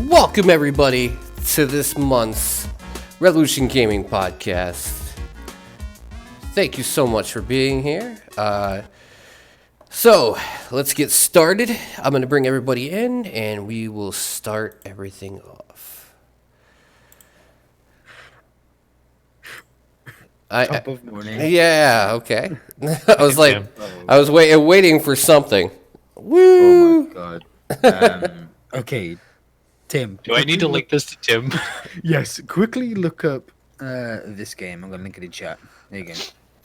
Welcome everybody to this month's Revolution Gaming Podcast. Thank you so much for being here. So let's get started. I'm going to bring everybody in and we will start everything off. Top of morning. Yeah, okay. I was like, I was waiting for something. Woo! Oh my god. Okay, Tim. Do I need to link this to Tim? Yes, quickly look up this game. I'm gonna link it in chat. There you go.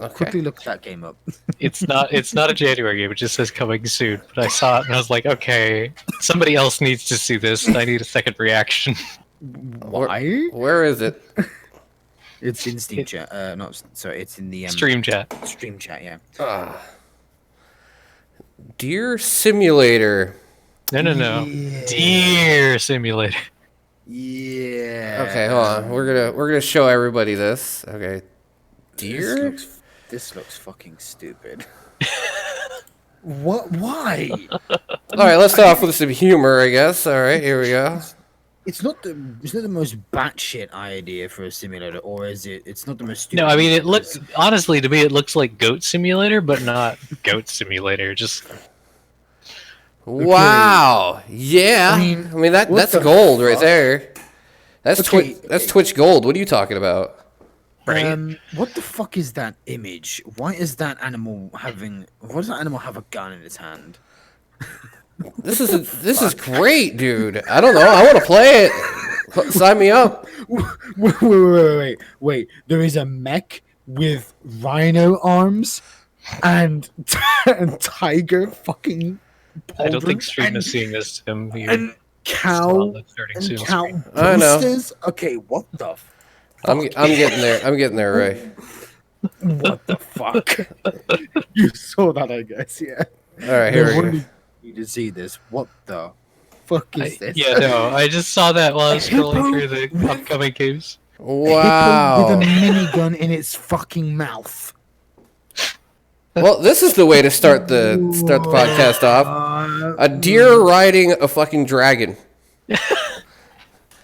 Okay. Quickly look that game up. It's not a January game. It just says coming soon. But I saw it and I was like, okay, somebody else needs to see this. I need a second reaction. Why? Where is it? It's in Steam chat. It's in the Stream chat. Stream chat. Yeah. Deer Simulator. No. Yeah. Deer Simulator. Yeah. Okay, hold on. We're gonna show everybody this. Okay. Deer? This looks fucking stupid. What? Why? Alright, let's start off with some humor, I guess. Alright, here we go. It's not the most batshit idea for a simulator, or is it? It's not the most stupid. No, I mean it looks honestly to me it looks like Goat Simulator, but not Goat Simulator. Just Wow. Yeah. I mean that's gold right there. That's Twitch gold. What are you talking about? right. What the fuck is that image? Why is that animal having? Why does that animal have a gun in its hand? This is great, dude. I don't know. I want to play it. Sign me up. Wait. There is a mech with rhino arms and tiger fucking. I don't think Stream is seeing this, Tim. And cow I know. boosters. Okay, what the? I'm getting there. I'm getting there, Ray. What the fuck? You saw that, I guess. Yeah. All right, here we go. You to see this. What the fuck is this? Yeah, no, I just saw that while I was scrolling through the upcoming games. Wow. With a minigun in its fucking mouth. Well, this is the way to start the podcast off. A deer riding a fucking dragon.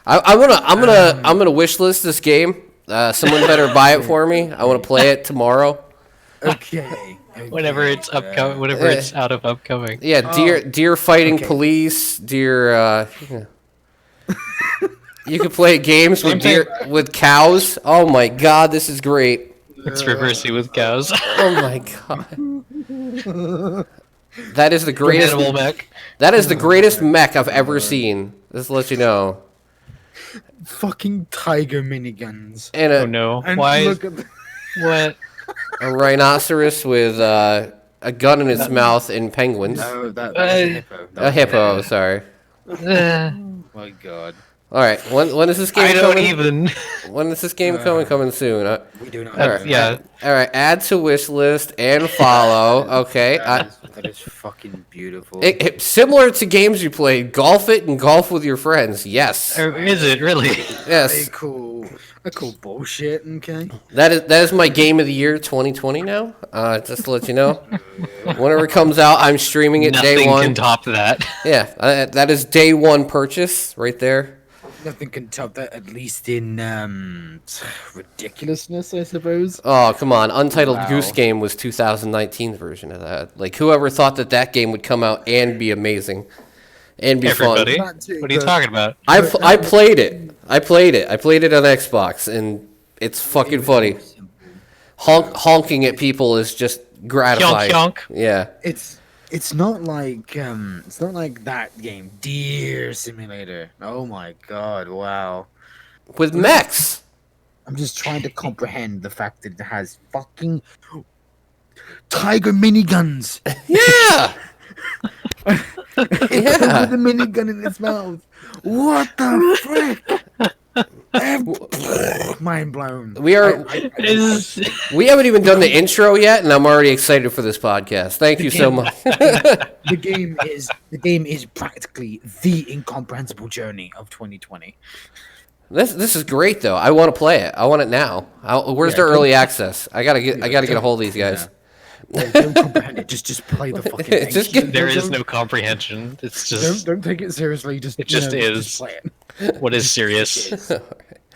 I'm gonna wish list this game. Someone better buy it for me. I want to play it tomorrow. Okay. Whenever it's upcoming, whenever it's out of upcoming. Yeah, deer fighting police. Deer. Yeah. You can play games with cows. Oh my god, this is great. It's reversing with cows. Oh my god. That is the greatest Animal mech. That is the greatest mech I've ever seen. Just to let you know. Fucking tiger miniguns. And Oh no! And Why? look at What? a rhinoceros with a gun in its mouth and penguins. No, that's a hippo. A hippo, sorry. My god. All right, when is this game I don't coming? even. When is this game coming? Coming soon. We do not. All right. Yeah. All right, add to wish list and follow. Okay. That is fucking beautiful. Similar to games you played, golf it and golf with your friends. Yes. Or is it really? Yes. I call bullshit. Okay. That is my game of the year 2020 now. Just to let you know. Whenever it comes out, I'm streaming it day Nothing one. can top that. Yeah, that is day one purchase right there. Nothing can top that, at least in ridiculousness, I suppose. Oh, come on. Untitled Wow. Goose Game was 2019 version of that. Like, whoever thought that game would come out and be amazing and be Everybody. fun. What are you talking about? I played it. I played it on Xbox, and it's fucking funny. Honking at people is just gratifying. Yonk. Yeah. It's not like that game, Deer Simulator. Oh my god! Wow. With mechs. I'm just trying to comprehend the fact that it has fucking tiger miniguns. Yeah. Yeah. With a minigun in its mouth. What the frick? Mind blown. We haven't even done the intro yet, and I'm already excited for this podcast. Thank you so much. The game is practically the incomprehensible journey of 2020. This is great though. I want to play it. I want it now. Where's the early access? I gotta get a hold of these guys. Don't comprehend it. Just play the fucking thing. Just get- There is no comprehension. It's just Don't take it seriously. Just it just you know, is. Just play it. what is serious.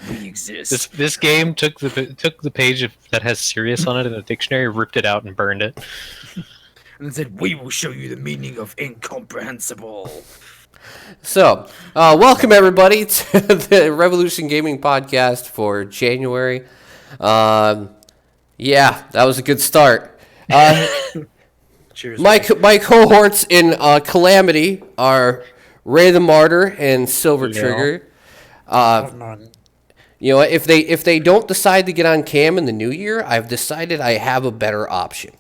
We exist. This game took the page that has serious on it in the dictionary, ripped it out, and burned it. And it said, "We will show you the meaning of incomprehensible." So, welcome everybody to the Revolution Gaming Podcast for January. Yeah, that was a good start. Cheers. My cohorts in Calamity are Raythemartyr and Silvertrigger. You know, if they don't decide to get on cam in the new year, I've decided I have a better option.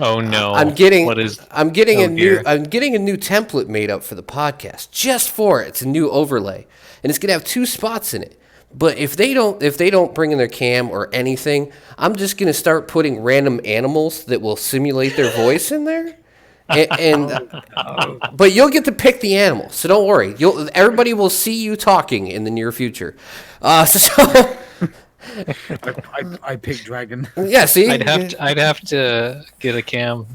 Oh no! I'm getting a new template made up for the podcast just for it. It's a new overlay, and it's gonna have 2 spots in it. But if they don't bring in their cam or anything, I'm just gonna start putting random animals that will simulate their voice in there. But you'll get to pick the animal, so don't worry. Everybody will see you talking in the near future. I picked dragon. Yeah, see, I'd have to get a cam.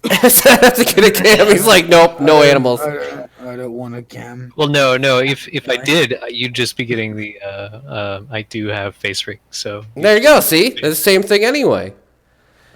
I have to get a cam. He's like, nope, no animals. I don't want a cam. Well, no. If I did, you'd just be getting the. I do have face rig, so There you go. See, it's the same thing anyway.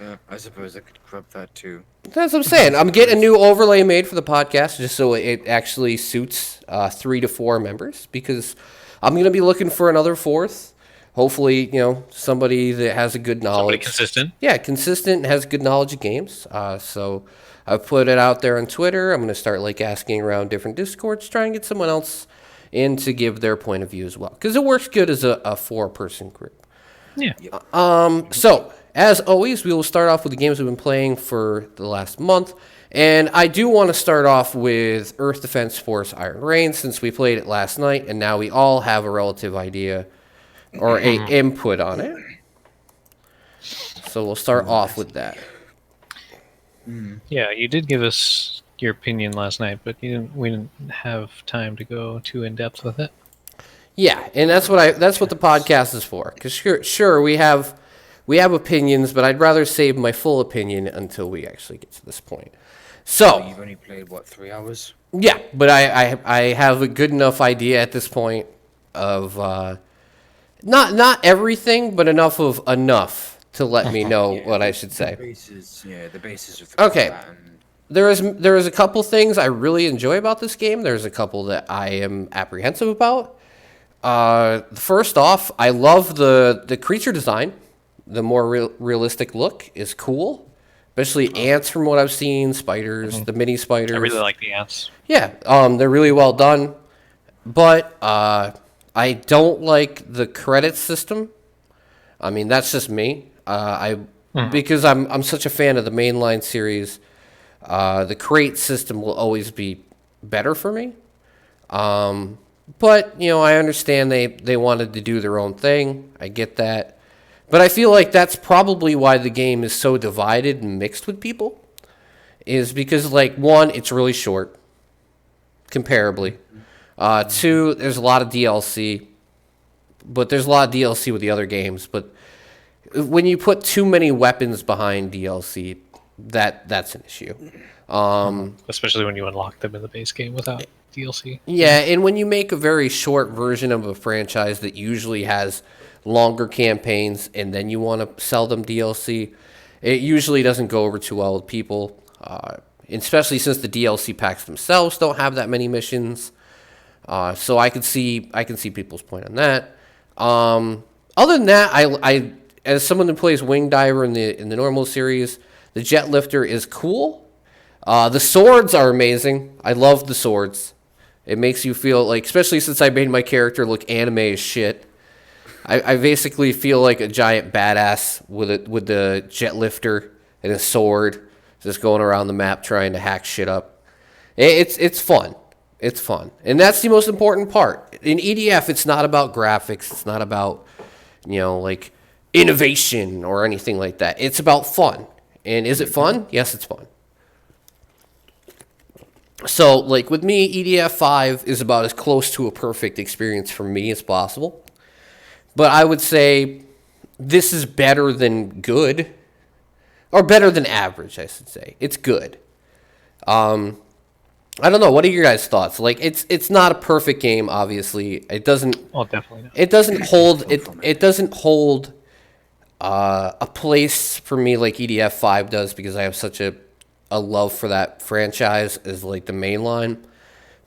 Yeah, I suppose I could corrupt that too. That's what I'm saying. I'm getting a new overlay made for the podcast just so it actually suits 3 to 4 members because I'm going to be looking for another 4th. Hopefully, you know, somebody that has a good knowledge. somebody consistent. Yeah, consistent and has good knowledge of games. So I've put it out there on Twitter. I'm going to start like asking around different Discords, try and get someone else in to give their point of view as well. Because it works good as a 4-person group. Yeah. So, as always, we will start off with the games we've been playing for the last month. And I do want to start off with Earth Defense Force Iron Rain since we played it last night and now we all have a relative idea or a input on it. So we'll start off with that. Yeah, you did give us your opinion last night, but we didn't have time to go too in depth with it. Yeah, and that's what the podcast is for. Because sure, we have opinions, but I'd rather save my full opinion until we actually get to this point. So You've only played what, 3 hours? yeah, but I have a good enough idea at this point of not everything, but enough to let me know what I should say. The basis of the Okay. combat and There is a couple things I really enjoy about this game. There's a couple that I am apprehensive about. First off, I love the creature design. The more realistic look is cool, especially ants from what I've seen, spiders, the mini spiders. I really like the ants. Yeah, they're really well done, but I don't like the credit system. I mean, that's just me. Because I'm such a fan of the mainline series. The crate system will always be better for me. But, you know, I understand they wanted to do their own thing. I get that. But I feel like that's probably why the game is so divided and mixed with people. Is because, like, 1, it's really short, comparably. 2, there's a lot of DLC. But there's a lot of DLC with the other games. But when you put too many weapons behind DLC, that's an issue. Especially when you unlock them in the base game without DLC. Yeah, and when you make a very short version of a franchise that usually has longer campaigns and then you want to sell them DLC, it usually doesn't go over too well with people, especially since the DLC packs themselves don't have that many missions. So I can see people's point on that. Other than that, I as someone who plays Wing Diver in the normal series, the Jet Lifter is cool. The swords are amazing. I love the swords. It makes you feel like, especially since I made my character look anime as shit, I basically feel like a giant badass with the Jet Lifter and a sword, just going around the map trying to hack shit up. It's fun. It's fun, and that's the most important part. In EDF, it's not about graphics. It's not about, you know, like innovation or anything like that. It's about fun. And is it fun? Yes, it's fun. So, like with me, EDF 5 is about as close to a perfect experience for me as possible. But I would say this is better than good. or better than average, I should say. It's good. I don't know. What are your guys' thoughts? Like, it's not a perfect game, obviously. It doesn't. Oh, definitely not. It doesn't hold. It doesn't hold a place for me like EDF 5 does, because I have such a love for that franchise as like the main line.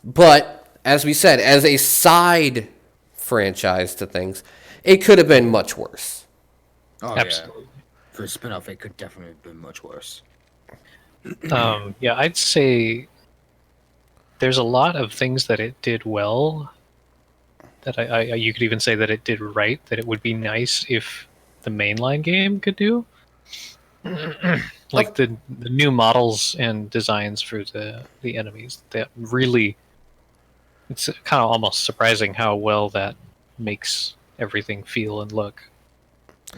But as we said, as a side franchise to things, it could have been much worse. Oh, Absolutely. yeah. For a spin-off, it could definitely have been much worse. Yeah, I'd say there's a lot of things that it did well. That I you could even say that it did right. That it would be nice if the mainline game could do. Like the new models and designs for the enemies. That really, it's kind of almost surprising how well that makes everything feel and look.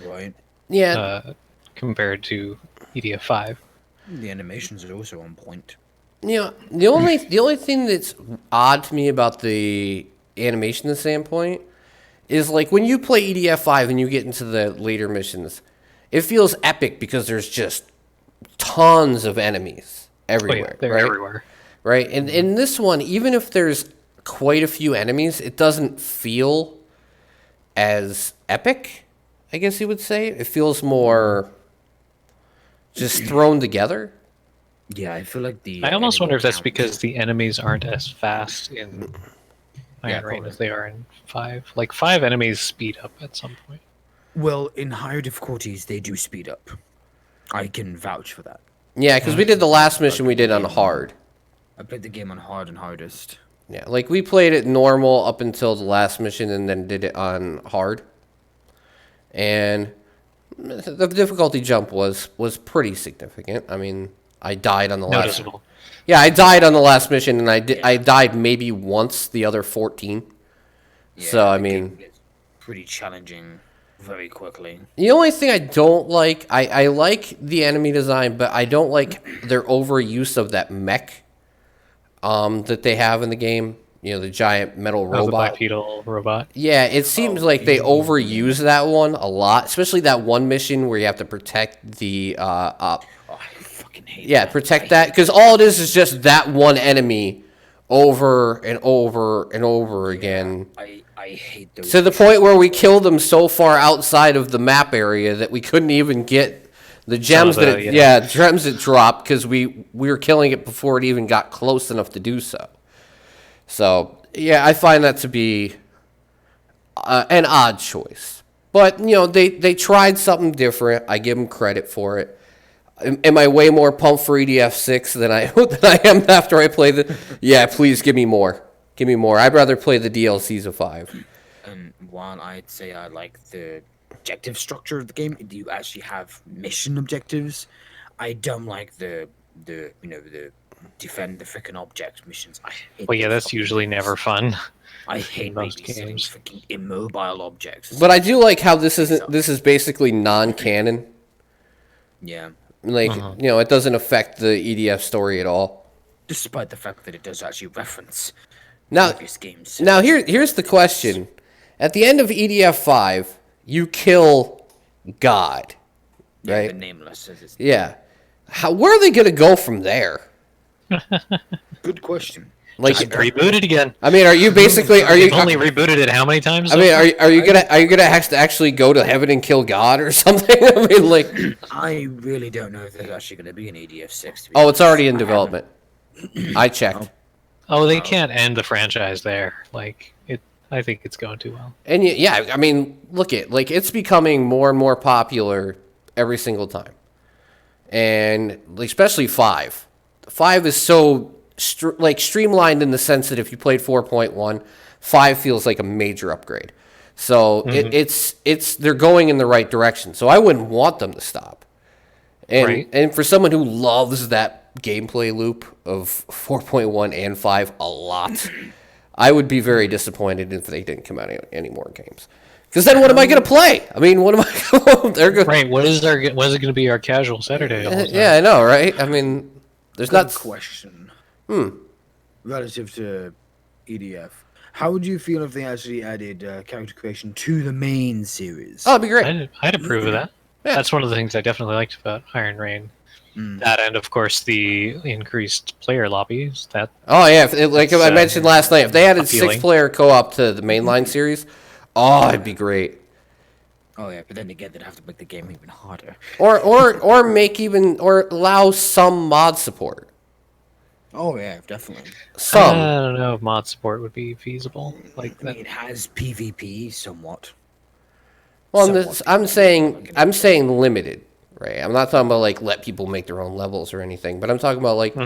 Right. Yeah. Compared to EDF 5. The animations are also on point. You know, the only thing that's odd to me about the animation standpoint is like when you play EDF 5 and you get into the later missions, it feels epic because there's just tons of enemies everywhere. They're right? everywhere. Right? And in this one, even if there's quite a few enemies, it doesn't feel as epic, I guess you would say. It feels more just thrown together. Yeah, I feel like the. I almost wonder if that's count- because the enemies aren't as fast in Iron Rain probably. as they are in 5. Like 5 enemies speed up at some point. Well, in higher difficulties, they do speed up. I can vouch for that. Yeah, because we did the last mission we did on hard. I played the game on hard and hardest. Yeah, like we played it normal up until the last mission and then did it on hard. And the difficulty jump was pretty significant. I mean, I died on the last. Noticeable. Yeah, I died on the last mission, and I died maybe once the other 14. Yeah, So I the mean, game gets pretty challenging very quickly. the only thing I don't like, I like the enemy design, but I don't like their overuse of that mech that they have in the game. You know, the giant metal The robot. bipedal robot. Yeah, it seems like they overuse that one a lot, especially that one mission where you have to protect the Oh, I fucking hate yeah, that. protect that, because all it is just that one enemy over and over and over again, I hate those. to the point where we killed them so far outside of the map area that we couldn't even get the gems the- that yeah. gems that dropped, because we were killing it before it even got close enough to do so. So yeah, I find that to be an odd choice, but you know, they tried something different. I give them credit for it. Am I way more pumped for EDF 6 than I am after I play the? Yeah, please give me more. Give me more. I'd rather play the DLCs of 5. And one, I'd say I like the objective structure of the game. You actually have mission objectives. I don't like the defend the freaking object missions. I hate Well, yeah, those that's fucking usually things. never fun. I hate most babysitting games. freaking immobile objects. But I do like how this is basically non-canon. Yeah, Like, you know, it doesn't affect the EDF story at all. despite the fact that it does actually reference Now, previous games. now here's the question. At the end of EDF 5, you kill God, Yeah, right? the nameless. As it's Yeah. Where are they going to go from there? Good question. Like, Just reboot it again. I mean, are you They've only rebooted it how many times? I mean, are you gonna have to actually go to heaven and kill God or something? I mean, like, I really don't know if there's actually going to be an EDF 6. To be oh, it's honest. already in development. I checked, Oh, they can't end the franchise there. Like it, I think it's going too well. and yeah, I mean, look at like it's becoming more and more popular every single time, and like, especially 5. 5 is so streamlined in the sense that if you played 4.1, 5 feels like a major upgrade. So it's they're going in the right direction. So I wouldn't want them to stop. And Right. and for someone who loves that gameplay loop of 4.1 and 5 a lot, I would be very disappointed if they didn't come out any more games. Because then what am I going to play? I mean, what am I? They're going. Right. What is it going to be our casual Saturday? all the time? Yeah, I know, right? I mean, there's Good not. question. Relative to EDF, how would you feel if they actually added character creation to the main series? Oh, it'd be great. I'd approve of that. Yeah. That's one of the things I definitely liked about Iron Rain. That, and of course the increased player lobbies. That Oh yeah, like I mentioned last night, if they added appealing. 6-player co-op to the mainline series, oh, it'd be great. Oh yeah, but then again, they'd have to make the game even harder. Or make even or allow some mod support. Oh yeah, definitely. Some. I don't know if mod support would be feasible. Like I mean, it has PvP somewhat. Well, Somewhat I'm PvP. saying limited, right? I'm not talking about like let people make their own levels or anything, but I'm talking about like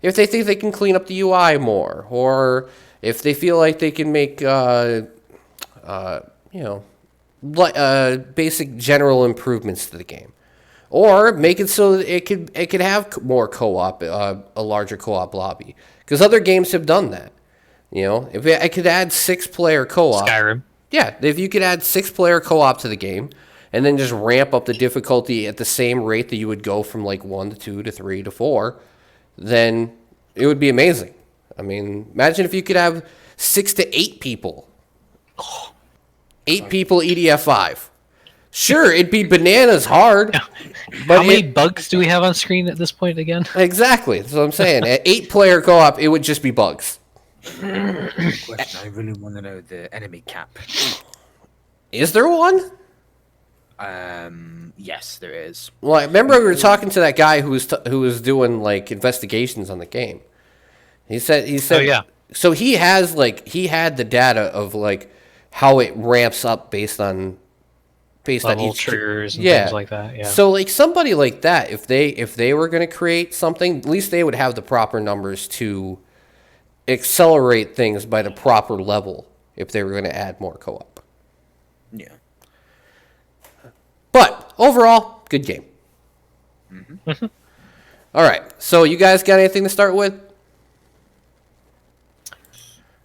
if they think they can clean up the UI more, or if they feel like they can make you know basic general improvements to the game, or make it so that it could have more co-op, a larger co-op lobby, because other games have done that. You know, if I could add 6-player co-op. Skyrim. Yeah, if you could add 6-player co-op to the game, and then just ramp up the difficulty at the same rate that you would go from like 1 to 2 to 3 to 4, then it would be amazing. I mean, imagine if you could have 6 to 8 people. 8 people EDF5. Sure, it'd be bananas hard. But How many bugs do we have on screen at this point again? Exactly. That's what I'm saying. At 8-player co-op, it would just be bugs. Question: I really want to know the enemy cap. Is there one? Yes, there is. Well, I remember we were talking to that guy who was doing like investigations on the game. He said Oh, yeah. So he had the data of like how it ramps up based on Level each triggers and yeah. things like that. Yeah. So like somebody like that, if they were going to create something, at least they would have the proper numbers to accelerate things by the proper level if they were going to add more co-op. Yeah. But overall, good game. All right, so you guys got anything to start with?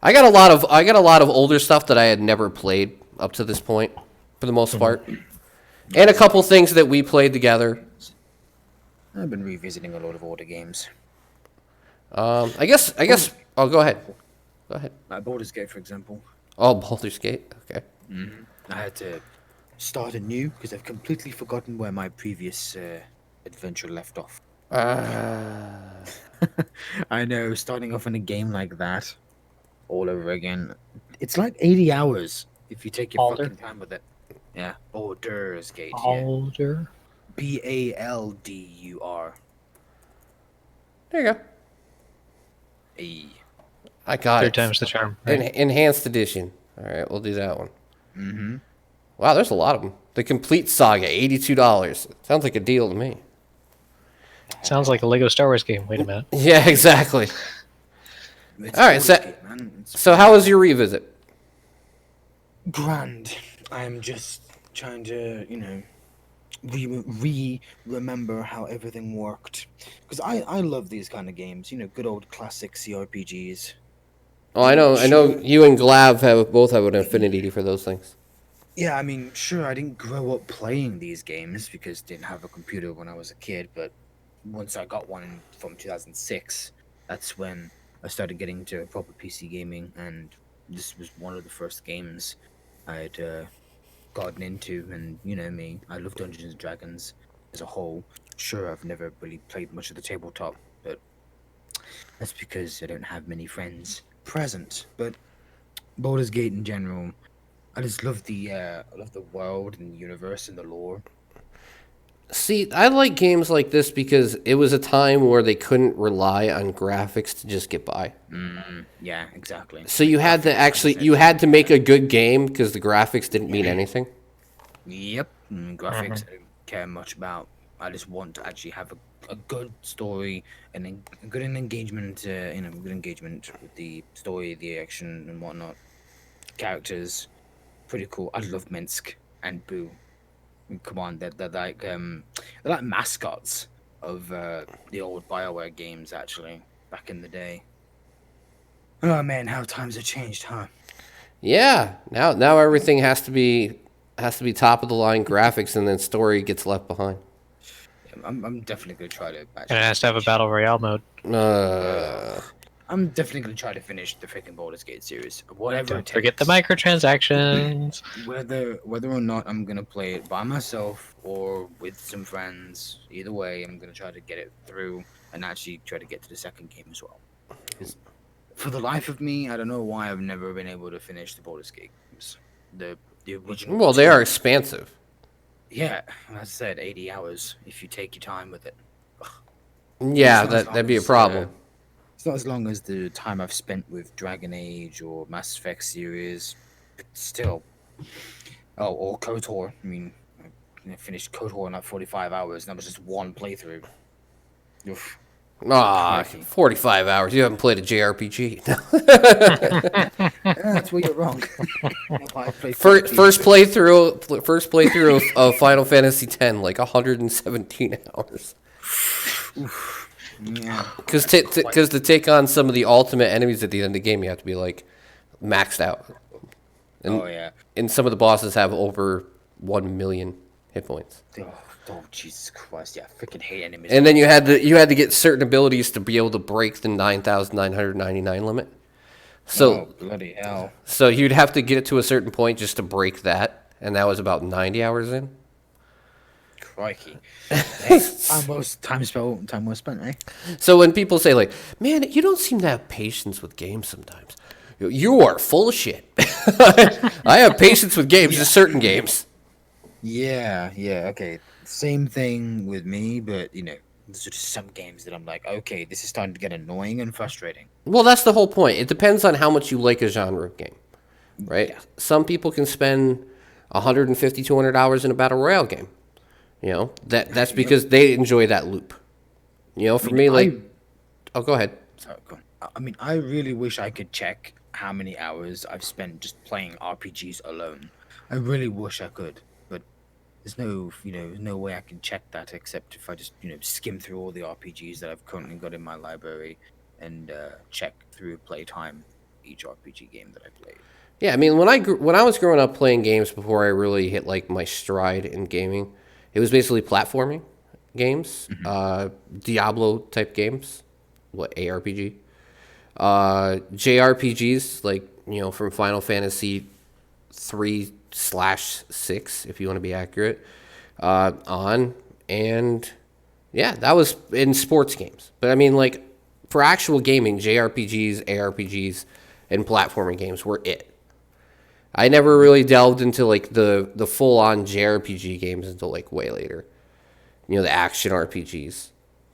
I got a lot of older stuff that I had never played up to this point, for the most part, and a couple things that we played together. I've been revisiting a lot of older games. I guess. Oh, go ahead. Go ahead. Like Baldur's Gate, for example. Oh, Baldur's Gate. Okay. I had to start anew because I've completely forgotten where my previous adventure left off. I know, starting off in a game like that all over again. It's like 80 hours if you take your Baldur? fucking time with it. Yeah, Baldur's Gate. Yeah. Baldur. Baldur. There you go. I got Third it. time's the charm. Right? Enhanced edition. All right, we'll do that one. Mm-hmm. Wow, there's a lot of them. The complete saga, $82. Sounds like a deal to me. Sounds like a Lego Star Wars game. Wait a minute. Yeah, exactly. It's All right, Baldur's so- Gate, man. It's So how was your revisit? grand. I'm just trying to, remember how everything worked. Because I love these kind of games, good old classic CRPGs. Oh, I know you and Glav both have an affinity for those things. Yeah, I mean, sure, I didn't grow up playing these games because I didn't have a computer when I was a kid, but once I got one from 2006, that's when I started getting into proper PC gaming, and this was one of the first games I'd gotten into, and you know me, I love Dungeons and Dragons as a whole. Sure, I've never really played much of the tabletop, but that's because I don't have many friends present. But Baldur's Gate in general, I just love the world and the universe and the lore. See, I like games like this because it was a time where they couldn't rely on graphics to just get by. Yeah, exactly. So you had to make a good game because the graphics didn't mean anything. Yep, graphics I don't care much about. I just want to actually have a good story and a good engagement, good engagement with the story, the action, and whatnot. Characters, pretty cool. I love Minsk and Boo. Come on, they're like mascots of the old BioWare games, actually, back in the day. Oh man, how times have changed, huh? Yeah, now everything has to be top of the line graphics, and then story gets left behind. I'm definitely gonna try to. And it has to have a battle royale mode. I'm definitely gonna try to finish the freaking Baldur's Gate series, whatever it Don't takes. forget the microtransactions. Whether or not I'm gonna play it by myself or with some friends, either way, I'm gonna try to get it through and actually try to get to the second game as well. Because for the life of me, I don't know why I've never been able to finish the Baldur's Gate games. The original. Well, they are two. expansive. Yeah, as I said, 80 hours if you take your time with it. Yeah, It's not as that'd be a long as, problem. It's not as long as the time I've spent with Dragon Age or Mass Effect series, but still. Oh, or KOTOR. I mean, I finished KOTOR in like 45 hours, and that was just one playthrough. Oof. Ah, Crikey. 45 hours. You haven't played a JRPG. Yeah, that's where you're wrong. I played First playthrough of Final Fantasy X, like 117 hours. Yeah. Because to take on some of the ultimate enemies at the end of the game, you have to be like maxed out. And, Oh yeah. and some of the bosses have over 1 million hit points. Oh, Jesus Christ! Yeah, I freaking hate enemies. And then you had to get certain abilities to be able to break the 9,999 limit. So Oh, bloody hell! so you'd have to get it to a certain point just to break that, and that was about 90 hours in. Crikey! Hey, time well spent, eh? So when people say like, "Man, you don't seem to have patience with games sometimes," you are full of shit. I have patience with games, just certain games. Yeah, okay. Same thing with me, but there's just some games that I'm like, okay, this is starting to get annoying and frustrating. Well, that's the whole point. It depends on how much you like a genre of game, right? Yeah. Some people can spend 150, 200 hours in a battle royale game. That's because they enjoy that loop. For me, oh, go ahead. Sorry, go on. I mean, I really wish I could check how many hours I've spent just playing RPGs alone. I really wish I could, but there's no way I can check that except if I just, skim through all the RPGs that I've currently got in my library and check through playtime each RPG game that I played. Yeah, I mean, when I was growing up playing games before I really hit like my stride in gaming, it was basically platforming games, Diablo type games, ARPG, JRPGs like from Final Fantasy 3/6, if you want to be accurate, and yeah, that was in sports games. But I mean, like for actual gaming, JRPGs, ARPGs, and platforming games were it. I never really delved into like the full on JRPG games until like way later. The action RPGs.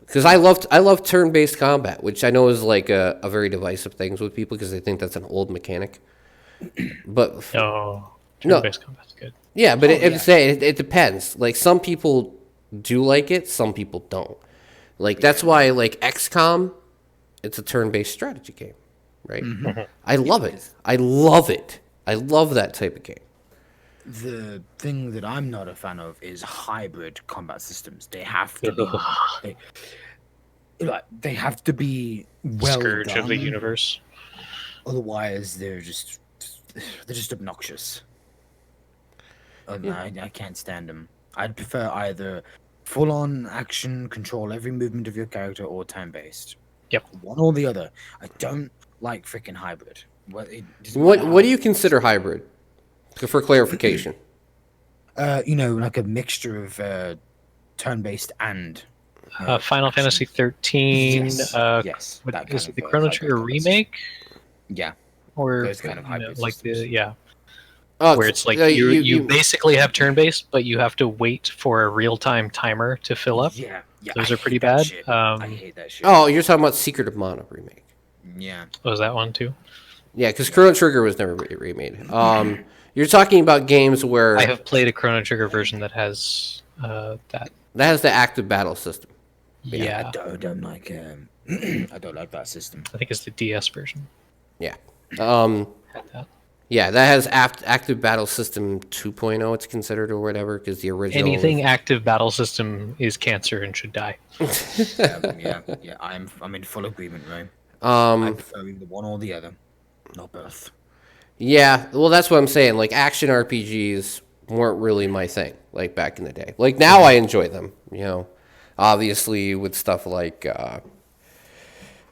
Because I loved turn based combat, which I know is like a very divisive thing with people because they think that's an old mechanic. But No, turn-based combat's good. yeah, but it depends. Like some people do like it, some people don't. Like that's why like XCOM, it's a turn based strategy game, right? I love it. I love it. I love that type of game. The thing that I'm not a fan of is hybrid combat systems. They have to be they have to be well Scourge done. of the universe. Otherwise, they're just obnoxious. I can't stand them. I'd prefer either full-on action, control every movement of your character, or time-based. Yep. One or the other. I don't like freaking hybrid. What do you consider hybrid? For clarification. Like a mixture of turn-based and Final action. Fantasy 13. Yes, yes. What, that is kind it the of, Chrono hybrid Trigger combat system. remake? Yeah. Or Those kind of hybrid like systems. where it's like you basically have turn-based, but you have to wait for a real-time timer to fill up. Yeah. Those I are pretty hate that bad. shit. I hate that shit. Oh, you're talking about Secret of Mana remake. Yeah. Was that one too? Yeah, because Chrono Trigger was never remade. You're talking about games where I have played a Chrono Trigger version that has that. that has the active battle system. Yeah, I don't like I don't like that system. I think it's the DS version. Yeah. Had that. Yeah, that has active battle system 2.0. It's considered or whatever because the original. Anything active battle system is cancer and should die. Yeah. I'm in full agreement, right? I prefer either one or the other, not both. Yeah, well, that's what I'm saying. Like action RPGs weren't really my thing. Like back in the day. Like now, I enjoy them. Obviously with stuff like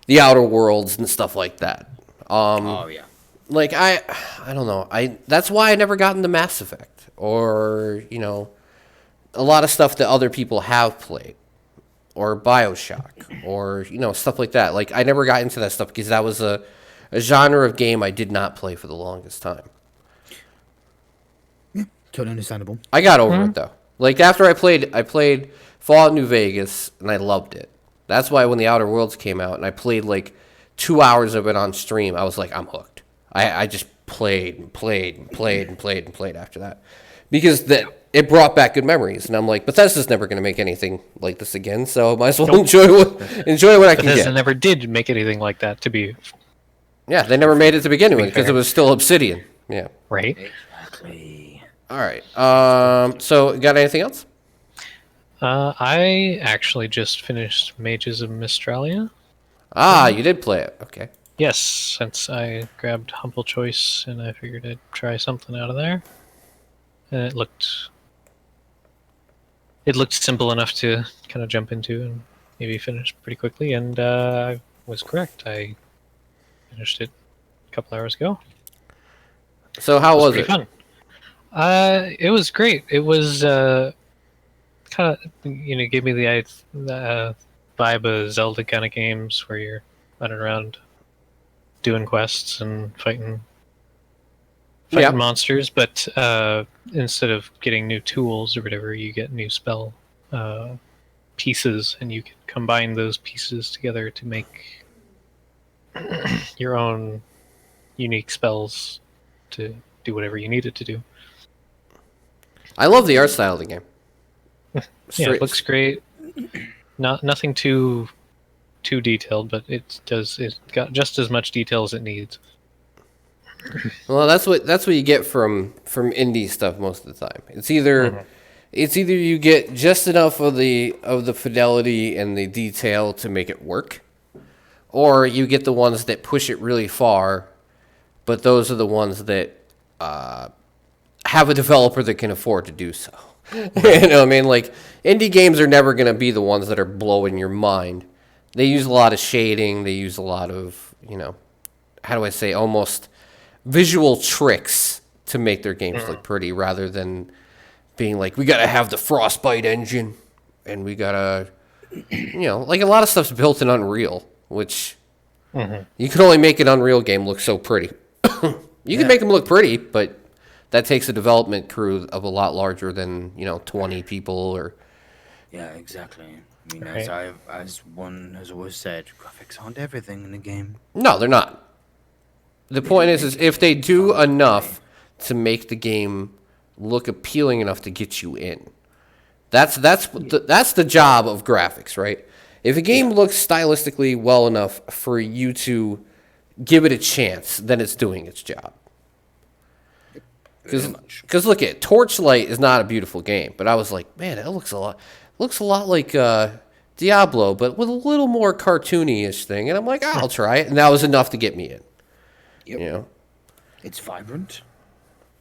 the Outer Worlds and stuff like that. Oh yeah. Like I don't know. That's why I never got into Mass Effect or a lot of stuff that other people have played, or BioShock, or stuff like that. Like I never got into that stuff because that was a genre of game I did not play for the longest time. Totally understandable. I got over it though. Like after I played Fallout New Vegas and I loved it. That's why when the Outer Worlds came out and I played like 2 hours of it on stream, I was like, I'm hooked. I just played and played and played and played and played after that. Because it brought back good memories. And I'm like, Bethesda's never going to make anything like this again, so I might as well enjoy what I can Bethesda get. never did make anything like that, to be Yeah, they never made it to begin with because it was still Obsidian. Yeah. right. Exactly. All right. So, got anything else? I actually just finished Mages of Mystralia. You did play it. Okay. Yes, since I grabbed Humble Choice and I figured I'd try something out of there. And it looked simple enough to kind of jump into and maybe finish pretty quickly, and I was correct. I finished it a couple hours ago. So how was Pretty it? fun. It was great. It was kind of gave me the vibe of Zelda kind of games where you're running around doing quests and fighting monsters, but instead of getting new tools or whatever, you get new spell pieces, and you can combine those pieces together to make your own unique spells to do whatever you need it to do. I love the art style of the game. Yeah, it looks great. Nothing too detailed, but it got just as much detail as it needs. Well, that's what you get from indie stuff most of the time. It's either you get just enough of the fidelity and the detail to make it work, or you get the ones that push it really far, but those are the ones that have a developer that can afford to do so. You know what I mean? Like, indie games are never going to be the ones that are blowing your mind. They use a lot of shading. They use a lot of, how do I say, almost visual tricks to make their games look pretty, rather than being like, we got to have the Frostbite engine, and we got to, like a lot of stuff's built in Unreal, which you can only make an Unreal game look so pretty. You can make them look pretty, but that takes a development crew of a lot larger than 20 people or. Yeah, exactly. I mean, Right. as one has always said, graphics aren't everything in the game. No, they're not. The point is if they do enough to make the game look appealing enough to get you in. That's the job of graphics, right? If a game looks stylistically well enough for you to give it a chance, then it's doing its job. Because look at Torchlight is not a beautiful game, but I was like, man, it looks a lot like Diablo, but with a little more cartoony-ish thing. And I'm like, I'll try it, and that was enough to get me in. Yep. It's vibrant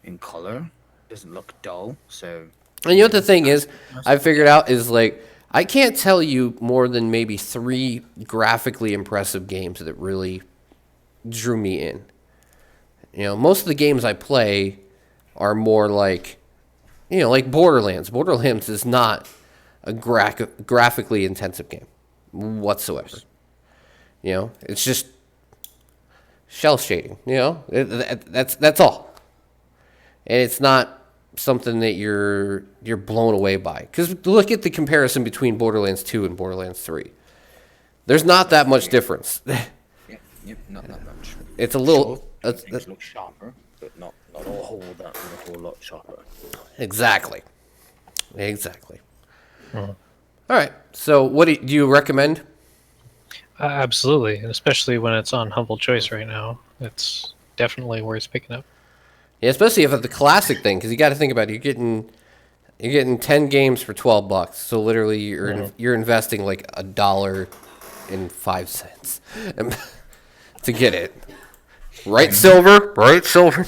in color, doesn't look dull. So, And you know what the thing is, I figured out is like I can't tell you more than maybe 3 graphically impressive games that really drew me in. Most of the games I play are more like, like Borderlands. Borderlands is not a graphically intensive game whatsoever. It's just shell shading. That's all, and it's not something that you're blown away by. Because look at the comparison between Borderlands 2 and Borderlands 3. There's not that much difference. Yep, not that much. It's a little. Things look sharper, but not a whole lot sharper. Exactly. All right. So, what do you recommend? Absolutely, and especially when it's on Humble Choice right now, it's definitely worth picking up. Yeah, especially if it's the classic thing, because you got to think about it. You're getting 10 games for $12. So literally, you're investing like $1.05 to get it. Right, Silver. Right, Silver.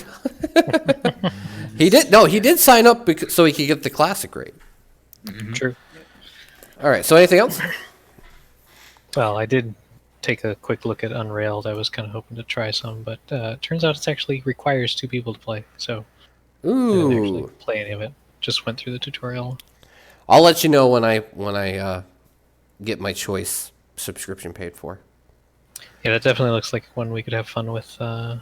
He did sign up so he could get the classic rate. True. All right. So anything else? Well, I did take a quick look at Unrailed. I was kind of hoping to try some, but it turns out it actually requires 2 people to play. So I didn't actually Ooh. play any of it. Just went through the tutorial. I'll let you know when I get my choice subscription paid for. Yeah, that definitely looks like one we could have fun with on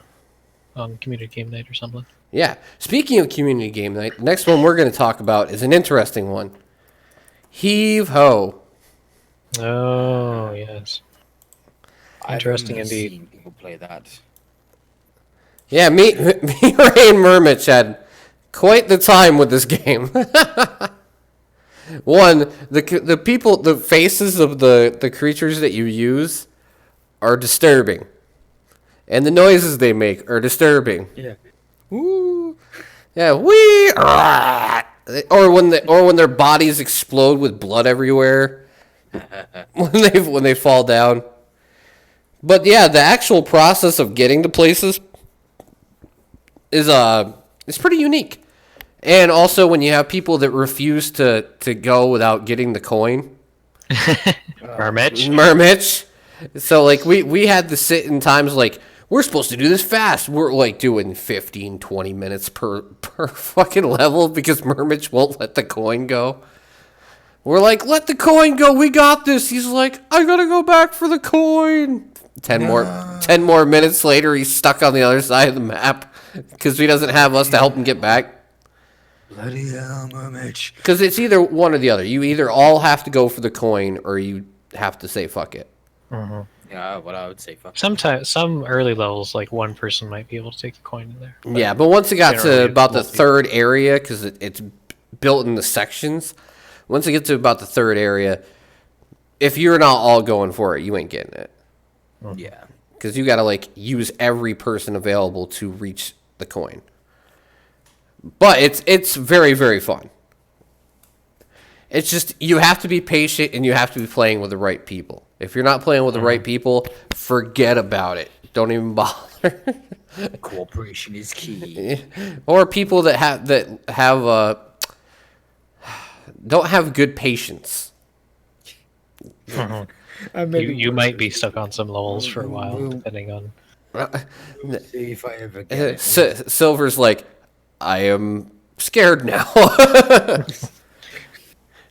community game night or something. Yeah. Speaking of community game night, next one we're going to talk about is an interesting one. Heave ho. Oh yes, interesting I've only indeed. seen people play that. Yeah, me Ray and Murmich had quite the time with this game. One, the faces of the creatures that you use are disturbing, and the noises they make are disturbing. Yeah. Woo. Yeah, wee. Or when their bodies explode with blood everywhere when they fall down. But yeah, the actual process of getting to places is pretty unique. And also when you have people that refuse to go without getting the coin. Mermitch. So like we had to sit in times like we're supposed to do this fast. We're like doing 15, 20 minutes per fucking level because Mermitch won't let the coin go. We're like, let the coin go. We got this. He's like, I gotta go back for the coin. 10 more minutes later, he's stuck on the other side of the map because he doesn't have us to help him get back. Bloody hell, Mermitch. Because it's either one or the other. You either all have to go for the coin or you have to say fuck it. Yeah, what I would say, fuck. Sometimes some early levels, like one person might be able to take a coin in there. Yeah, but once it got to generally about the it's third area, because it's built in the sections, once it gets to about the third area, if you're not all going for it, you ain't getting it. Yeah. Because you got to like use every person available to reach the coin. But it's very, very fun. It's just you have to be patient and you have to be playing with the right people. If you're not playing with the right people, forget about it. Don't even bother. Cooperation is key. Or people that have don't have good patience. You might be stuck on some levels for a while, depending on. See if I ever get it. Silver's like, I am scared now.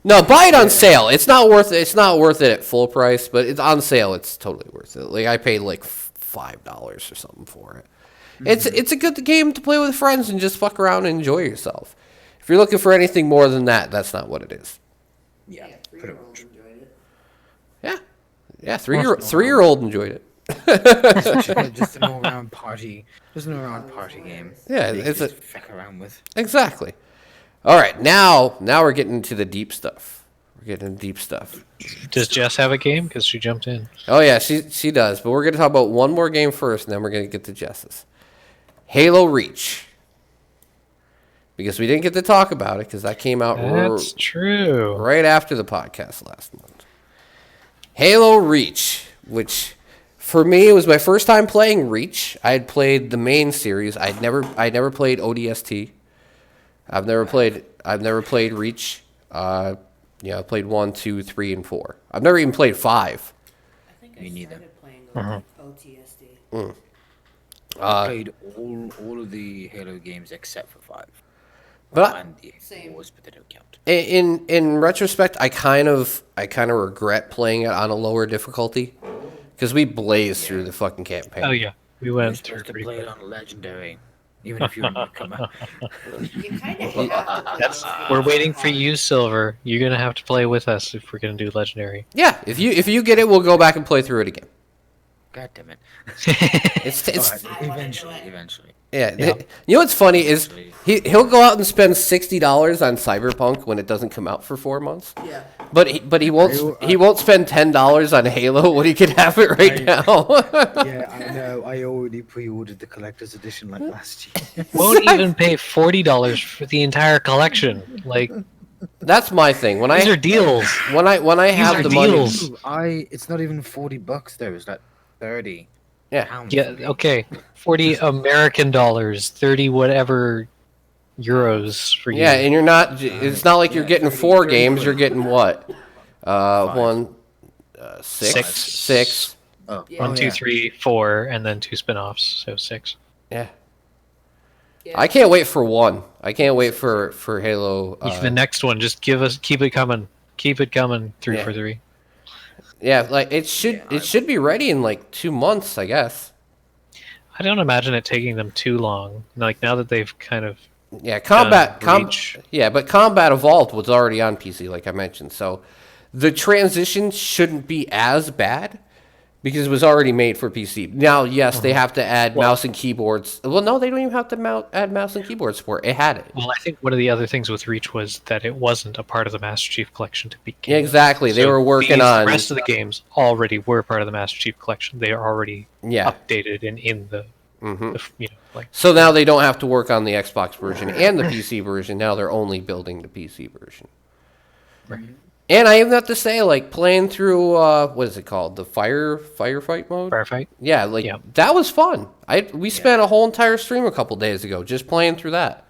No, buy it on sale. It's not worth it. It's not worth it at full price, but it's on sale. It's totally worth it. Like I paid like $5 or something for it. It's a good game to play with friends and just fuck around and enjoy yourself. If you're looking for anything more than that, that's not what it is. Yeah, pretty much. Enjoyed it. Yeah. Three-year-old enjoyed it. Just an all-round party. Just an all-round party game. Yeah, that you it's can a just feck around with. exactly. All right, now we're getting into the deep stuff. We're getting into deep stuff. Does Jess have a game? Because she jumped in. Oh yeah, she does. But we're gonna talk about one more game first, and then we're gonna get to Jess's. Halo Reach. Because we didn't get to talk about it because that came out That's true. right after the podcast last month. Halo Reach, which for me it was my first time playing Reach. I had played the main series. I'd never played ODST. I've never played Reach. I played 1, 2, 3, and 4. I've never even played 5. I think Me I neither. started playing OTSD. I played all of the Halo games except for 5. But And the Same. wars, but they don't count. in retrospect, I kind of regret playing it on a lower difficulty because we blazed through the fucking campaign. Oh yeah, we You're went through supposed to pretty play it quick. on Legendary, even if you're a newcomer. You kind of have to. We're waiting for you, Silver. You're gonna have to play with us if we're gonna do Legendary. Yeah, if you get it, we'll go back and play through it again. God damn it. It's Alright, I wanna do eventually, it. eventually. yeah. Yeah. You know what's funny is he'll go out and spend $60 on Cyberpunk when it doesn't come out for 4 months. Yeah. But he won't spend $10 on Halo when he could have it right now. Yeah, I know. I already pre-ordered the collector's edition like last year. Won't even pay $40 for the entire collection. Like That's my thing. When these are I deals. when I These have are the deals. money, It's not even $40 though. It's like 30 yeah. pounds. Yeah, okay. 40 American dollars, 30 whatever euros for you. Yeah, and you're not. It's not like you're getting 4 games. You're getting what? 1, 6, Six. 6. Oh, Yeah. One, oh, two, yeah. 3, 4, and then 2 spin-offs, so 6. Yeah. Yeah. I can't wait for 1. I can't wait for Halo. The next one, just keep it coming. Keep it coming, 3 Yeah. for 3. Yeah, like it should be ready in like 2 months, I guess. I don't imagine it taking them too long. Like, now that they've kind of Yeah, combat Reach. Yeah, but Combat Evolved was already on PC, like I mentioned. So the transition shouldn't be as bad because it was already made for PC. Now, yes, they have to add mouse and keyboards. Well, no, they don't even have to add mouse and keyboard support. It had it. Well, I think one of the other things with Reach was that it wasn't a part of the Master Chief Collection to begin Yeah, with. exactly. They So were working on the rest of the games already were part of the Master Chief Collection. They are already Yeah. updated and in the like. So now they don't have to work on the Xbox version and the PC version. Now they're only building the PC version. Right. And I even have to say, like, playing through, what is it called? The firefight mode? Firefight. Yeah, like, Yeah. that was fun. We spent a whole entire stream a couple days ago just playing through that.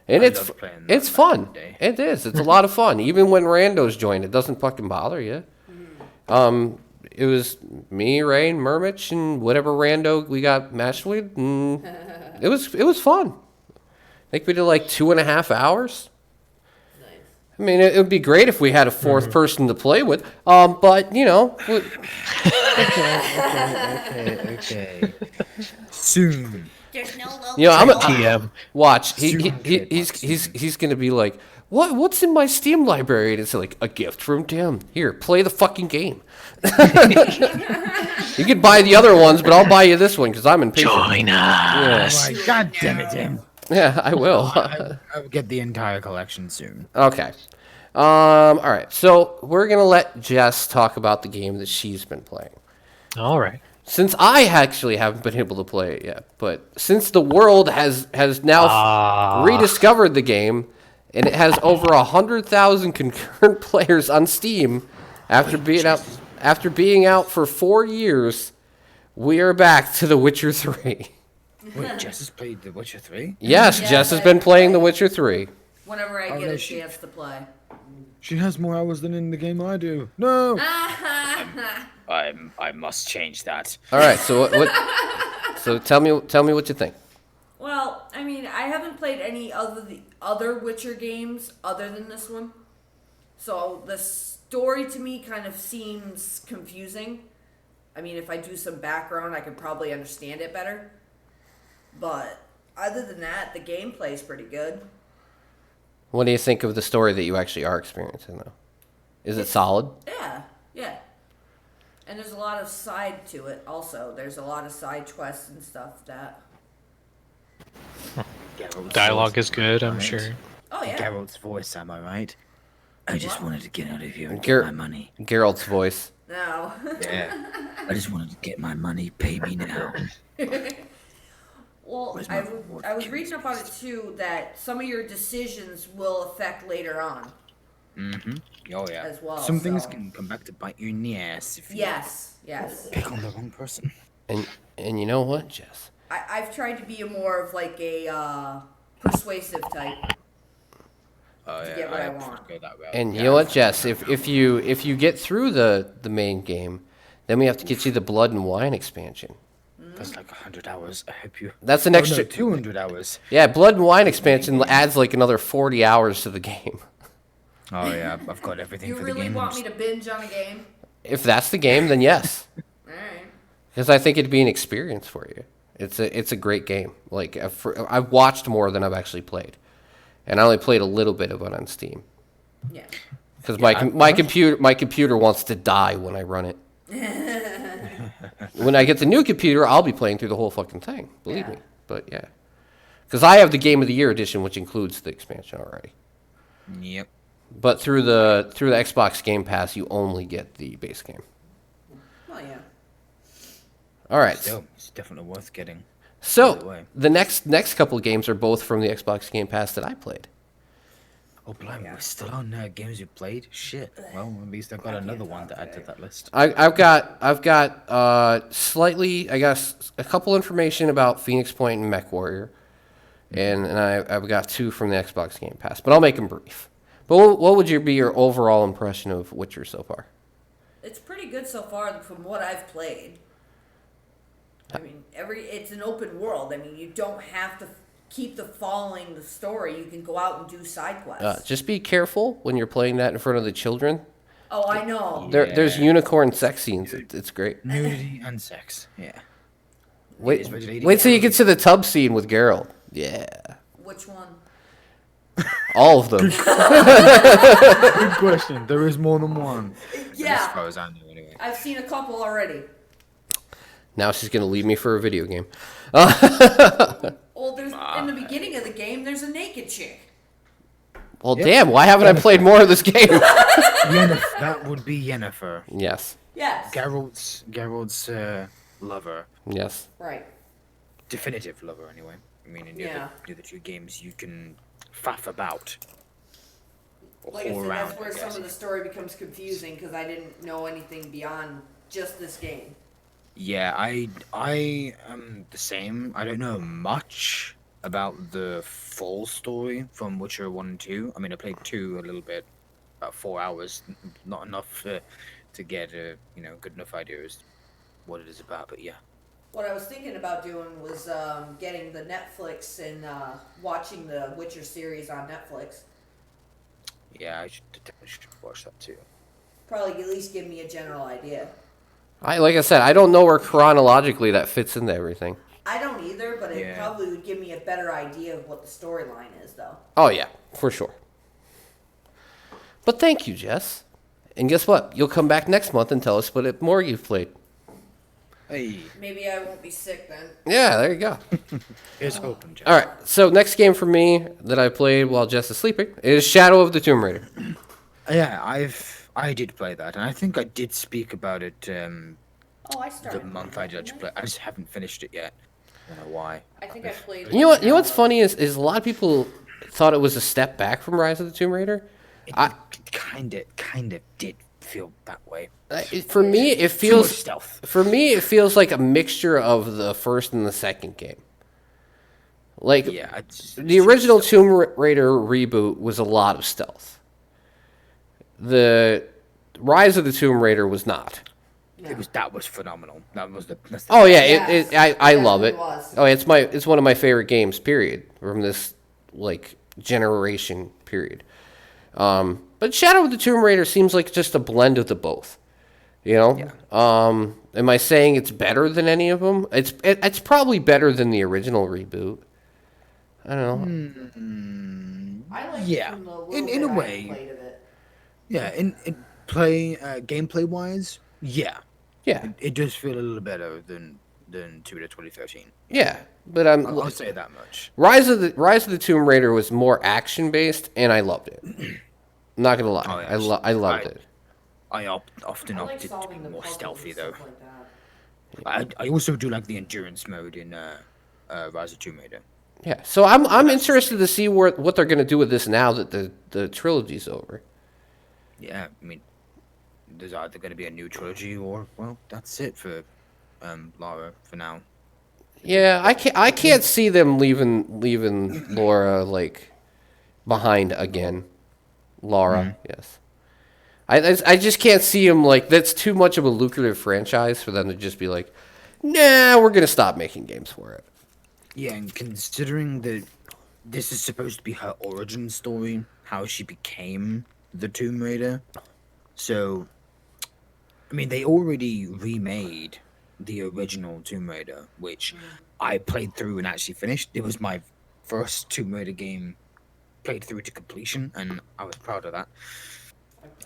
And I it's loved playing that it's back in fun. the day. It is. It's a lot of fun. Even when randos join, it doesn't fucking bother you. It was me, Ray, and Murmich, and whatever rando we got matched with. And it was fun. I think we did like 2.5 hours. Nice. I mean, it would be great if we had a fourth person to play with. But you know, Okay. Soon. There's no local. you know, I'm a, TM. watch. Soon, kid, He's gonna be like, what's in my Steam library? And it's like a gift from Tim. Here, play the fucking game. You could buy the other ones, but I'll buy you this one because I'm impatient. Join us. Oh, God damn it, Tim. Yeah, I will. I will get the entire collection soon. Okay. All right. So we're gonna let Jess talk about the game that she's been playing. All right. Since I actually haven't been able to play it yet, but since the world has now rediscovered the game, and it has over 100,000 concurrent players on Steam after being out for 4 years, we are back to The Witcher 3. Wait, Jess has played The Witcher 3? Yes, Yes, Jess has I- been playing The Witcher 3. Whenever I Oh, get no, a she- chance to play. She has more hours than in the game I do. No! I must change that. All right, so so tell me what you think. Well, I mean, I haven't played any of the other Witcher games other than this one. So the story to me kind of seems confusing. I mean, if I do some background, I could probably understand it better. But other than that, the gameplay is pretty good. What do you think of the story that you actually are experiencing, though? Is it solid? Yeah. And there's a lot of side to it also. There's a lot of side quests and stuff that... Dialogue is good, I'm sure. Oh, yeah. Geralt's voice, am I right? I just wanted to get out of here and Ger- get my money. Geralt's voice. No. Yeah. I just wanted to get my money. Pay me now. Well, Where's I my reward? was reading up on it too that some of your decisions will affect later on. Mm-hmm. Oh, yeah. As well, Some things so- can come back to bite you in the ass if you Yes. pick on the wrong person. And you know what, Jess? I've tried to be more of like a persuasive type. Oh, yeah. get what I want. Go that route. And you know what, Jess? If you get through the main game, then we have to get you the Blood and Wine expansion. That's like 100 hours. I hope you. That's an Oh, extra. no, 200 hours. Yeah, Blood and Wine expansion adds like another 40 hours to the game. Oh, yeah. I've got everything You for the really game. want me to binge on a game? If that's the game, then yes, Alright. because I think it'd be an experience for you. It's a great game. Like I've watched more than I've actually played, and I only played a little bit of it on Steam Yeah. because my computer wants to die when I run it. When I get the new computer, I'll be playing through the whole fucking thing. Believe me. But yeah, because I have the Game of the Year edition, which includes the expansion already. Yep. But through the Xbox Game Pass, you only get the base game. Well, yeah. All right. Still, it's definitely worth getting. By the So way. the next couple of games are both from the Xbox Game Pass that I played. Oh, blimey, we're still on games you played? Shit. Well, at least I've got another one to add to that list. I've got slightly, I guess, a couple information about Phoenix Point and MechWarrior, and I've got 2 from the Xbox Game Pass, but I'll make them brief. But what would be your overall impression of Witcher so far? It's pretty good so far from what I've played. I mean, it's an open world. I mean, you don't have to keep following the story. You can go out and do side quests. Just be careful when you're playing that in front of the children. Oh, I know. There's unicorn sex scenes. It's great. Nudity and sex. Yeah. Wait, ready to wait till go. you get to the tub scene with Geralt. Yeah, Which one? all of them. Good question. There is more than one. As Yeah, far as I know, anyway. I've seen a couple already. Now she's gonna leave me for a video game. Well, there's in the beginning of the game, there's a naked chick. Well, damn, why haven't I played more of this game? That would be Yennefer. Yes, Yes. Geralt's lover. yes. Right. Definitive lover, anyway. I mean, in the Yeah. other two games, you can faff about. Or Like I whore said, around, that's where I some guess. of the story becomes confusing because I didn't know anything beyond just this game. Yeah, I am the same. I don't know much about the full story from Witcher 1 and 2. I mean, I played 2 a little bit, about 4 hours, not enough to get a good enough idea as to what it is about. But yeah, What I was thinking about doing was getting the Netflix and watching the Witcher series on Netflix. yeah, I should watch that too. Probably at least give me a general idea. Like I said, I don't know where chronologically that fits into everything. I don't either, but it Yeah. probably would give me a better idea of what the storyline is, though. Oh yeah, for sure. But thank you, Jess. And guess what? You'll come back next month and tell us what more you've played. Hey, Maybe I won't be sick then. Yeah, there you go. here's hoping, Jeff. All right, so next game for me that I played while Jess is sleeping is Shadow of the Tomb Raider. Yeah, I did play that, and I think I did speak about it Oh, I started. the month I did play. I just haven't finished it yet. I don't know why. I think I played. You know what? You know what's funny is a lot of people thought it was a step back from Rise of the Tomb Raider. It I- kind of did feel that way. For me, it Too much feels stealth. like a mixture of the first and the second game. Like Yeah, the original Tomb Raider reboot was a lot of stealth. The Rise of the Tomb Raider was not. that was phenomenal. That's the Oh yeah, Yes. I love it. Yes, it was. Oh, it's one of my favorite games. Period. From this like generation. Period. But Shadow of the Tomb Raider seems like just a blend of the both. You know. Yeah. Am I saying it's better than any of them? It's probably better than the original reboot. I don't know. I like Yeah, from the little in bit a I way. played of it. Yeah, in gameplay wise, yeah, Yeah. it does feel a little better than Tomb Raider 2013. Yeah. But I'll say that much. Rise of the Tomb Raider was more action based, and I loved it. I'm not gonna lie, Oh, yeah, I loved it. I often I like opted to be solving the more puzzles stealthy and though. stuff like that. I also do like the endurance mode in Rise of Tomb Raider. Yeah, so I'm interested to see what they're gonna do with this now that the trilogy's over. Yeah, I mean, there's either going to be a new trilogy or well, that's it for Lara for now. Yeah, I can't see them leaving Laura like behind again. Laura, yes. I just can't see them like that's too much of a lucrative franchise for them to just be like, nah, we're gonna stop making games for it. Yeah, and considering that this is supposed to be her origin story, how she became the Tomb Raider, so I mean they already remade the original Tomb Raider, which I played through and actually finished. It was my first Tomb Raider game played through to completion, and I was proud of that.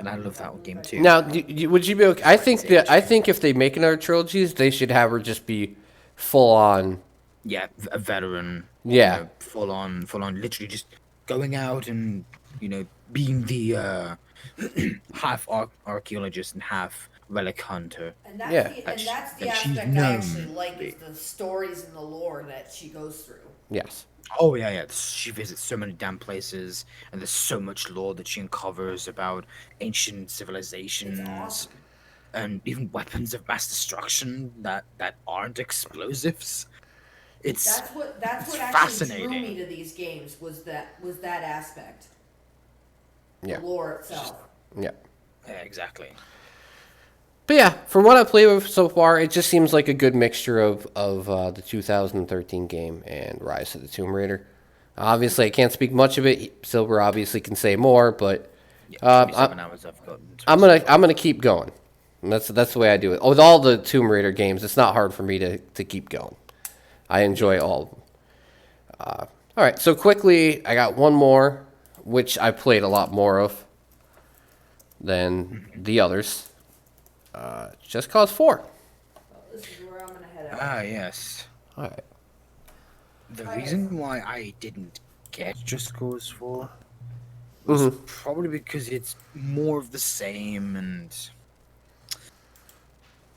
And I love that game too. Now, would you be okay? I think if they make another trilogies, they should have her just be full on. Yeah, a veteran. Yeah. Full on, literally just going out and being the half archaeologist and half relic hunter. And that's Yeah. the, and that's the that she's aspect I actually known like to is the stories and the lore that she goes through. Yes. Oh yeah. She visits so many damn places, and there's so much lore that she uncovers about ancient civilizations, It's awesome. and even weapons of mass destruction that aren't explosives. It's That's what actually fascinating. drew me to these games was that But yeah, from what I've played with so far, it just seems like a good mixture of the 2013 game and Rise of the Tomb Raider. Obviously, I can't speak much of it. Silver obviously can say more, but Yeah, uh, 27 hours I've gotten. I'm gonna keep going. And that's the way I do it. With all the Tomb Raider games, it's not hard for me to keep going. I enjoy all of them. All right, so quickly, I got one more, which I played a lot more of than the others. Just Cause 4. This is where I'm gonna head out. Ah, yes. All right. The reason why I didn't get Just Cause 4 was probably because it's more of the same, and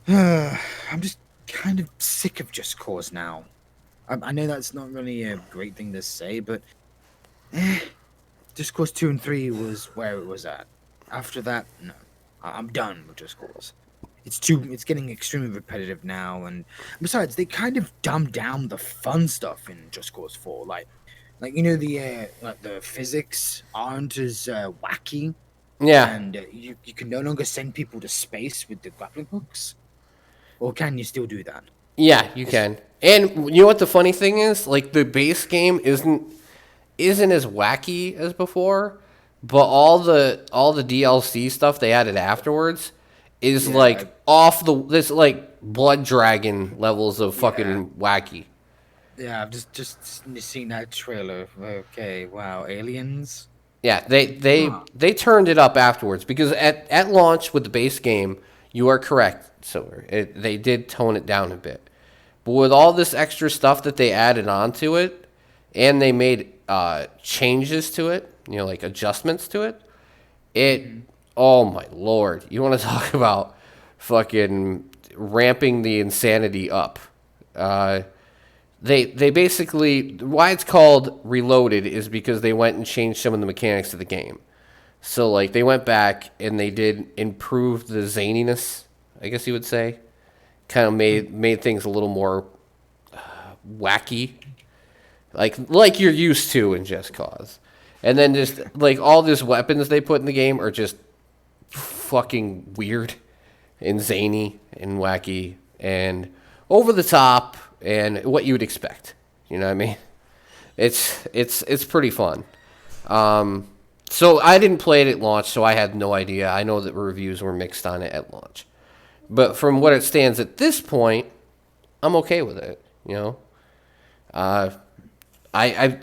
I'm just kind of sick of Just Cause now. I know that's not really a great thing to say, but Just Cause 2 and 3 was where it was at. After that, no. I'm done with Just Cause. It's getting extremely repetitive now, and besides, they kind of dumbed down the fun stuff in Just Cause 4. Like you know, the physics aren't as wacky, Yeah. and you can no longer send people to space with the grappling hooks, or can you still do that? Yeah, you can. And you know what the funny thing is? Like the base game isn't as wacky as before, but all the DLC stuff they added afterwards is Yeah, like off this like Blood Dragon levels of fucking wacky. Yeah, I've just seen that trailer. Okay, wow, aliens. Yeah, they turned it up afterwards because at launch with the base game, you are correct, Silver. They did tone it down a bit. But with all this extra stuff that they added onto it, and they made changes to it, like adjustments to it, oh my lord, you want to talk about fucking ramping the insanity up. They basically, why it's called Reloaded is because they went and changed some of the mechanics of the game. So like they went back and they did improve the zaniness, I guess you would say. Kind of made things a little more wacky, like you're used to in Just Cause. And then just like all these weapons they put in the game are just fucking weird and zany and wacky and over the top and what you would expect. You know what I mean? It's pretty fun. So I didn't play it at launch, so I had no idea. I know that reviews were mixed on it at launch. But from what it stands at this point, I'm okay with it.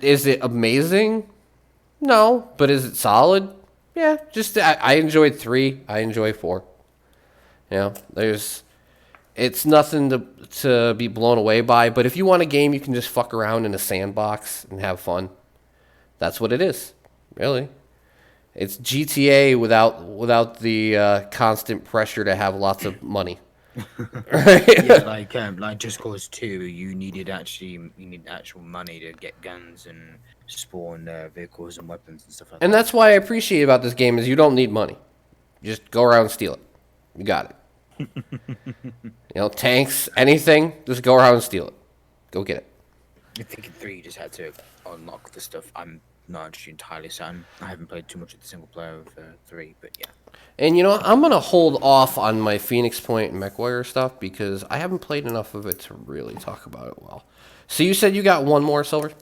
Is it amazing? No, but is it solid? Yeah, I enjoyed 3. I enjoy 4. It's nothing to be blown away by. But if you want a game you can just fuck around in a sandbox and have fun, that's what it is. Really. It's GTA without the constant pressure to have lots of money. Yeah, like Just Cause 2, you need actual money to get guns and spawn vehicles and weapons and stuff like And that. that's why I appreciate about this game is you don't need money. Just go around and steal it. You got it. Tanks, anything, just go around and steal it. Go get it. I think in 3 you just had to unlock the stuff. I'm not actually entirely certain. I haven't played too much of the single player of 3, but yeah. And I'm going to hold off on my Phoenix Point and MechWarrior stuff because I haven't played enough of it to really talk about it well. So you said you got one more, Silver?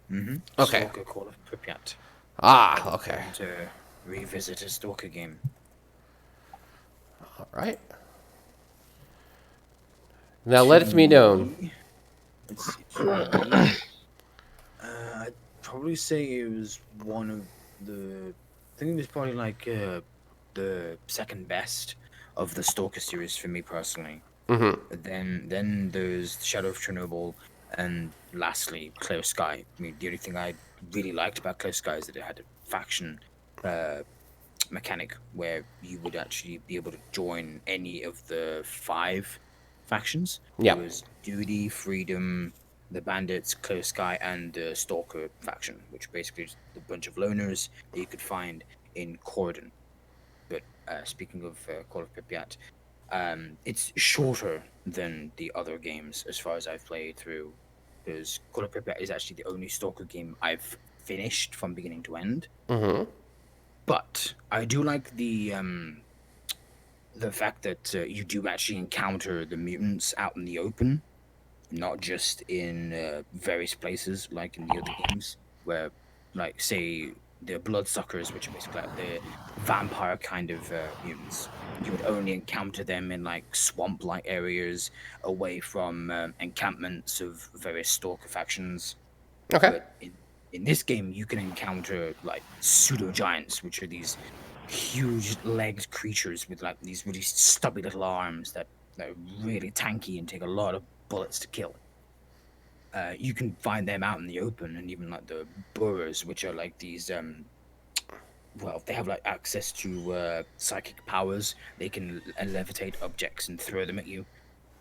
Mm-hmm. Okay. Stalker Call of Pripyat. Ah, okay. To revisit a Stalker game. All right. Now let it be known. Let's see. I'd probably say it was one of the... I think it was probably like the second best of the Stalker series for me personally. Mm-hmm. But then there's Shadow of Chernobyl, and lastly, Clear Sky. I mean, the only thing I really liked about Clear Sky is that it had a faction mechanic where you would actually be able to join any of the 5 factions. Yeah. There was Duty, Freedom, the Bandits, Clear Sky, and the Stalker faction, which basically is a bunch of loners that you could find in Cordon. But speaking of Call of Pripyat, it's shorter than the other games as far as I've played through, because Call of Pripyat is actually the only Stalker game I've finished from beginning to end. Mm-hmm. But I do like the the fact that you do actually encounter the mutants out in the open, not just in various places like in the other games, where, like, say, the bloodsuckers, which are basically like the vampire kind of mutants, you would only encounter them in like swamp-like areas away from encampments of various stalker factions. Okay. But in this game, you can encounter like pseudo giants, which are these huge-legged creatures with like these really stubby little arms that are really tanky and take a lot of bullets to kill. You can find them out in the open, and even like the burrows, which are like these well, they have like access to psychic powers. They can levitate objects and throw them at you,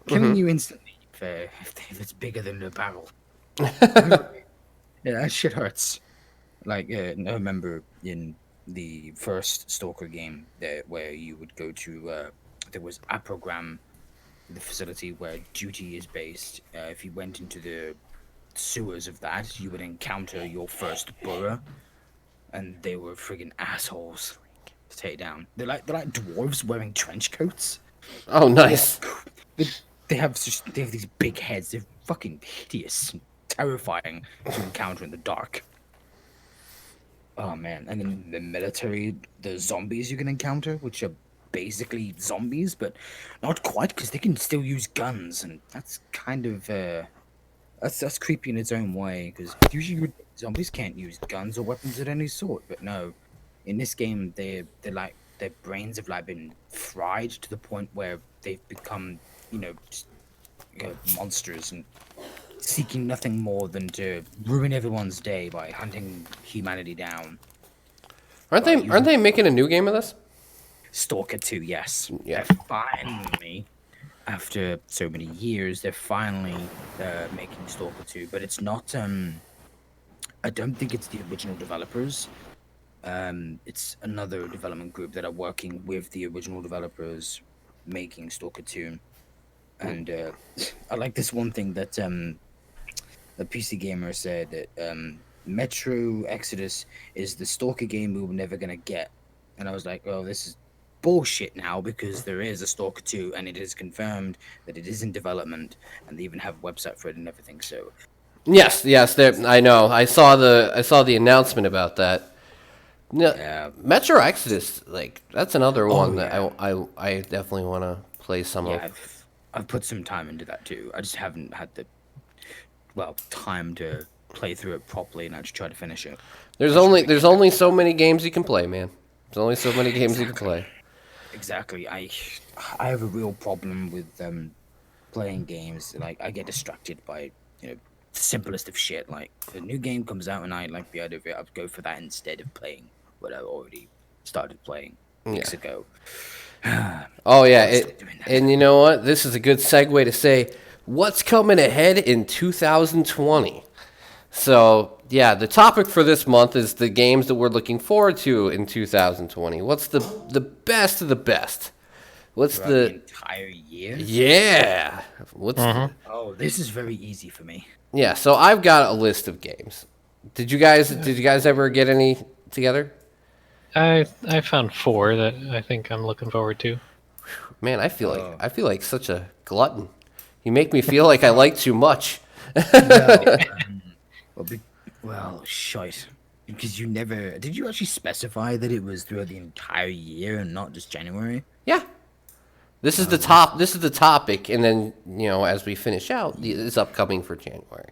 killing you instantly if it's bigger than a barrel. Yeah, that shit hurts. Like, I remember in the first Stalker game where you would go to, there was a program, the facility where duty is based. If you went into the sewers of that, you would encounter your first burrow, and they were friggin' assholes to take down. They're like dwarves wearing trench coats. Oh, nice. They have these big heads. They're fucking hideous, and terrifying to encounter in the dark. Oh man! And then the military, the zombies you can encounter, which are basically zombies, but not quite, because they can still use guns, and that's kind of that's creepy in its own way. Because usually zombies can't use guns or weapons of any sort, but no, in this game they're like, their brains have like been fried to the point where they've become, just, monsters and seeking nothing more than to ruin everyone's day by hunting humanity down. Aren't they making a new game of this? Stalker 2, yes. Yeah. They're finally, after so many years, they're finally making Stalker 2, but it's not, I don't think it's the original developers. It's another development group that are working with the original developers making Stalker 2. And I like this one thing that a PC gamer said, that Metro Exodus is the Stalker game we were never going to get. And I was like, oh, this is bullshit now, because there is a Stalker 2 and it is confirmed that it is in development, and they even have a website for it and everything. So Yes, I know. I saw the announcement about that. yeah, Metro Exodus, like, that's another one that yeah. I definitely want to play some yeah, of. I've put some time into that too. I just haven't had the time to play through it properly and actually try to finish it. There's only so many games you can play, man. There's only so many games you can play. Exactly. I have a real problem with playing games. Like, I get distracted by the simplest of shit. Like, if a new game comes out and I like the idea of it, I'd go for that instead of playing what I already started playing weeks ago. Oh yeah, and you know what? This is a good segue to say what's coming ahead in 2020. So yeah, the topic for this month is the games that we're looking forward to in 2020. What's the best of the best? What's Throughout the entire year? Yeah. What's Oh, this is very easy for me. Yeah, so I've got a list of games. Did you guys ever get any together? I found 4 that I think I'm looking forward to. Man, I feel like such a glutton. You make me feel like I like too much. Well, shite. Because you never... Did you actually specify that it was throughout the entire year and not just January? Yeah. This is the topic, and then, as we finish out, it's upcoming for January.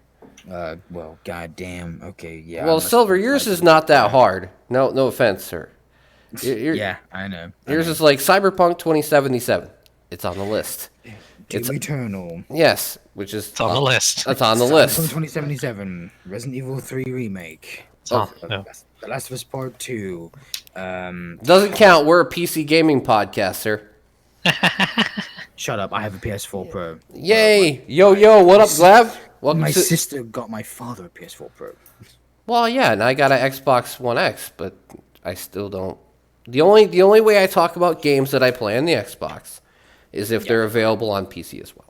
Well, goddamn. Okay, yeah. Well, Silver, yours is not that hard. No offense, sir. Yeah, I know. Yours is like Cyberpunk 2077. It's on the list. Doom Eternal. Yes, which is... It's on the list. That's on the Cyberpunk list. 2077. Resident Evil 3 Remake. No. The Last of Us Part 2. Doesn't count. We're a PC gaming podcast, sir. Shut up. I have a PS4 Pro. Yay! Yo, what up, Glav? Welcome My to... sister got my father a PS4 Pro. Well, yeah, and I got an Xbox One X, but I still don't... The only way I talk about games that I play on the Xbox is if they're available on PC as well.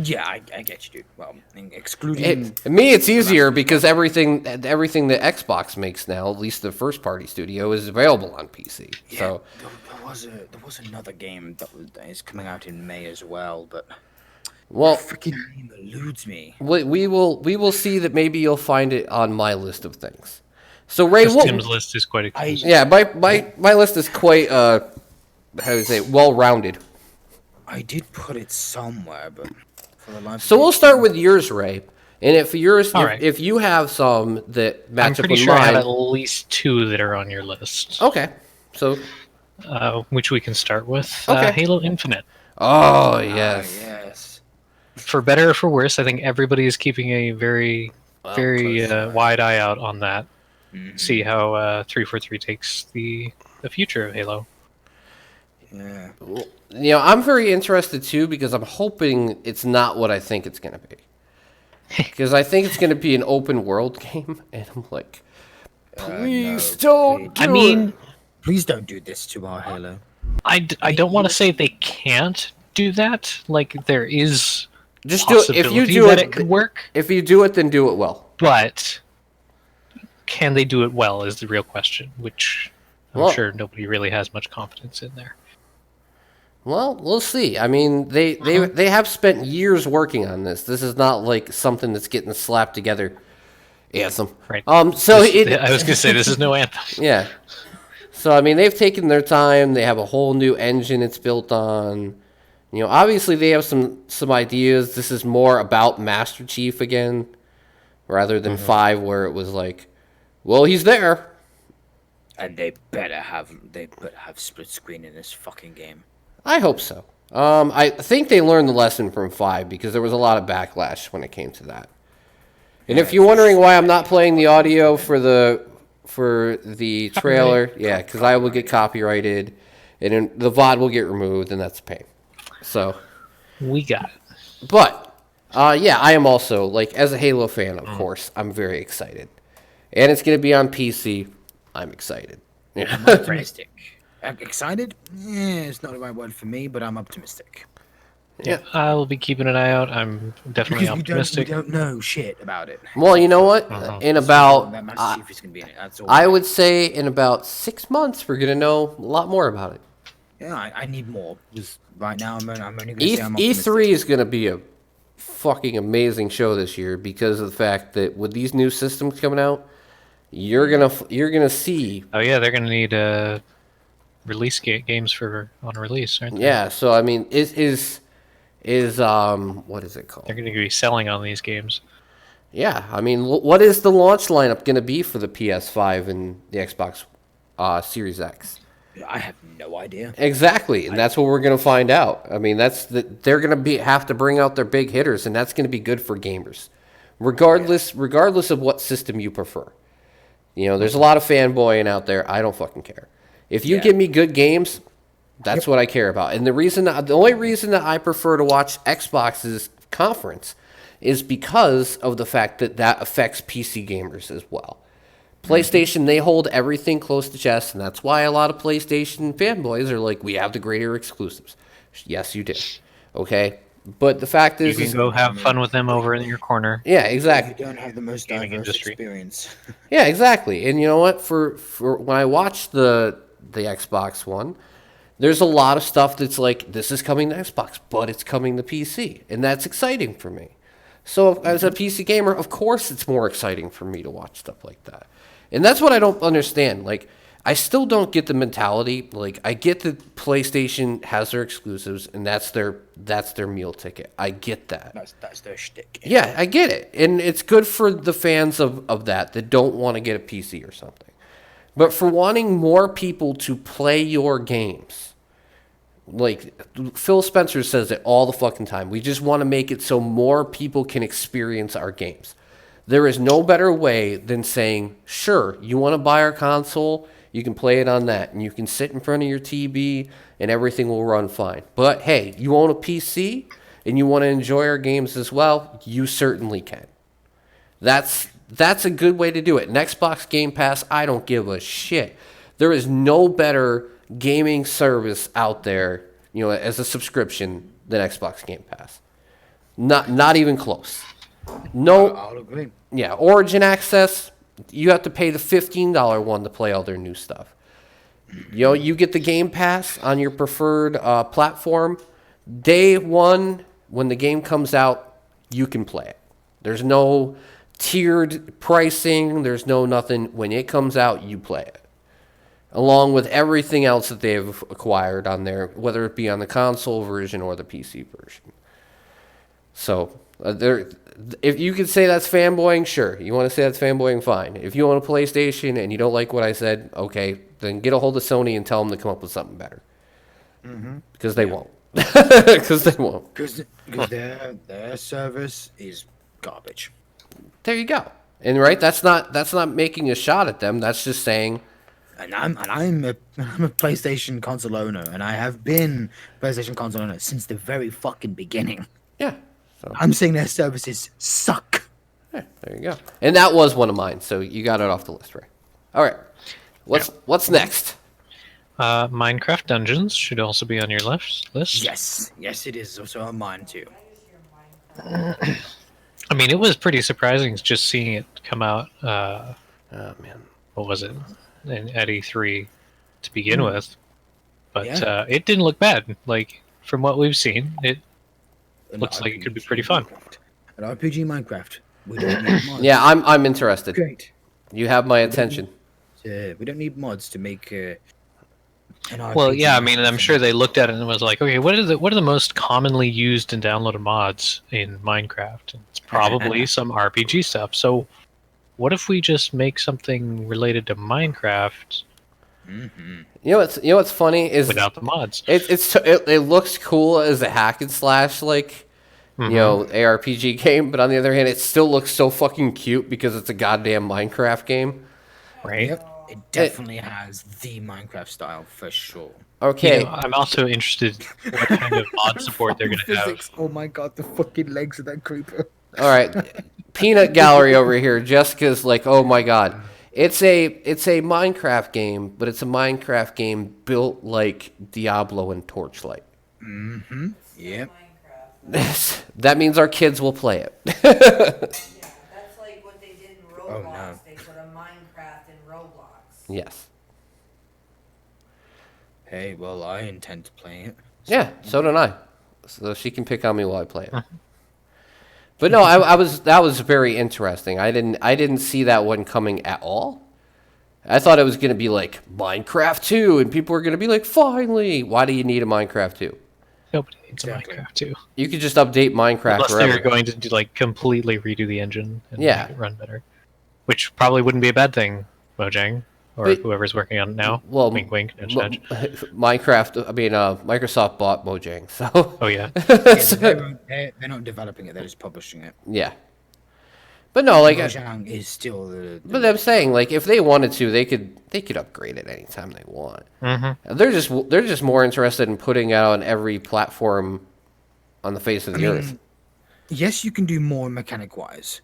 Yeah, I get you, dude. Well, excluding Me, it's easier because everything that Xbox makes now, at least the first party studio, is available on PC. yeah, So there was another game that is coming out in May as well, but well, freaking name eludes me. we will see that maybe you'll find it on my list of things. So Ray, Because what? Tim's list is quite extensive. Yeah, my list is quite how do you say, well rounded. I did put it somewhere, but for the life So of we'll me, start with yours, Ray. And if yours, All right. if you have some that I'm match up pretty with sure I have mine, at least 2 that are on your list, okay. So, which we can start with. Okay. Halo Infinite. oh yes, yes. For better or for worse, I think everybody is keeping a very, very close eye. wide eye out on that. Mhm. See how 343 takes the future of Halo. Yeah. you know I'm very interested too because I'm hoping it's not what I think it's gonna be. Because I think it's gonna be an open world game, and I'm like, please don't. please. I mean, Please don't do this to our Halo. I don't want to say they can't do that. Like, there is Just do it. If you possibility do that it, it could work, if you do it, then do it well. but can they do it well is the real question, which I'm Well- sure nobody really has much confidence in there. Well, we'll see. I mean, they have spent years working on this. This is not like something that's getting slapped together. Anthem. Right. So I it, was going to say, this is no Anthem. yeah. So I mean, they've taken their time. They have a whole new engine it's built on. You know, obviously they have some ideas. This is more about Master Chief again, rather than 5, where it was like, well, he's there. And they better have split screen in this fucking game. I hope so. I think they learned the lesson from 5 because there was a lot of backlash when it came to that. And if you're wondering why I'm not playing the audio for the trailer, yeah, because I will get copyrighted, and then the VOD will get removed, and that's a pain. So, We got it. but yeah, I am also like as a Halo fan, of course, I'm very excited, and it's gonna be on PC. I'm excited. Yeah. Optimistic. Excited? Yeah, it's not the right word for me, but I'm optimistic. Yeah. I'll be keeping an eye out. I'm definitely Because we optimistic. don't know shit about it. Well, you know what? In about That Master Chief is gonna be in it. That's all. I would say in about 6 months, we're gonna know a lot more about it. Yeah, I need more. Just right now, I'm only gonna E say I'm optimistic. E3 is gonna be a fucking amazing show this year because of the fact that with these new systems coming out, you're gonna see. Oh yeah, they're going to need release games for on release, aren't they? Yeah. So I mean, is what is it called? They're going to be selling on these games. Yeah. I mean, what is the launch lineup gonna be for the PS5 and the Xbox Series X? I have no idea. Exactly, and that's what we're gonna find out. I mean, they're gonna have to bring out their big hitters, and that's gonna be good for gamers, regardless of what system you prefer. You know, there's a lot of fanboying out there. I don't fucking care. If you Yeah. give me good games, that's what I care about. And the only reason that I prefer to watch Xbox's conference is because of the fact that affects PC gamers as well. PlayStation, they hold everything close to chest, and that's why a lot of PlayStation fanboys are like, we have the greater exclusives. Yes, you do. Okay? But the fact You is, can go have fun with them over in your corner. yeah, You exactly. don't have the most Gaming diverse industry. experience. Yeah, exactly. And you know what? For when I watched the Xbox One, there's a lot of stuff that's like, this is coming to Xbox, but it's coming to PC, and that's exciting for me. So as a PC gamer, of course it's more exciting for me to watch stuff like that. And that's what I don't understand. Like, I still don't get the mentality. Like, I get that PlayStation has their exclusives, and that's their meal ticket. I get that. That's their shtick. Yeah, I get it. And it's good for the fans of that don't want to get a PC or something. But for wanting more people to play your games, like Phil Spencer says it all the fucking time, we just want to make it so more people can experience our games. There is no better way than saying, sure, you want to buy our console, you can play it on that, and you can sit in front of your TV, and everything will run fine. But hey, you own a PC, and you want to enjoy our games as well, you certainly can. That's a good way to do it. And Xbox Game Pass, I don't give a shit. There is no better gaming service out there, you know, as a subscription than Xbox Game Pass. Not even close. No, I'll agree. yeah, Origin Access, you have to pay the $15 one to play all their new stuff. You know, you get the Game Pass on your preferred platform. Day one, when the game comes out, you can play it. There's no tiered pricing. There's no nothing. When it comes out, you play it. Along with everything else that they've acquired on there, whether it be on the console version or the PC version. So, if you could say that's fanboying, sure. You want to say that's fanboying, fine. If you want a PlayStation and you don't like what I said, okay, then get a hold of Sony and tell them to come up with something better. Because they won't. Because they won't. Because their service is garbage. There you go. And right, that's not making a shot at them. That's just saying. And I'm a PlayStation console owner, and I have been PlayStation console owner since the very fucking beginning. Yeah. So, I'm saying their services suck. yeah, there you go. And that was one of mine, so you got it off the list, right? All right. What's next? Minecraft Dungeons should also be on your list. Yes, it is also on mine too. I mean, it was pretty surprising just seeing it come out. Oh man. What was it? At E3 to begin with, but Yeah. It didn't look bad. Like from what we've seen, it An looks like it could be RPG pretty fun. Minecraft. An RPG Minecraft. We don't need mods. Yeah, I'm interested. Great. You have my attention. We don't need mods to make an RPG. Well, yeah, I mean, Minecraft. I'm sure they looked at it and was like, okay, what are the most commonly used and downloaded mods in Minecraft? And it's probably some RPG stuff. So, what if we just make something related to Minecraft Mhm. You know what's funny is without the mods? it looks cool as a hack and slash like you know ARPG game, but on the other hand, it still looks so fucking cute because it's a goddamn Minecraft game. Right? Yep. It definitely has the Minecraft style for sure. Okay, You know, I'm also interested what kind of mod support they're going to have. Physics. Oh my god, the fucking legs of that creeper. all right. Peanut Gallery over here. Jessica's like, oh my god, it's a Minecraft game, but it's a Minecraft game built like Diablo and Torchlight. Yep. That means our kids will play it. Yeah, that's like what they did in Roblox. Oh, no. They put a Minecraft in Roblox. Yes. Hey, well, I intend to play it. Yeah, so did I. So she can pick on me while I play it. But no, that was very interesting. I didn't see that one coming at all. I thought it was going to be like Minecraft 2 and people were going to be like, "Finally, why do you need a Minecraft 2?" Nobody needs Exactly. a Minecraft too. You could just update Minecraft Unless forever. they're going to do, like completely redo the engine and Yeah. make it run better, which probably wouldn't be a bad thing, Mojang or But- whoever's working on it now. Well, wink, wink, nudge, nudge. Minecraft, I mean, Microsoft bought Mojang, so Oh yeah, They're not developing it, they're just publishing it. yeah. But no, like, Mojang is still the but I'm saying, like, if they wanted to, they could upgrade it anytime they want. mm-hmm. They're just more interested in putting it on every platform on the face of the earth. yes, you can do more mechanic wise,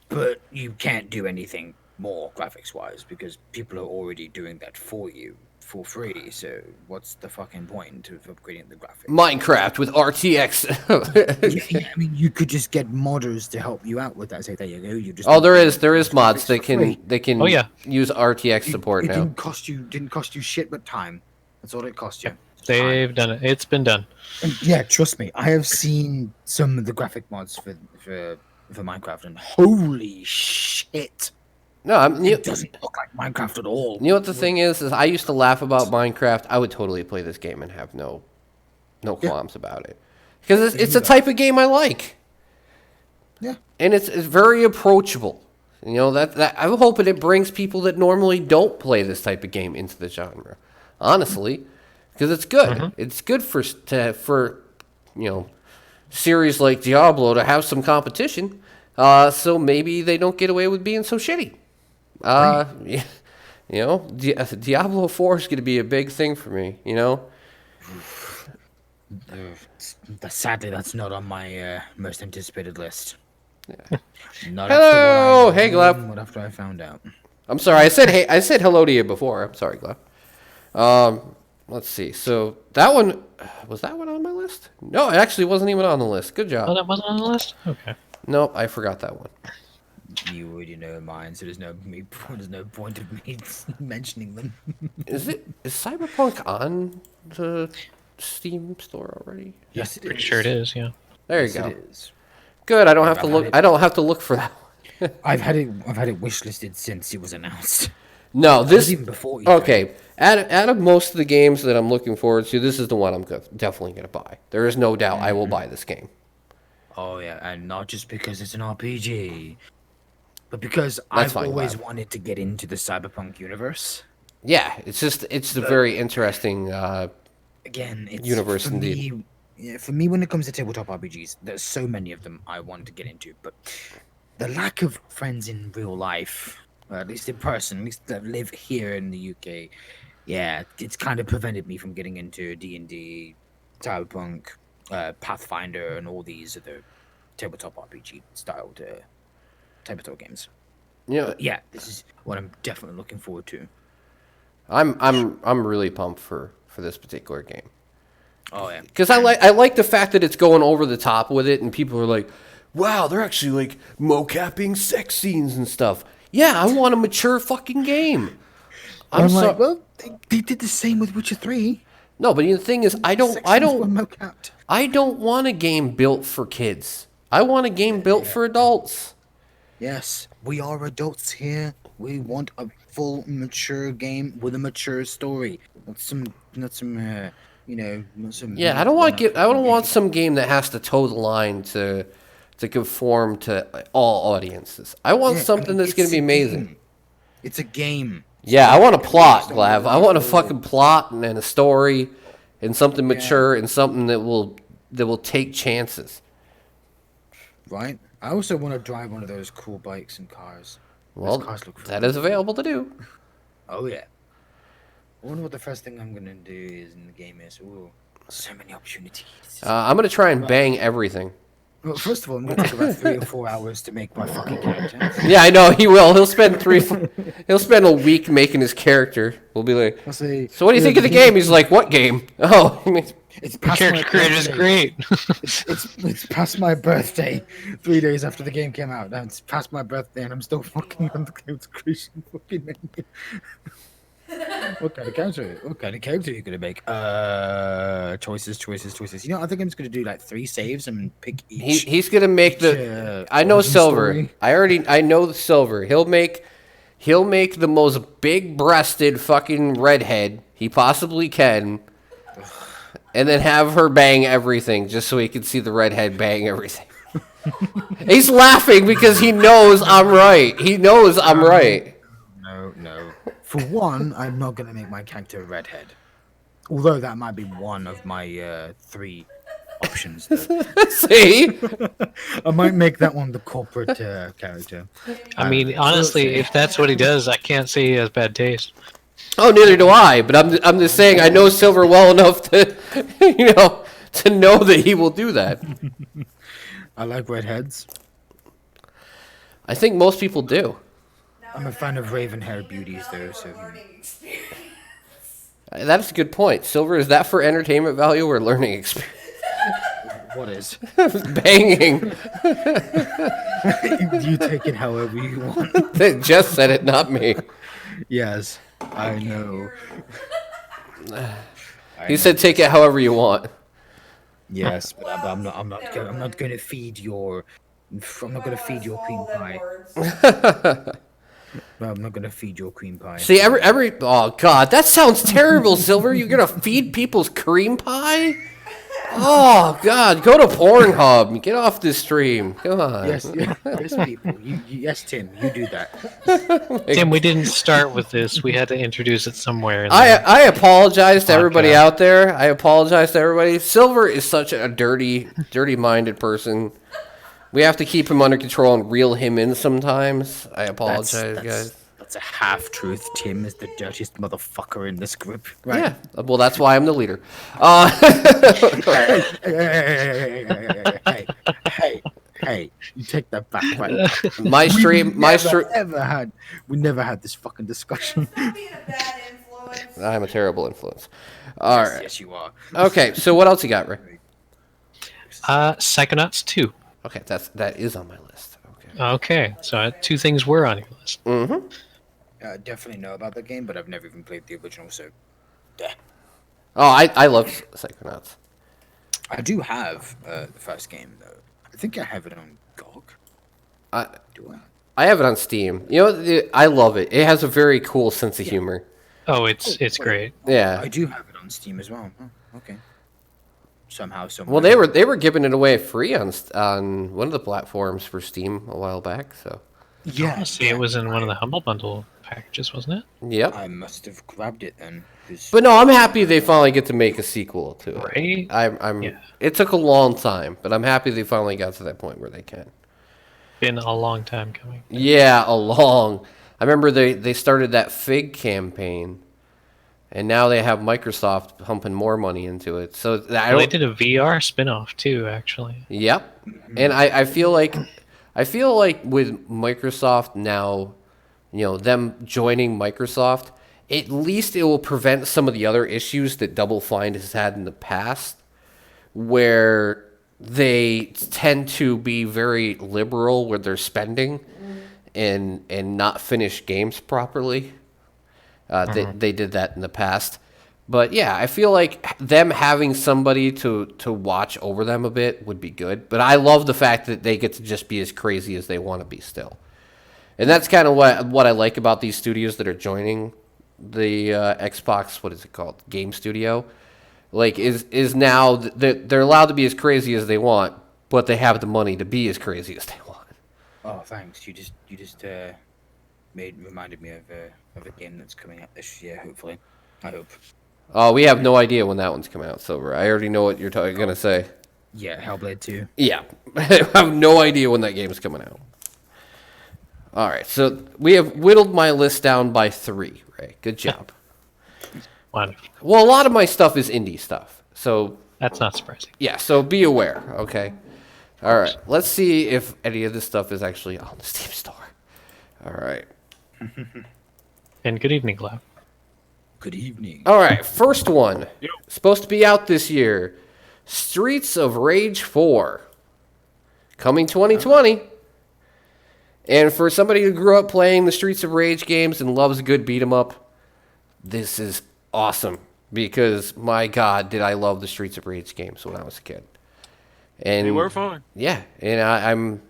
but you can't do anything more graphics wise because people are already doing that for you for free. So what's the fucking point of upgrading the graphics? Minecraft with RTX. I mean, you could just get modders to help you out with that. Say, there you go. You just Oh, there is mods that for free. can Oh, yeah. use RTX support it now. didn't cost you shit but time. That's all it cost you. Time. They've done it. It's been done. And yeah, trust me, I have seen some of the graphic mods for Minecraft, and holy shit, No, it doesn't look like Minecraft at all. you know what the thing is I used to laugh about Minecraft. I would totally play this game and have no qualms about it because it's a type of game I like. Yeah. And it's very approachable. You know that I'm hoping it brings people that normally don't play this type of game into the genre. Honestly, because it's good. Mm-hmm. It's good for you know series like Diablo to have some competition. So maybe they don't get away with being so shitty. You know, Diablo 4 is going to be a big thing for me. You know. Sadly, that's not on my most anticipated list. Not Hello! after what I Hey, Gleb. Not after I found out. I'm sorry. I said hello to you before. I'm sorry, Glenn. let's see. So that one was that one on my list? No, it actually wasn't even on the list. Good Oh, job. that wasn't on the list. Okay. Nope, I forgot that one. You already know mine, so there's no point of me mentioning them. Is Cyberpunk on the Steam store already? Yes, it Pretty sure it is. Yeah. There you Yes, go. it is. Good. I don't have I've to had look. it. I don't have to look for that one. I've had it wishlisted since it was announced. No, It this was even before. E3. okay. Out of most of the games that I'm looking forward to, this is the one I'm definitely going to buy. There is no doubt I will buy this game. Oh yeah, and not just because it's an RPG, but because That's I've fine, always Glad. wanted to get into the cyberpunk universe. Yeah, it's a very interesting. Again, it's Universe for indeed. me. Yeah, for me, when it comes to tabletop RPGs, there's so many of them I want to get into, but the lack of friends in real life, or at least in person, at least that live here in the UK, yeah, it's kind of prevented me from getting into D&D, Cyberpunk, Pathfinder, and all these other tabletop RPG styled tabletop games. You know, Yeah, this is what I'm definitely looking forward to. I'm really pumped for this particular game. Oh yeah, Because I like the fact that it's going over the top with it, and people are like, "Wow, they're actually like mocapping sex scenes and stuff." Yeah, I want a mature fucking game. I'm so- like, well, they did the same with Witcher 3. No, but the thing is, I don't Mocapped. I don't want a game built for kids. I want a game built for adults. Yes, we are adults here. We want a full mature game with a mature story. Not some, not some. Yeah, I don't want some game that has to toe the line to conform to all audiences. I want something that's going to be amazing. It's a game. Yeah, I want a plot, Glav. I want a fucking plot and a story and something mature and something that will take chances. Right? I also want to drive one of those cool bikes and cars. Well, Those cars look that is available to do. Oh yeah. I wonder what the first thing I'm gonna do is in the game is. Ooh, so many opportunities. I'm going to try and bang everything. Well, first of all, I'm gonna take about 3 or 4 hours to make my fucking character. Yeah, I know he will. He'll spend he'll spend a week making his character. We'll be like, I'll say. "So what do you think of the game?" He's like, "What game?" Oh, I mean, It's The past character my creator is birthday. great. It's past my birthday. 3 days after the game came out. And it's past my birthday, and I'm still fucking on the game's creation fucking menu. What kind of character? What kind of character are you gonna make? Choices. You know, I think I'm just gonna do like 3 saves and pick each. he's gonna make the. I know origin Silver. story. I know the Silver. He'll make the most big-breasted fucking redhead he possibly can, and then have her bang everything just so he can see the redhead bang everything. He's laughing because he knows I'm right. He knows I'm right. No. For one, I'm not gonna make my character a redhead. Although that might be one of my 3 options. Though. See? I might make that one the corporate character. I mean, honestly, if that's what he does, I can't say he has bad taste. Oh, neither do I. But I'm just saying I know Silver well enough to to know that he will do that. I like redheads. I think most people do. I'm a fan of raven-haired beauties, though. So Learning experience. That's a good point. Silver, is that for entertainment value or learning experience? what is? Banging. You take it however you want. Jess said it, not me. Yes, I know. He said, "Take it however you want." Yes, but I'm not going to feed your. I'm not going to feed your cream All them pie. words. No, I'm not going to feed your cream pie. See, every oh god, that sounds terrible, Silver. You're gonna feed people's cream pie? Oh god, go to Pornhub. Get off this stream. Come on. Yes, people. Yes, Tim, you do that. Tim, we didn't start with this. We had to introduce it somewhere. in I there. I apologize to everybody Podcast. out there. I apologize to everybody. Silver is such a dirty-minded person. We have to keep him under control and reel him in sometimes. I apologize, guys. That's a half truth. Tim is the dirtiest motherfucker in this group. Right? Yeah, well, that's why I'm the leader. Hey, you take that back, right? My stream, We never had this fucking discussion. Being a bad influence. influence. I'm a terrible influence. All Yes, right. yes, you are. Okay, so what else you got, Ray? Psychonauts 2. Okay, that is on my list. Okay. Okay, so two things were on your list. Mm-hmm. I definitely know about the game, but I've never even played the original, so. Yeah. Oh, I love Psychonauts. I do have the first game, though. I think I have it on GOG. Do I? I have it on Steam. You know, I love it. It has a very cool sense of humor. Oh, it's great. Yeah. I do have it on Steam as well. Oh, okay. Somehow, somewhere. Well, they were giving it away free on one of the platforms for Steam a while back. So. Yeah. Honestly, it was in one of the Humble Bundle packages, wasn't it? Yep. I must have grabbed it then. But no, I'm happy they finally get to make a sequel to it. Right? I'm. Yeah. It took a long time, but I'm happy they finally got to that point where they can. Been a long time coming. Yeah, a long. I remember they started that Fig campaign, and now they have Microsoft pumping more money into it. So They did a VR spin-off too, actually. Yep, and I feel like with Microsoft now, you know, them joining Microsoft, at least it will prevent some of the other issues that Double Fine has had in the past, where they tend to be very liberal with their spending and not finish games properly. They did that in the past. But yeah, I feel like them having somebody to watch over them a bit would be good. But I love the fact that they get to just be as crazy as they want to be still. And that's kind of what I like about these studios that are joining the Xbox, what is it called? Game Studio. Like, is now they're allowed to be as crazy as they want, but they have the money to be as crazy as they want. Oh, thanks. You just reminded me of a game that's coming out this year. Hopefully, I hope. Oh, we have no idea when that one's coming out, Silver. I already know what you're gonna say. Yeah, Hellblade 2. Yeah, I have no idea when that game is coming out. All right, so we have whittled my list down by 3. Ray, good job. Wonderful. Well, a lot of my stuff is indie stuff, so That's not surprising. yeah. So be aware, okay? All right, let's see if any of this stuff is actually on the Steam store. All right. And good evening, Cloud. Good evening. All right, first one. Supposed to be out this year. Streets of Rage 4. Coming 2020. And for somebody who grew up playing the Streets of Rage games and loves a good beat 'em up, this is awesome. Because, my God, did I love the Streets of Rage games when I was a kid. And They were fun. yeah, and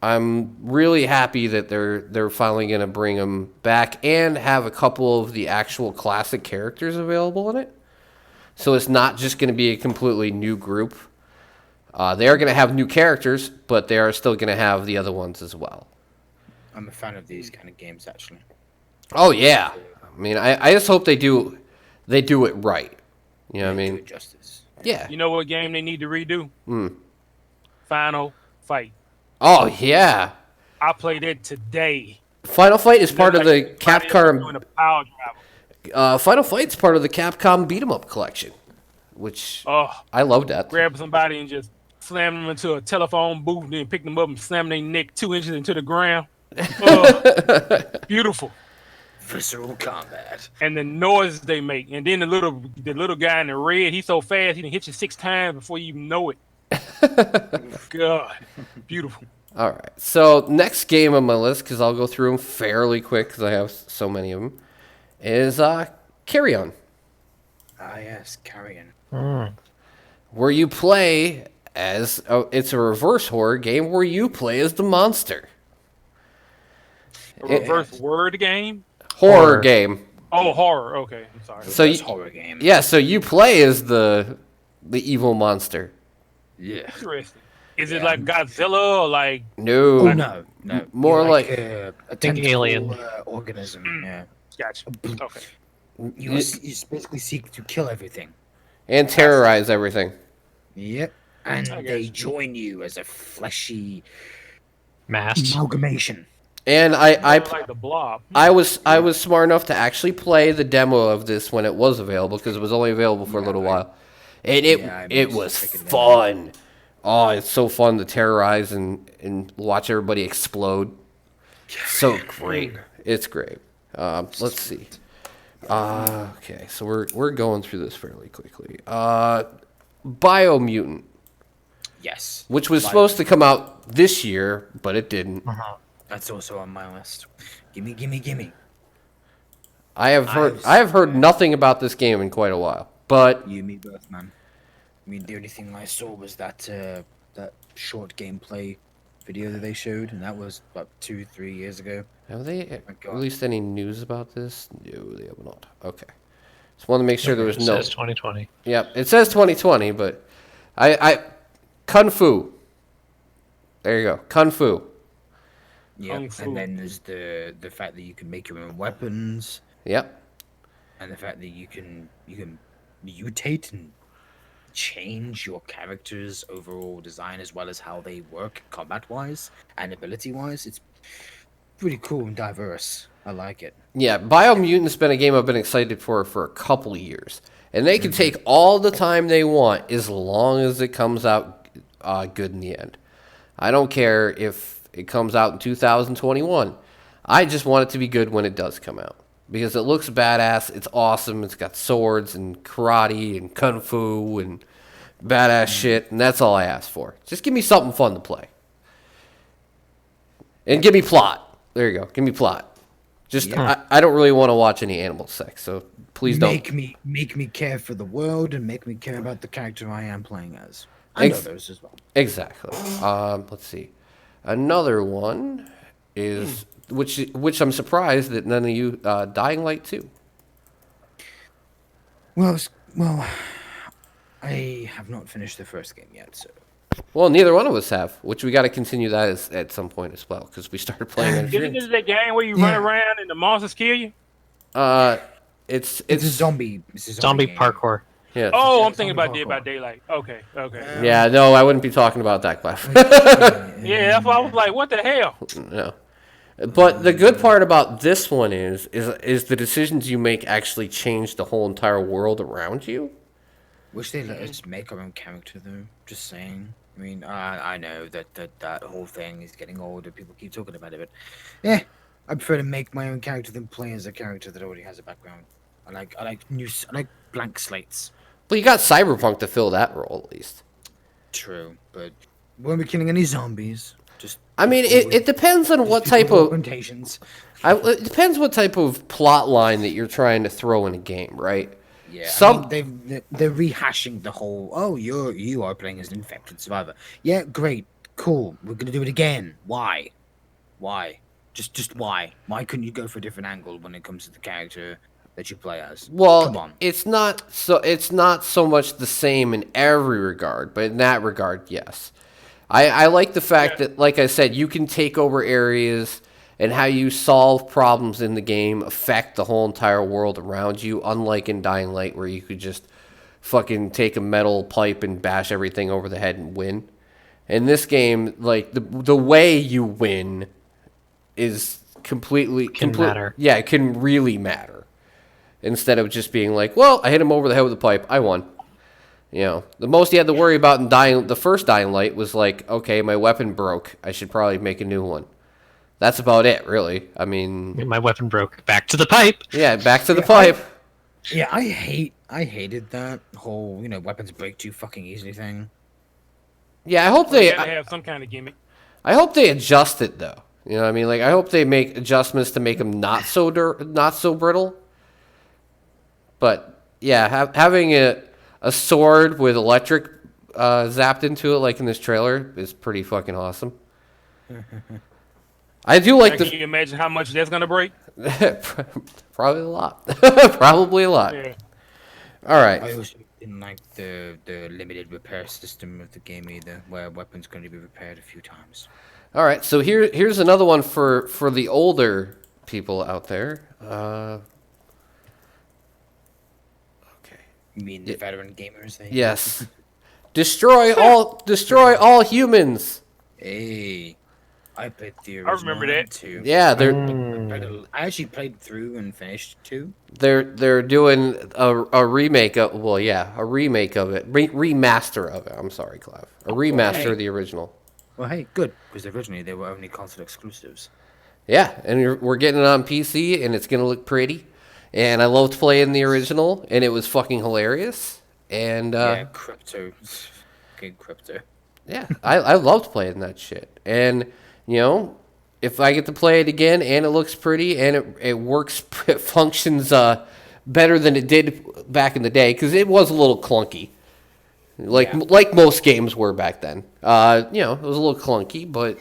I'm really happy that they're finally going to bring them back and have a couple of the actual classic characters available in it. So it's not just going to be a completely new group. They are going to have new characters, but they are still going to have the other ones as well. I'm a fan of these kind of games, actually. Oh yeah, I mean, I just hope they do it right. You know what I Do mean? it justice. Yeah. You know what game they need to redo? Final Fight. Oh yeah. I played it today. Final Fight is part of the Doing Capcom. a power driver. Final Fight's part of the Capcom Beat 'em Up collection, which Oh, I loved that. grab somebody and just slam them into a telephone booth, then pick them up and slam their neck 2 inches into the ground. Oh, beautiful. Visceral combat. And the noises they make, and then the little guy in the red, he's so fast he can hit you 6 times before you even know it. God, beautiful. All right. So next game on my list, because I'll go through them fairly quick because I have so many of them, is Carry On, Ah, yes, Carrion. where you play as it's a reverse horror game where you play as the monster. A reverse word game? Horror game. Oh, horror. Okay, I'm sorry. So That's you, horror game. yeah, so you play as the evil monster. Yeah. Interesting. Is it like Godzilla or like? No. Oh, no. More You're like- a Think tentacle, alien. Organism. Yeah. Gotcha. Okay. You basically seek to kill everything. And terrorize everything. Yep. And I they guess. join you as a fleshy Mass. amalgamation. And Like the Blob. I was smart enough to actually play the demo of this when it was available because it was only available for a little while, and it was fun. Oh, it's so fun to terrorize and watch everybody explode. So great, it's great. Let's see. Okay, so we're going through this fairly quickly. Biomutant, Yes. which was supposed to come out this year, but it didn't. That's also on my list. Gimme. I have heard nothing about this game in quite a while, but You, me both, man. I mean, the only thing I saw was that short gameplay video that they showed, and that was about 2-3 years ago. have they My God. released any news about this? No, they have not. Okay, just want to make sure there was It no. says 2020. Yep, it says 2020, but Kung Fu. There you go, Kung Fu. Yeah, Kung Fu. and then there's the fact that you can make your own weapons, Yep. and the fact that you can mutate and change your character's overall design as well as how they work combat-wise and ability-wise. It's pretty cool and diverse. I like it. Yeah, Biomutant's been a game I've been excited for a couple of years. And they can take all the time they want as long as it comes out good in the end. I don't care if it comes out in 2021. I just want it to be good when it does come out. Because it looks badass, it's awesome, it's got swords and karate and kung fu and badass shit, and that's all I ask for. Just give me something fun to play. And give me plot. There you go, give me plot. Just I don't really want to watch any animal sex, so please don't. Make me care for the world and make me care about the character I am playing as. I know those as well. Exactly. Let's see. Another one is which I'm surprised that none of you Dying Light 2. Well, I have not finished the first game yet, so. Well, neither one of us have, which we got to continue that at some point as well because we started playing it. Isn't this that game where you run around and the monsters kill you? It's It's a zombie. Zombie game. parkour. yeah. Oh, I'm thinking about Zombie Dead by parkour. Daylight. Okay. Yeah, no, I wouldn't be talking about that, Cliff. Yeah, that's why I was like, what the hell? No. But the good part about this one is the decisions you make actually change the whole entire world around you. Wish they let us make our own character though. Just saying. I mean, I know that whole thing is getting older. People keep talking about it, but yeah, I prefer to make my own character than play as a character that already has a background. I like blank slates. Well, you got Cyberpunk to fill that role at least. True, but we won't be killing any zombies. Just I mean, it depends on what type of augmentations. it depends what type of plot line that you're trying to throw in a game, right? Yeah, Some- I mean, they're rehashing the whole. Oh, you are playing as an infected survivor. Yeah, great, cool. We're gonna do it again. Why? Just why? Why couldn't you go for a different angle when it comes to the character that you play as? Come Well, on. it's not so much the same in every regard, but in that regard, yes. I like the fact that, like I said, you can take over areas and how you solve problems in the game affect the whole entire world around you, unlike in Dying Light where you could just fucking take a metal pipe and bash everything over the head and win. In this game, like the way you win is completely matter. Yeah, it can really matter. Instead of just being like, well, I hit him over the head with a pipe, I won. You know, the most you had to worry about in the first Dying Light was like, okay, my weapon broke. I should probably make a new one. That's about it, really. I mean, My weapon broke. Back to the pipe. yeah, back to the pipe. Yeah, I hated that whole weapons break too fucking easily thing. Yeah, I hope They they. gotta have some kind of gimmick. I hope they adjust it though. You know what I mean? Like I hope they make adjustments to make them not so brittle. But yeah, having a sword with electric zapped into it like in this trailer is pretty fucking awesome. I do like Can you imagine how much that's gonna break? probably a lot. Probably a lot. Yeah. All I right. also didn't like the limited repair system of the game either, where weapons going to be repaired a few times. All right. So here's another one for the older people out there. Okay. You mean the veteran gamers? Yes. Destroy all humans. Hey, I played the I remember original that. too. Yeah, I actually played through and finished two. they're doing a remake of a remake of it, remaster of it. I'm sorry, Clive. A remaster of the original. Well, hey, good, because originally they were only console exclusives. Yeah, and we're getting it on PC, and it's gonna look pretty. and I loved playing the original, and it was fucking hilarious. And Yeah, crypto. Fucking crypto. yeah, I loved playing that shit. And, you know, if I get to play it again and it looks pretty and it works, it functions better than it did back in the day, because it was a little clunky. Like most games were back then. You know, it was a little clunky, but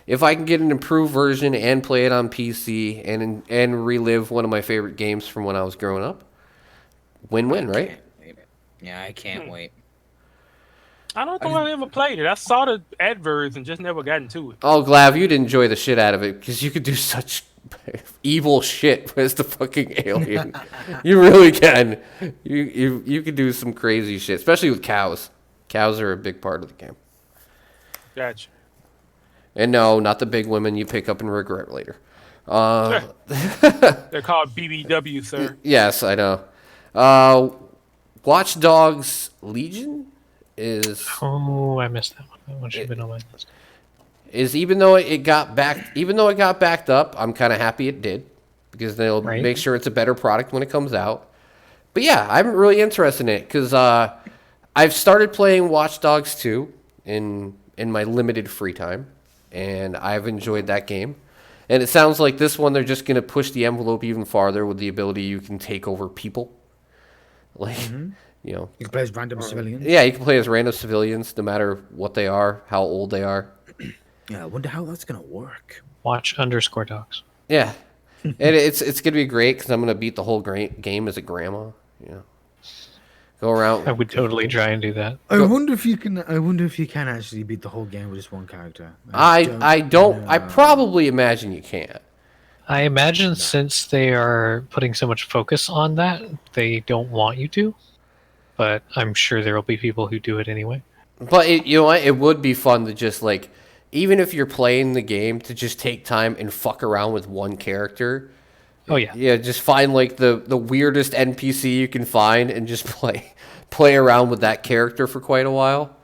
if I can get an improved version and play it on PC and relive one of my favorite games from when I was growing up, win-win, right? Can't wait. Yeah, I can't wait. I don't think I ever played it. I saw the adverts and just never got into it. Oh, Glav, you'd enjoy the shit out of it because you could do such evil shit as the fucking alien. You really can. You could do some crazy shit, especially with cows. Cows are a big part of the game. Gotcha. And no, not the big women you pick up and regret later. They're called BBW, sir. Yes, I know. Watch Dogs Legion is Oh, I missed that one. That one should have been on my list. even though it got backed up, I'm kind of happy it did, because they'll Right. make sure it's a better product when it comes out. But yeah, I'm really interested in it because I've started playing Watch Dogs 2 in my limited free time, and I've enjoyed that game. And it sounds like this one they're just going to push the envelope even farther with the ability you can take over people. Like, you know, You can play as random civilians. yeah, you can play as random civilians no matter what they are, how old they are. Yeah, I wonder how that's gonna work. Watch _dogs. Yeah, and it's gonna be great because I'm gonna beat the whole game as a grandma. You know, go around. I would totally try and do that. I wonder if you can. I wonder if you can actually beat the whole game with just one character. I don't. I know. probably imagine you can't. I imagine since they are putting so much focus on that, they don't want you to. But I'm sure there will be people who do it anyway. But you know what? It would be fun to just like, even if you're playing the game, to just take time and fuck around with one character. Oh yeah. Yeah, just find like the weirdest NPC you can find and just play around with that character for quite a while.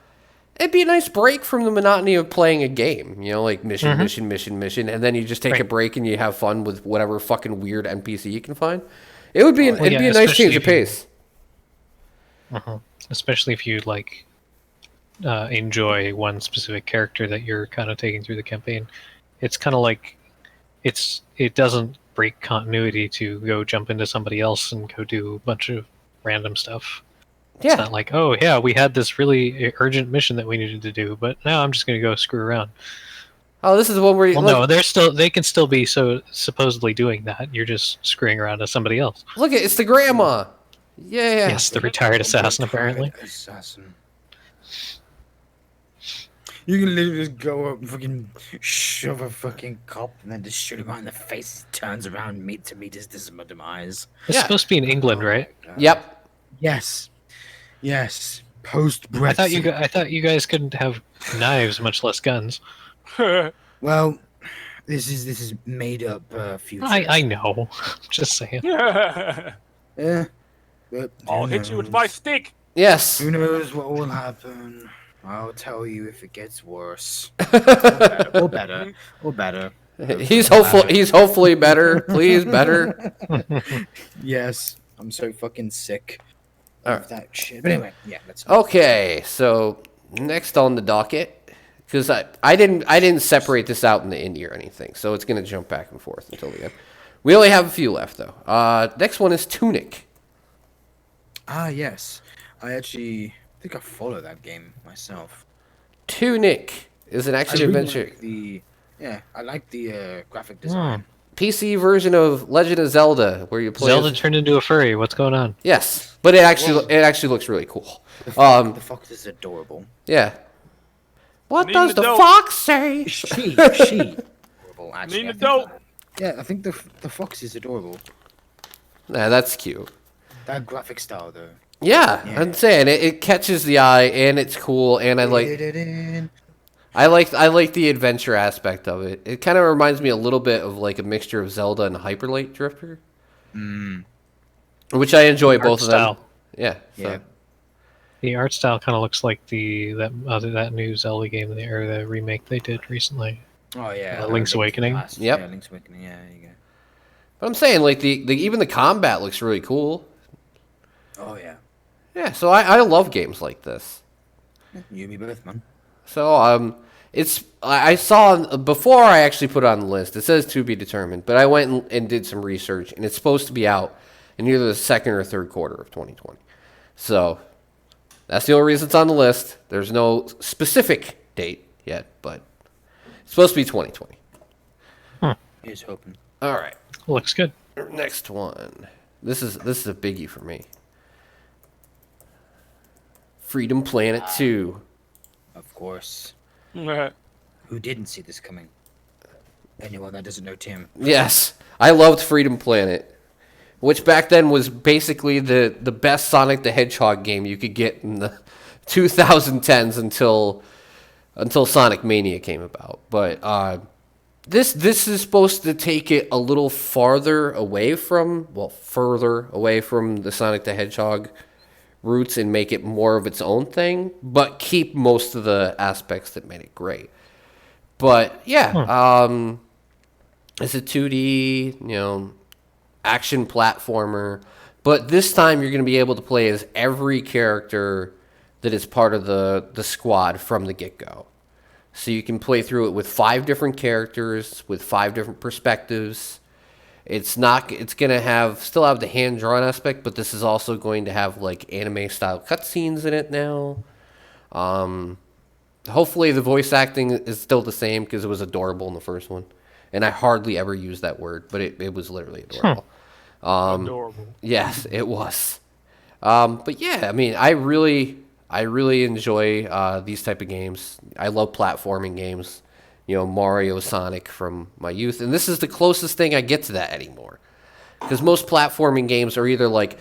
It'd be a nice break from the monotony of playing a game, you know, like mission, and then you just take a Right. break and you have fun with whatever fucking weird NPC you can find. It would be it'd yeah, be a nice especially change of if you- pace. Especially if you like enjoy one specific character that you're kind of taking through the campaign. It's kind of like it doesn't break continuity to go jump into somebody else and go do a bunch of random stuff. Yeah. It's not like, oh yeah, we had this really urgent mission that we needed to do, but now I'm just going to go screw around. Oh, this is the one where you Well, no, they can still be so supposedly doing that. You're just screwing around as somebody else. look at it's the grandma. Yeah. Yes, the retired assassin apparently. Assassin. You can literally just go up and fucking shove a fucking cop and then just shoot him right in the face. He turns around, meet his demise. It's Yeah. supposed to be in England, right? Yep. Yes. Yes. Post I Brexit. thought you guys couldn't have knives, much less guns. Well, this is made up future. I know. Just saying. Yeah. But I'll who hit you with knows? my stick. Yes. Who knows what will happen? I'll tell you if it gets worse. Or better. Or better. He's hopefully better. Please, better. Yes. I'm so fucking sick Alright. of that shit. But anyway, yeah, let's Okay, so next on the docket, because I didn't separate this out in the indie or anything, so it's gonna jump back and forth until the end. We only have a few left though. Next one is Tunic. Ah, yes. I actually think I follow that game myself. Tunic is an action I really adventure I like the graphic design. PC version of Legend of Zelda, where you play. Zelda turned into a furry. What's going on? Yes, but it actually looks really cool. The fox is adorable. Yeah. What Need does an the adult. fox say? She. Adorable, actually. Need I an think adult. I think the fox is adorable. Nah, that's cute. That graphic style, though. Yeah, I'm saying it catches the eye and it's cool, and I like the adventure aspect of it. It kind of reminds me a little bit of like a mixture of Zelda and Hyper Light Drifter, which I enjoy Art both of them. style. Yeah, Yeah. The art style kind of looks like that new Zelda game or the remake they did recently. Oh yeah, Link's Awakening? Yep. Yeah, Link's Awakening. Yeah, there you go. But I'm saying, like, the even the combat looks really cool. Oh yeah, Yeah, so I love games like this. you and me both, man. So I saw before I actually put it on the list. It says to be determined, but I went and did some research, and it's supposed to be out in either the second or third quarter of 2020. So that's the only reason it's on the list. There's no specific date yet, but it's supposed to be 2020. Here's hoping. All right, Looks good. next one. This is a biggie for me. Freedom Planet 2. Of course. Right. Who didn't see this coming? Anyone that doesn't know Tim. Yes, I loved Freedom Planet, which back then was basically the best Sonic the Hedgehog game you could get in the 2010s until Sonic Mania came about. But this is supposed to take it a little further away from the Sonic the Hedgehog roots and make it more of its own thing, but keep most of the aspects that made it great. But yeah, it's a 2D, action platformer, but this time you're going to be able to play as every character that is part of the squad from the get-go. So you can play through it with 5 different characters with 5 different perspectives. It's going to still have the hand-drawn aspect, but this is also going to have like anime-style cutscenes in it now. Hopefully the voice acting is still the same because it was adorable in the first one. And I hardly ever use that word, but it was literally adorable. Adorable. Yes, it was. But yeah, I mean, I really enjoy these type of games. I love platforming games. Mario, Sonic from my youth. And this is the closest thing I get to that anymore. Because most platforming games are either like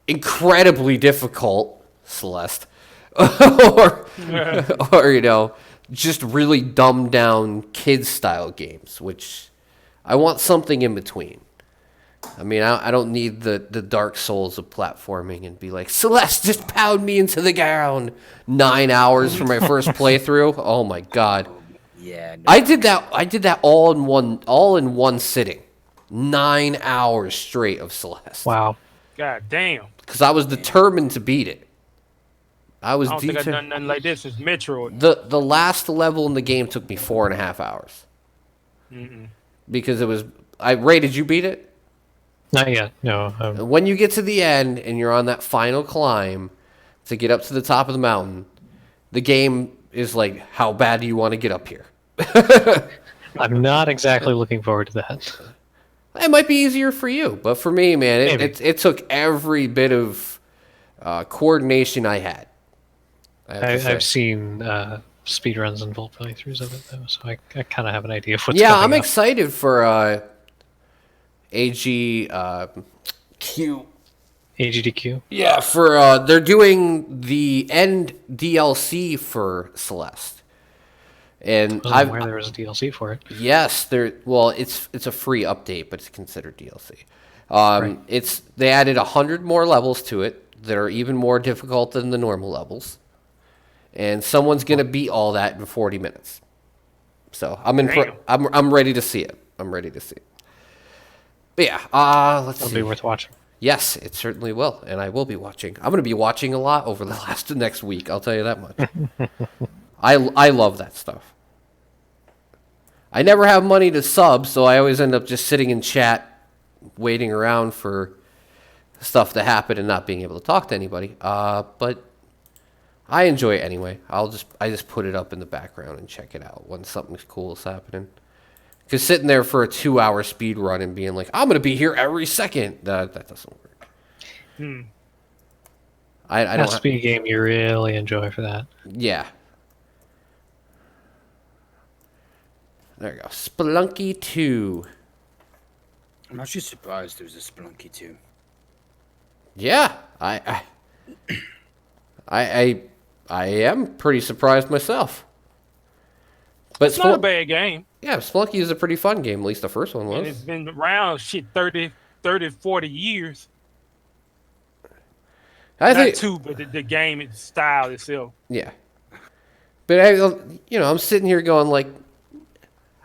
incredibly difficult, Celeste, or just really dumbed down kids style games, which I want something in between. I mean, I don't need the Dark Souls of platforming and be like, Celeste, just pound me into the ground. 9 hours for my first playthrough. Oh my god. Yeah. No. I did that all in one sitting. 9 hours straight of Celeste. Wow. God damn. Because I was determined to beat it. I was I don't think I've done nothing like this since Metroid. The last level in the game took me 4.5 hours. Because it was. Ray, did you beat it? Not yet. No. When you get to the end and you're on that final climb to get up to the top of the mountain, the game is like, how bad do you want to get up here? I'm not exactly looking forward to that. It might be easier for you, but for me, man, it took every bit of coordination I had. I've seen speedruns and full playthroughs of it, though, so I kind of have an idea of what's coming I'm up. excited for AGQ. AGDQ? Yeah, for they're doing the end DLC for Celeste. And I wasn't aware there was a DLC for it. Yes, it's a free update, but it's considered DLC. Right. They added 100 more levels to it that are even more difficult than the normal levels. And someone's going to beat all that in 40 minutes. So, I'm ready to see it. I'm ready to see it. But yeah, let's see. It'll be worth watching. Yes, it certainly will, and I will be watching. I'm going to be watching a lot over the next week, I'll tell you that much. I love that stuff. I never have money to sub, so I always end up just sitting in chat, waiting around for stuff to happen and not being able to talk to anybody. But I enjoy it anyway. I just put it up in the background and check it out when something cool is happening. Because sitting there for a 2-hour speed run and being like, I'm going to be here every second, that doesn't work. I don't Has to be a game you really enjoy for that. Yeah. There you go. Spelunky 2. I'm actually surprised there was a Spelunky 2. Yeah, I am pretty surprised myself. But It's not a bad game. Yeah, Spelunky is a pretty fun game. At least the first one And was. it's been around 30, 40 years. I Not think. two, but the game style itself. Yeah. But I'm sitting here going like,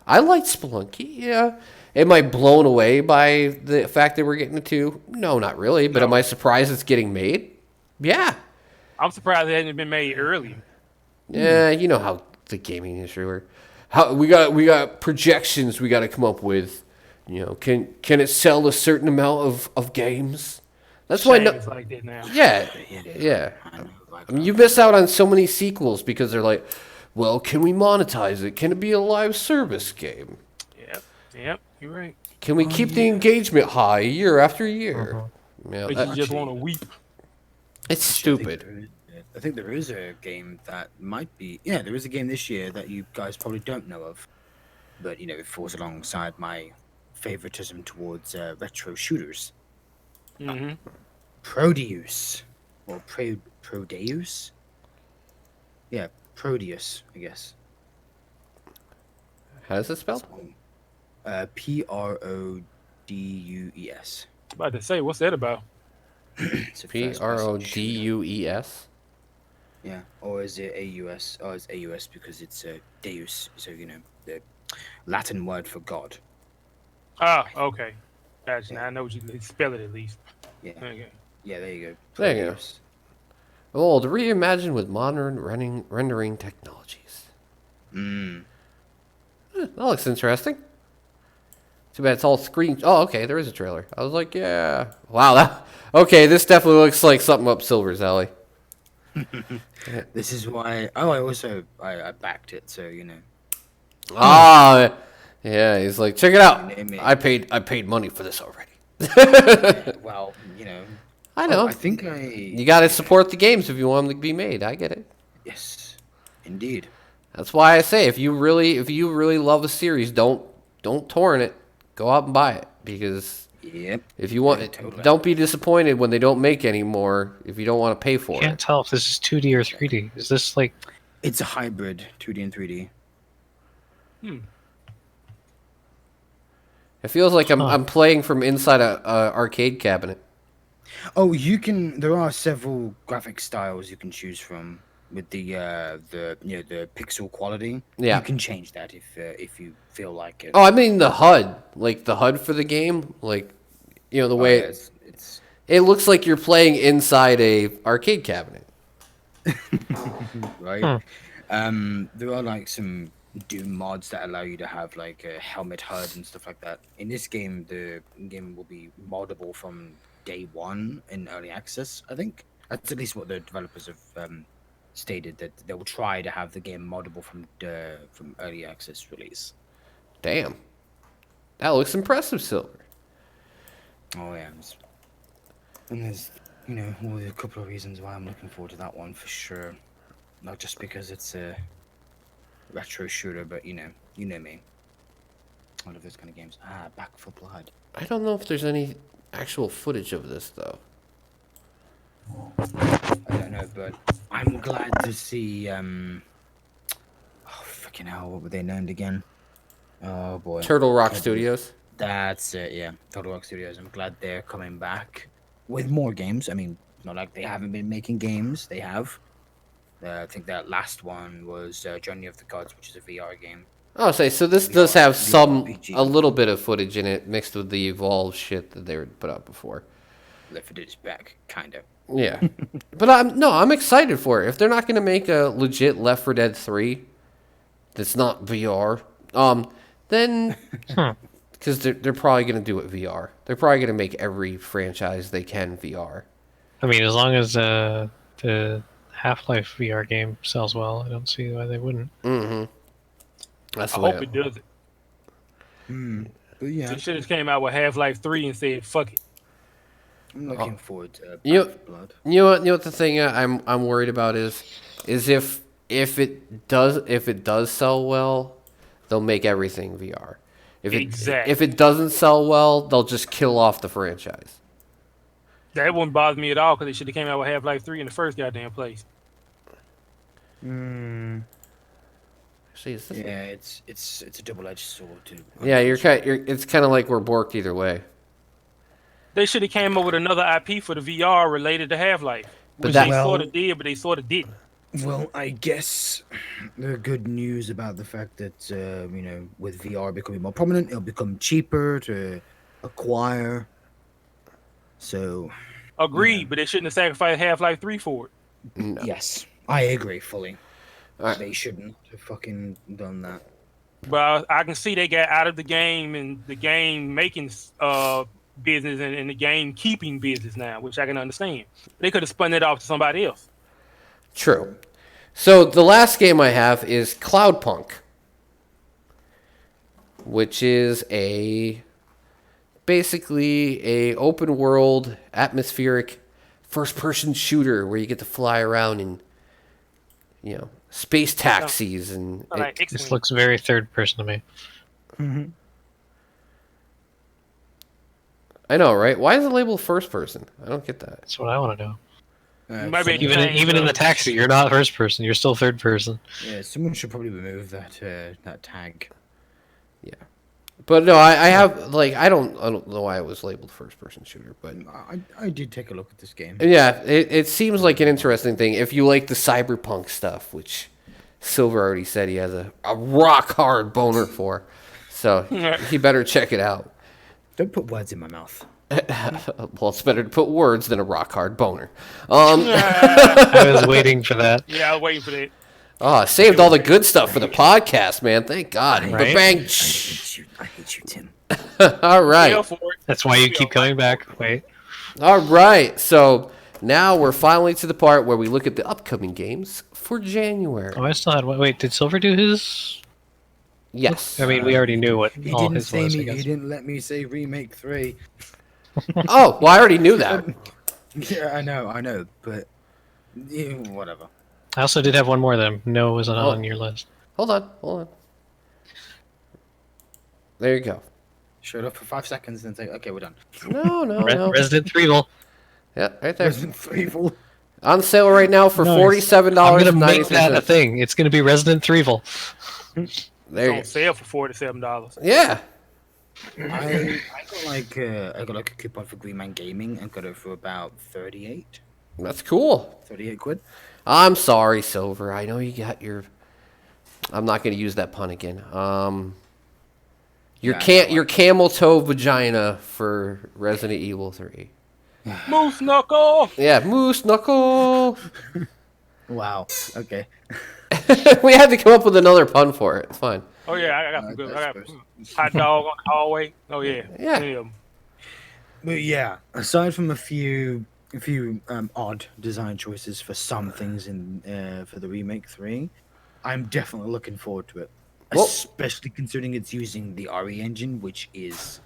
I like Spelunky, yeah. Am I blown away by the fact that we're getting a 2? No, not really. But No. am I surprised it's getting made? Yeah. I'm surprised it hasn't been made earlier. Yeah, you know how the gaming industry works. How we got projections we got to come up with. You know, can it sell a certain amount of games? That's why. Shame No, it's like that now. yeah. I mean, you miss out on so many sequels because they're like, well, can we monetize it? Can it be a live service game? Yep, you're right. Can we keep the engagement high year after year? Yeah, But you just want to weep. it's stupid. I think there is a game that might be. Yeah, there is a game this year that you guys probably don't know of, but you know it falls alongside my favoritism towards retro shooters. Mm-hmm. Prodeus or Prodeus. Yeah, Prodeus, I guess. How does it spell? Prodeus. About to say, what's that about? It's a first-person Prodeus. Yeah, or is it AUS? Oh, it's AUS because it's Deus, so you know the Latin word for God. Ah, okay. Gotcha. Now I know what you spell it at least. Yeah, Okay. yeah. There you go. There you go. Prodeus. Oh, to reimagine with modern rendering technologies. That looks interesting. Too bad it's all screen. Oh, okay, there is a trailer. I was like, yeah. Wow, okay, this definitely looks like something up Silver's alley. This is why. Oh, I backed it, so you know. Ah, yeah, he's like, check it out. Name it. I paid money for this already. Well, you know. I know. I think You got to support the games if you want them to be made. I get it. Yes, indeed. That's why I say if you really love a series, don't torrent it. Go out and buy it because Yep. if you want, Yeah, totally. don't be disappointed when they don't make any more if you don't want to pay for Can't it. tell if this is 2D or 3D. Is this like It's a hybrid, 2D and 3D. It feels like I'm playing from inside a arcade cabinet. Oh, you can. There are several graphic styles you can choose from with the you know the pixel quality. Yeah. You can change that if you feel like it. Oh, I mean the HUD, like the HUD for the game, like you know the way yeah, it's it looks like you're playing inside a arcade cabinet. right. There are like some Doom mods that allow you to have like a helmet HUD and stuff like that. In this game, the game will be moddable from day one in early access. I think that's at least what the developers have stated, that they will try to have the game moddable from early access release. Damn, that looks impressive, Silver. Oh yeah, and there's you know a couple of reasons why I'm looking forward to that one for sure. Not just because it's a retro shooter, but you know me. I love those kind of games. Back for Blood. I don't know if there's any actual footage of this though. I don't know, but I'm glad to see. Oh freaking hell! What were they named again? Oh boy. Turtle Rock Studios. That's it. Yeah, Total Rock Studios. I'm glad they're coming back with more games. I mean, not like they haven't been making games. They have. I think that last one was Journey of the Gods, which is a VR game. Oh, so this does have a little bit of footage in it mixed with the Evolve shit that they put out before. Left 4 Dead's back, kind of. Yeah, but I'm excited for it. If they're not gonna make a legit Left 4 Dead 3, that's not VR, then because they're probably gonna do it VR. They're probably gonna make every franchise they can VR. I mean, as long as the Half-Life VR game sells well, I don't see why they wouldn't. Mm-hmm. That's I the way hope it does it. But yeah, They should have came out with Half-Life 3 and said, fuck it. I'm looking forward to You- Back 4 Blood. You know what the thing I'm worried about is if it does sell well, they'll make everything VR. Exactly. If it doesn't sell well, they'll just kill off the franchise. That wouldn't bother me at all because they should have came out with Half-Life 3 in the first goddamn place. Actually, is this Yeah, it's a double-edged sword too. yeah, it's kind of like we're borked either way. They should have came up with another IP for the VR related to Half-Life. But Which that- they Well- sort of did, but they sort of didn't. Well, I guess the good news about the fact that with VR becoming more prominent, it'll become cheaper to acquire. So Agreed, but they shouldn't have sacrificed Half-Life 3 for it. No. yes, I agree fully. Alright. They shouldn't have fucking done that. But I can see they got out of the game and the game making business and the game keeping business now, which I can understand. They could have spun it off to somebody else. True. So the last game I have is Cloudpunk, which is basically a open world atmospheric first person shooter where you get to fly around in space taxis and Like This X-Wing. looks very third person to me. Mm-hmm. I know, right? Why is it labeled first person? I don't get that. That's what I want to know. Maybe Even in the taxi, you're not first person. You're still third person. Yeah, someone should probably remove that tag. But no, I have I don't know why it was labeled first person shooter, but I did take a look at this game. yeah, it seems like an interesting thing if you like the cyberpunk stuff, which Silver already said he has a rock hard boner for. So he better check it out. Don't put words in my mouth. Well, it's better to put words than a rock hard boner. I was waiting for that. Yeah, I was waiting for that. Oh, saved all the good stuff for the podcast, man. Thank God. Right? Bang. I hate you, Tim. All right. Feel for it. That's why you keep coming back. Wait. All right. So now we're finally to the part where we look at the upcoming games for January. Oh, I still had one. Wait, did Silver do his? Yes. I mean, we already knew what He all didn't his say was, I me. guess. He didn't let me say remake 3. Oh, well, I already knew that. Yeah, I know, but whatever. I also did have one more that no wasn't on your list. Hold on. There you go. Showed up for 5 seconds and say, "Okay, we're done." No. Resident Evil. Yeah, right there. Resident Evil. On sale right now for Nice. $47.96. I'm gonna make that a thing. It's gonna be Resident Evil. There you On go. sale for $47. Yeah. I got like a coupon for Green Man Gaming and got it for about 38 That's cool. quid. I'm sorry, Silver. I know you got your. I'm not going to use that pun again. Your camel toe vagina for Resident Evil 3. Moose knuckle. Yeah, moose knuckle. Wow. Okay. We had to come up with another pun for it. It's fine. Oh yeah, I got some good. I got That's hot dog on the hallway. Oh yeah. Yeah. Plenty of 'em. But yeah, aside from a few odd design choices for some things in for the remake 3, I'm definitely looking forward to it. Well- Especially considering it's using the RE engine, which is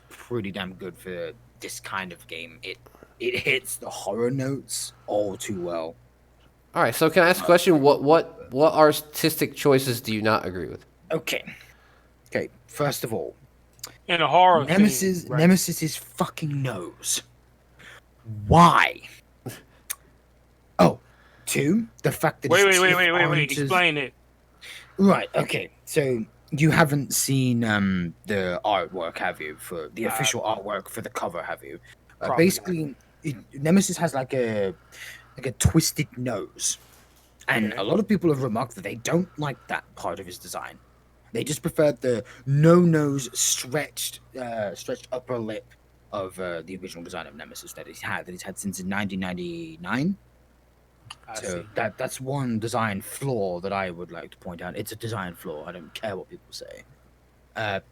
pretty damn good for this kind of game. It hits the horror notes all too well. All right. So can I ask a question? What artistic choices do you not agree with? Okay. First of all, In a horror Nemesis scene, right? Nemesis' fucking nose. Why? Oh, 2, the fact that his teeth Wait. aren't as- Explain it. Right. Okay. So you haven't seen the artwork, have you? For the official artwork for the cover, have you? Probably Basically, Nemesis has like a twisted nose, and a lot of people have remarked that they don't like that part of his design. They just prefer the no nose stretched upper lip of the original design of Nemesis that he's had since 1999. I So see. that's one design flaw that I would like to point out. It's a design flaw. I don't care what people say.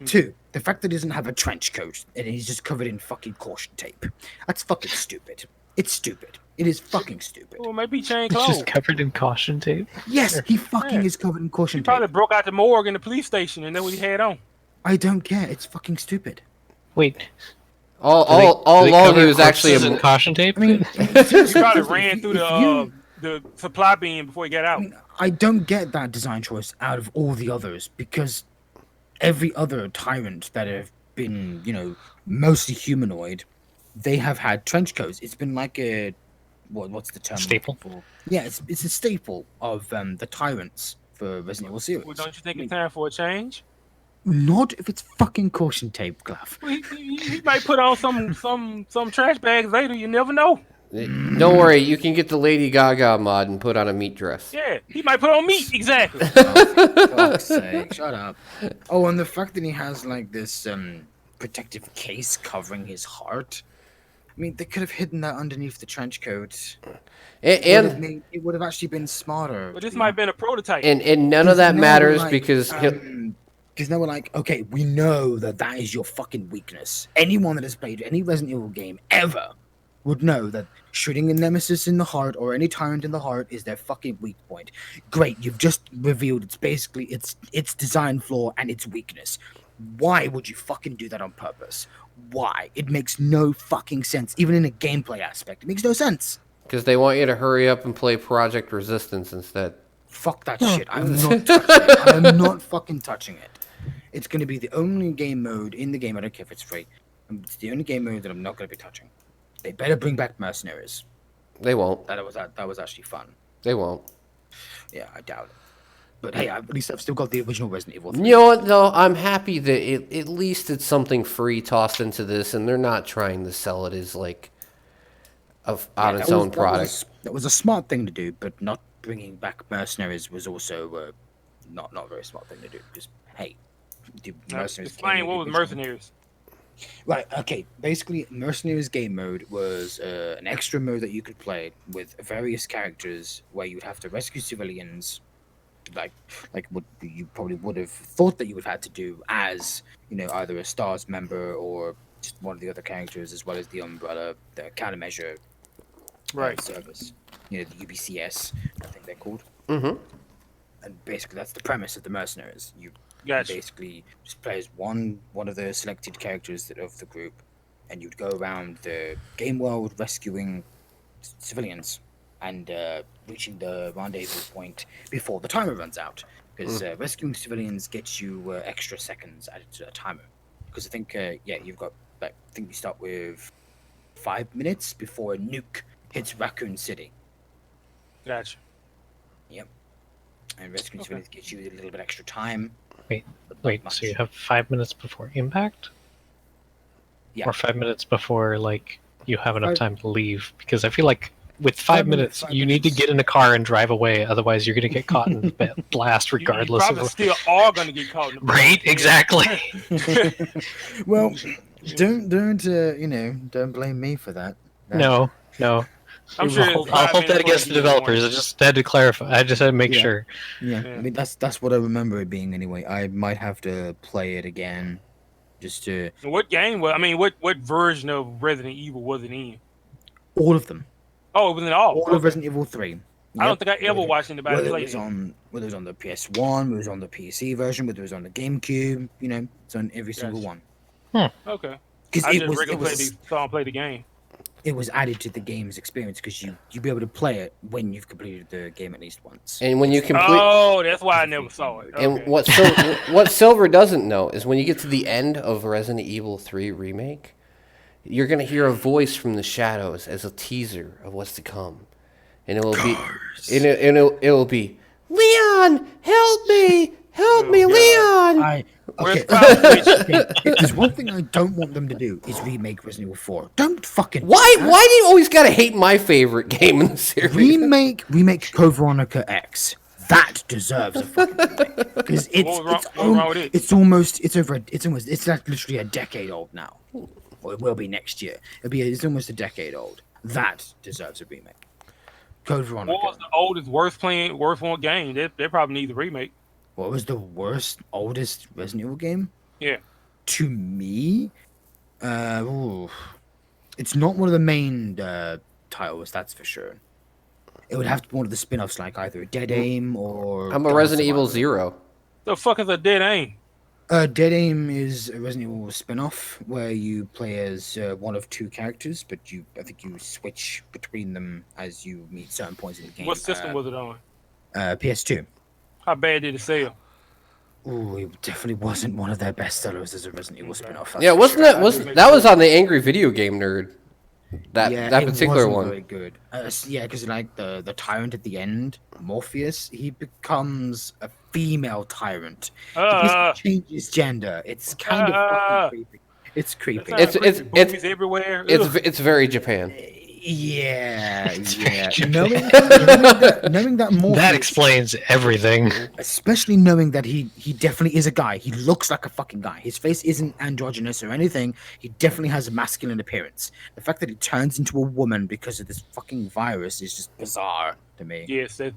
2, the fact that he doesn't have a trench coat and he's just covered in fucking caution tape. That's fucking stupid. It's stupid. It is fucking stupid. Well, maybe change It's clothes. just covered in caution tape. Yes, he fucking Yeah. is covered in caution He probably tape. broke out the morgue in the police station, and then what he had on. I don't care. It's fucking stupid. Wait. All do they along, cover he was actually corpses in caution tape. I mean, He probably ran through the supply bin before he got out. I don't get that design choice out of all the others because every other tyrant that have been, mostly humanoid, they have had trench coats. It's been like a what's the term? I'm Staple? looking for? Yeah, it's a staple of the tyrants for Resident Evil series. Well, don't you think it's time for a change? Not if it's fucking caution tape, Glaff. Well, he might put on some trash bags later. You never know. Don't worry, you can get the Lady Gaga mod and put on a meat dress. Yeah, he might put on meat. Exactly. Oh, for fuck's sake, shut up. Oh, and the fact that he has like this protective case covering his heart. I mean, they could have hidden that underneath the trench coat. And It would have actually been smarter. But this might have been a prototype. and none of that matters because Because now we're like, okay, we know that is your fucking weakness. Anyone that has played any Resident Evil game ever would know that shooting a nemesis in the heart or any tyrant in the heart is their fucking weak point. Great, you've just revealed it's basically its design flaw and its weakness. Why would you fucking do that on purpose? Why? It makes no fucking sense. Even in a gameplay aspect, it makes no sense. because they want you to hurry up and play Project Resistance instead. Fuck that shit. I'm not touching it. I'm not fucking touching it. It's going to be the only game mode in the game. I don't care if it's free. It's the only game mode that I'm not going to be touching. They better bring back mercenaries. They won't. That was actually fun. They won't. Yeah, I doubt it. But hey, at least I've still got the original Resident Evil 3. You know what, though? I'm happy that at least it's something free tossed into this, and they're not trying to sell it as, like, on its own product. That was a smart thing to do, but not bringing back mercenaries was also not a very smart thing to do. Because, hey, the mercenaries... Explain, what was mercenaries? Right, okay. Basically, Mercenaries game mode was an extra mode that you could play with various characters where you'd have to rescue civilians, like what you probably would have thought that you would have had to do as, either a STARS member or just one of the other characters, as well as the Umbrella, the countermeasure service. The UBCS, I think they're called. Mm-hmm. And basically, that's the premise of the Mercenaries. You Gotcha. basically just play as one of the selected characters of the group, and you'd go around the game world rescuing civilians and reaching the rendezvous point before the timer runs out. Because rescuing civilians gets you extra seconds added to a timer. Because I think you've got I think you start with 5 minutes before a nuke hits Raccoon City. Gotcha. Yep. And rescuing civilians gets you a little bit extra time. Wait, so you have 5 minutes before impact? Yeah. Or 5 minutes before, you have enough time to leave? Because I feel like with 5 minutes, you need to get in a car and drive away, otherwise you're going to get caught in the blast regardless you probably of... still are going to get caught in the blast. Right, exactly. Well, don't blame me for that. No. I'm sure I'll hold that against the developers. I just had to clarify. I just had to make sure. Yeah, I mean that's what I remember it being anyway. I might have to play it again, just to. What game was? I mean, what version of Resident Evil was it in? All of them. Oh, it was in all. All of Resident Evil 3. I don't think I ever watched anybody Whether play it was whether it was on the PS1, whether it was on the PC version, whether it was on the GameCube. It's on every single one. Okay. Because I it just was play the game. it was added to the game's experience because you'd be able to play it when you've completed the game at least once. And when you complete... Oh, that's why I never saw it. Okay. And what Silver doesn't know is when you get to the end of Resident Evil 3 Remake, you're going to hear a voice from the shadows as a teaser of what's to come. And it will be... And it will be, Leon, help me! Help me, Leon! Okay. If there's one thing I don't want them to do is remake Resident Evil 4. Don't fucking... Why do you always gotta hate my favorite game in the series? Remake Code Veronica X. That deserves a fucking remake. Because it's like literally a decade old now. Or it will be next year. It's almost a decade old. That deserves a remake. Code Veronica. What was the worst one game? They probably need a remake. What was the oldest Resident Evil game? Yeah. To me, it's not one of the main titles, that's for sure. It would have to be one of the spin-offs, like either Dead Aim or... I'm a Resident Evil 0. The fuck is a Dead Aim? Dead Aim is a Resident Evil spin-off where you play as one of two characters, but I think you switch between them as you meet certain points in the game. What system was it on? PS2. How bad did it sell? Ooh, it definitely wasn't one of their best sellers as a Resident Evil spin-off. Yeah, that was on the Angry Video Game Nerd. That particular one. Very good. Because like the tyrant at the end, Morpheus, he becomes a female tyrant. He changes gender. It's kind of fucking creepy. It's creepy. It's everywhere. It's very Japan. Yeah, yeah. Japan. knowing that Morpheus, That explains everything. especially knowing that he definitely is a guy. He looks like a fucking guy. His face isn't androgynous or anything. He definitely has a masculine appearance. The fact that he turns into a woman because of this fucking virus is just bizarre to me. Yes, that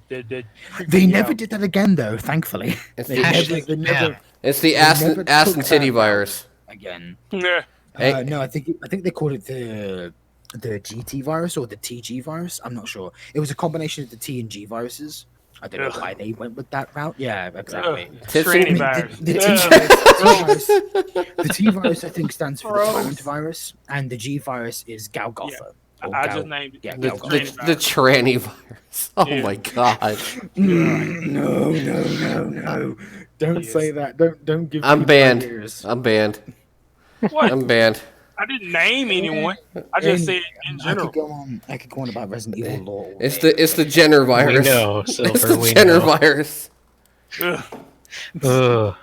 They never did that again, though. Thankfully, It's they the- Hashtag they Japan. It's the They ass never ass took and titty that route. virus. again. Yeah. Hey. No, I think they called it the GT virus or the TG virus. I'm not sure. It was a combination of the T and G viruses. I don't know Ugh. why they went with that route. Yeah, exactly. Tits Tranny and- virus. The T virus, I think, stands for the tyrant virus, and the G virus is Golgotha. Or I Gal- just named it. yeah, The, Golgotha. the tranny virus. Oh Yeah. my god. No! Don't Yes. say that. Don't give. I'm people banned. ideas. I'm banned. What? I'm banned. I didn't name anyone. I just said in I general. could go on. I could go on about Resident Evil lore. all It's day. the Jenner virus. We know, It's Silver. the We Jenner know. virus. Ugh. Ugh.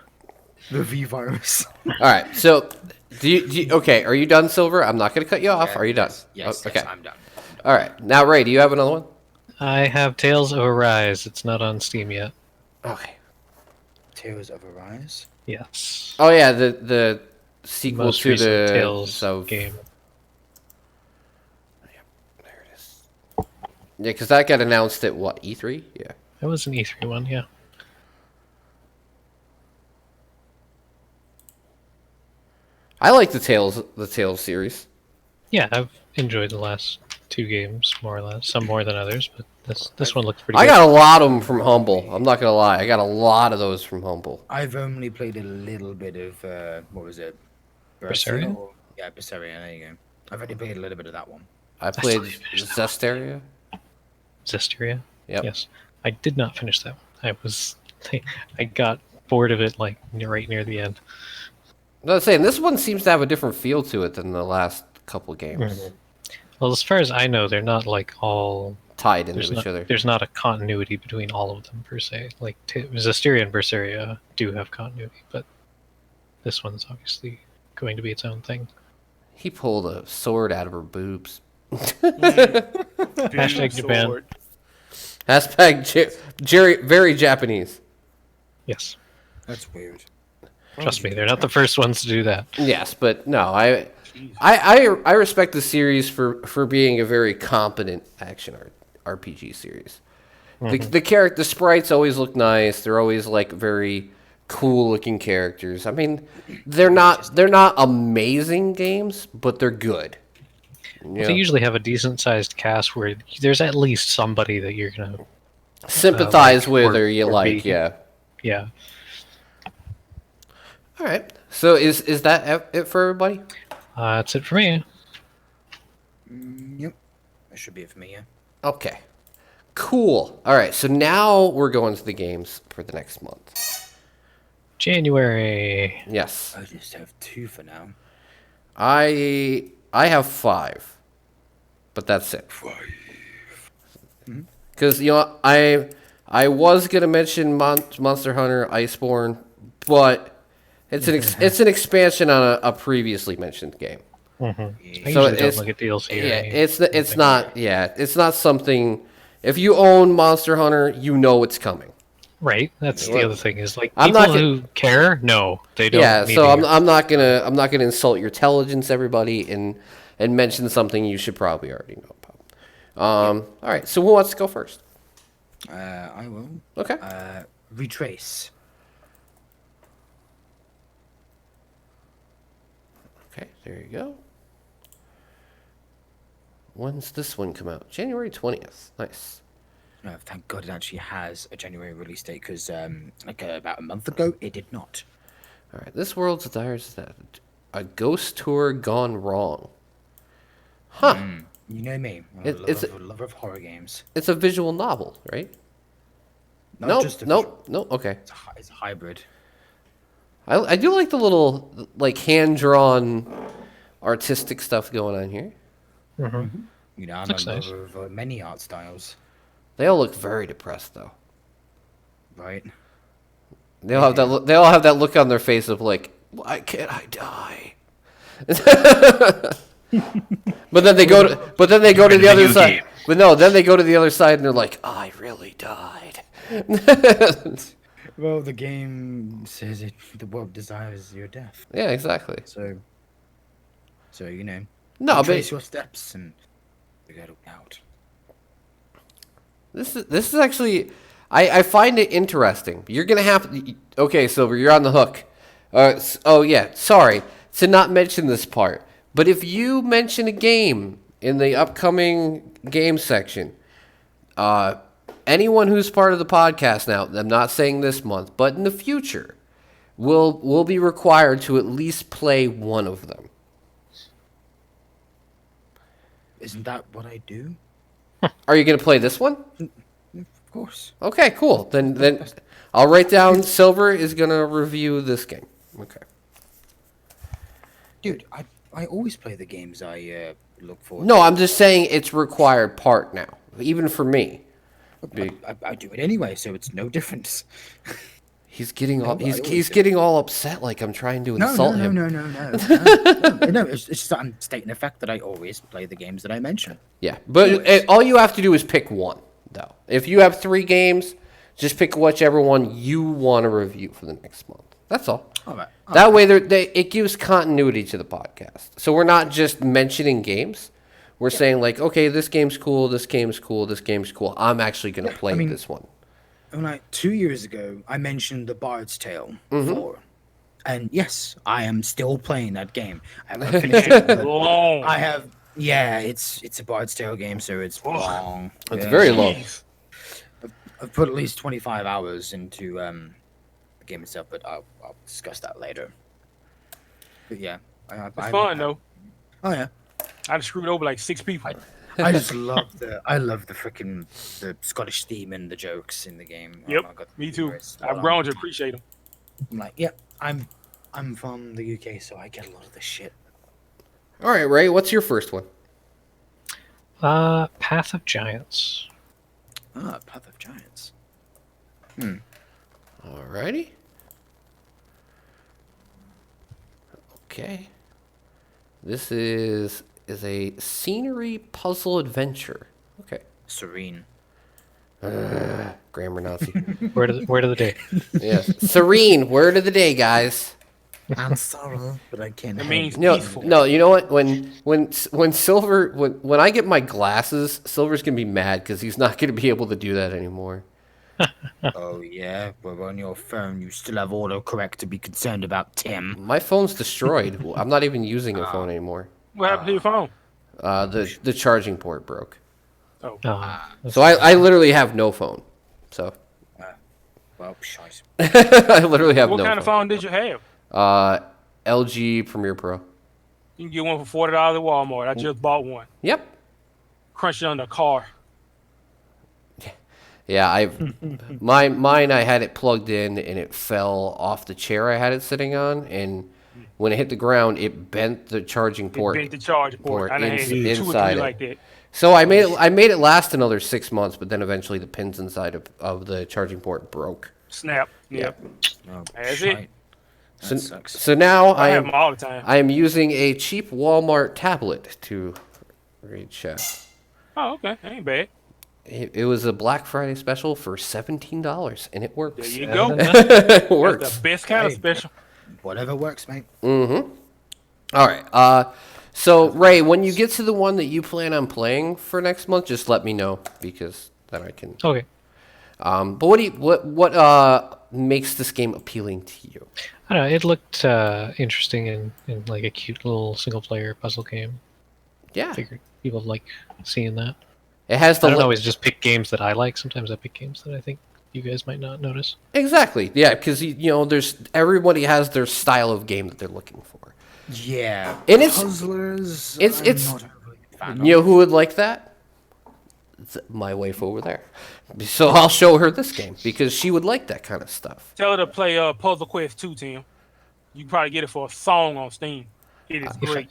The V virus. All right. So, do you okay? Are you done, Silver? I'm not going to cut you off. Are you done? Yes. Oh, okay. Yes, I'm done. All right. Now, Ray, do you have another one? I have Tales of Arise. It's not on Steam yet. Okay. Tears of Arise. Yes. Oh yeah, the sequel Most to recent the Tales so game. there it is. Yeah, because that got announced at what E3? Yeah. That was an E3 one, yeah. I like the Tales series. Yeah, I've enjoyed the last two games more or less. Some more than others, but this one looks pretty I good. got a lot of them from Humble. I'm not gonna lie. I got a lot of those from Humble. I've only played a little bit of what was it? Berseria? Yeah, Berseria. There you go. I've only played a little bit of that one. I played still finished that Zesteria. Zestiria? Yep. Yes. I did not finish that one. I got bored of it like right near the end. No, I'm saying this one seems to have a different feel to it than the last couple games. Mhm. Well, as far as I know, they're not like all Tied into there's each not, other. there's not a continuity between all of them per se. Like Zestiria and Berseria do have continuity, but this one's obviously going to be its own thing. He pulled a sword out of her boobs. Hashtag Japan. Sword. Hashtag Jerry, very Japanese. Yes. That's weird. Trust me, they're not the first ones to do that. Yes, but no, I respect the series for being a very competent action RPG series. The character, the sprites always look nice. They're always like very cool looking characters. I mean, they're not amazing games, but they're good. You They know, usually have a decent sized cast where there's at least somebody that you're gonna sympathize like, with or- or you or like, be- yeah. yeah. All right. So is that it for everybody? That's it for me. Yep. That should be it for me. Yeah. Okay. Cool. All right. So now we're going to the games for the next month. January. Yes. I just have 2 for now. I have 5, but that's it. Because I was gonna mention Monster Hunter Iceborne, but it's an expansion on a previously mentioned game. I So usually don't it's- look at DLC. or Yeah, anything. it's not something. If you own Monster Hunter, you know it's coming. Right. That's the other thing is like I'm people not gonna- who care. No, they don't. Yeah, need so to hear. I'm not gonna insult your intelligence, everybody, and mention something you should probably already know about. All right. So who wants to go first? I will. Okay. Retrace. Okay, there you go. When's this one come out? January 20th. Nice. Thank God it actually has a January release date because about a month ago it did not. All right. This world's desires that a ghost tour gone wrong. Huh. You know me. I'm It's a lover of horror games. It's a visual novel, right? Not Nope. just a Nope. Nope. Okay. It's a hybrid. I do like the little like hand drawn artistic stuff going on here. You know, I'm Looks a nice. lover of many art styles, They all look very depressed though. right? They all have that. They all have that look on their face of like, why can't I die? But then they go to the Video other side. game. But no, then they go to the other side and they're like, I really died. Well, the game says it. The world desires your death. Yeah, exactly. So you know, No, trace but your steps and you gotta out. this is actually, I find it interesting. You're gonna have okay, Silver, you're on the hook. Oh yeah, sorry to not mention this part, but if you mention a game in the upcoming game section, anyone who's part of the podcast now, I'm not saying this month, but in the future, will be required to at least play one of them. Isn't that what I do? Are you gonna play this one? Of course. Okay, cool. Then I'll write down Silver is gonna review this game. Okay. Dude, I always play the games I look for. No, I'm just saying it's required part now, even for me. I do it anyway, so it's no difference. He's getting all I always he's do. getting all upset like I'm trying to insult him. No. No, it's just that I'm stating the fact that I always play the games that I mention. Yeah, but all you have to do is pick one, though. If you have 3 games, just pick whichever one you want to review for the next month. That's all. All right. That way, it gives continuity to the podcast. So we're not just mentioning games. We're saying like, okay, this game's cool, this game's cool, this game's cool. I'm actually going to play this one. Like 2 years ago, I mentioned The Bard's Tale 4. And yes, I am still playing that game. I haven't finished it. but Long. I have. Yeah, it's a Bard's Tale game, so it's long. It's Yeah. very long. Jeez. I've put at least 25 hours into the game itself, but I'll discuss that later. But yeah, It's fun though. Oh yeah, I just screwed over like 6 people. I just love the freaking the Scottish theme and the jokes in the game. Yep, my God, me too. it's spot I've on. grown to appreciate them. I'm like, yep, I'm from the UK, so I get a lot of this shit. All right, Ray, what's your first one? Path of Giants. Path of Giants. Alrighty. Okay. This is a scenery puzzle adventure. Okay. Serene. Grammar Nazi. Word of the day. Yes. Serene, word of the day, guys. I'm sorry, but I can't. It means No, peaceful. no, you know what? When Silver when I get my glasses, Silver's gonna be mad because he's not gonna be able to do that anymore. Oh yeah, but on your phone you still have autocorrect to be concerned about, Tim. My phone's destroyed. I'm not even using a phone anymore. What happened to your phone? The charging port broke. Oh, So I literally have no phone. So Well, shite. I literally have what no kind of phone did you have? LG Premiere Pro. You can get one for $40 at Walmart. I just bought one. Yep. Crunched it on the car. Yeah, mine I had it plugged in and it fell off the chair I had it sitting on, and when it hit the ground it bent the charging port. It bent the charge port. I done had two or inside three it. like that. So I made it last another 6 months, but then eventually the pins inside of the charging port broke. Snap. Yep. Oh, That's shite. it. So, That sucks. so now I have them all the time. I am using a cheap Walmart tablet to read chat. Oh, okay. That ain't bad. It was a Black Friday special for $17, and it works. There you go. It That's works. the best kind of Hey. special. Whatever works, mate. All right. So Ray, when you get to the one that you plan on playing for next month, just let me know because then I can. Okay. But what makes this game appealing to you? I don't know. It looked interesting and like a cute little single player puzzle game. Yeah, Figured people like seeing that. it has the I don't always just pick games that I like. Sometimes I pick games that I think you guys might not notice. Exactly. Yeah, because there's everybody has their style of game that they're looking for. Yeah. And it's- puzzlers. it's- I'm it's- not overly a fan You know of. who would like that? It's my wife over there. So I'll show her this game because she would like that kind of stuff. Tell her to play Puzzle Quest 2, Tim. You can probably get it for a song on Steam. It is great.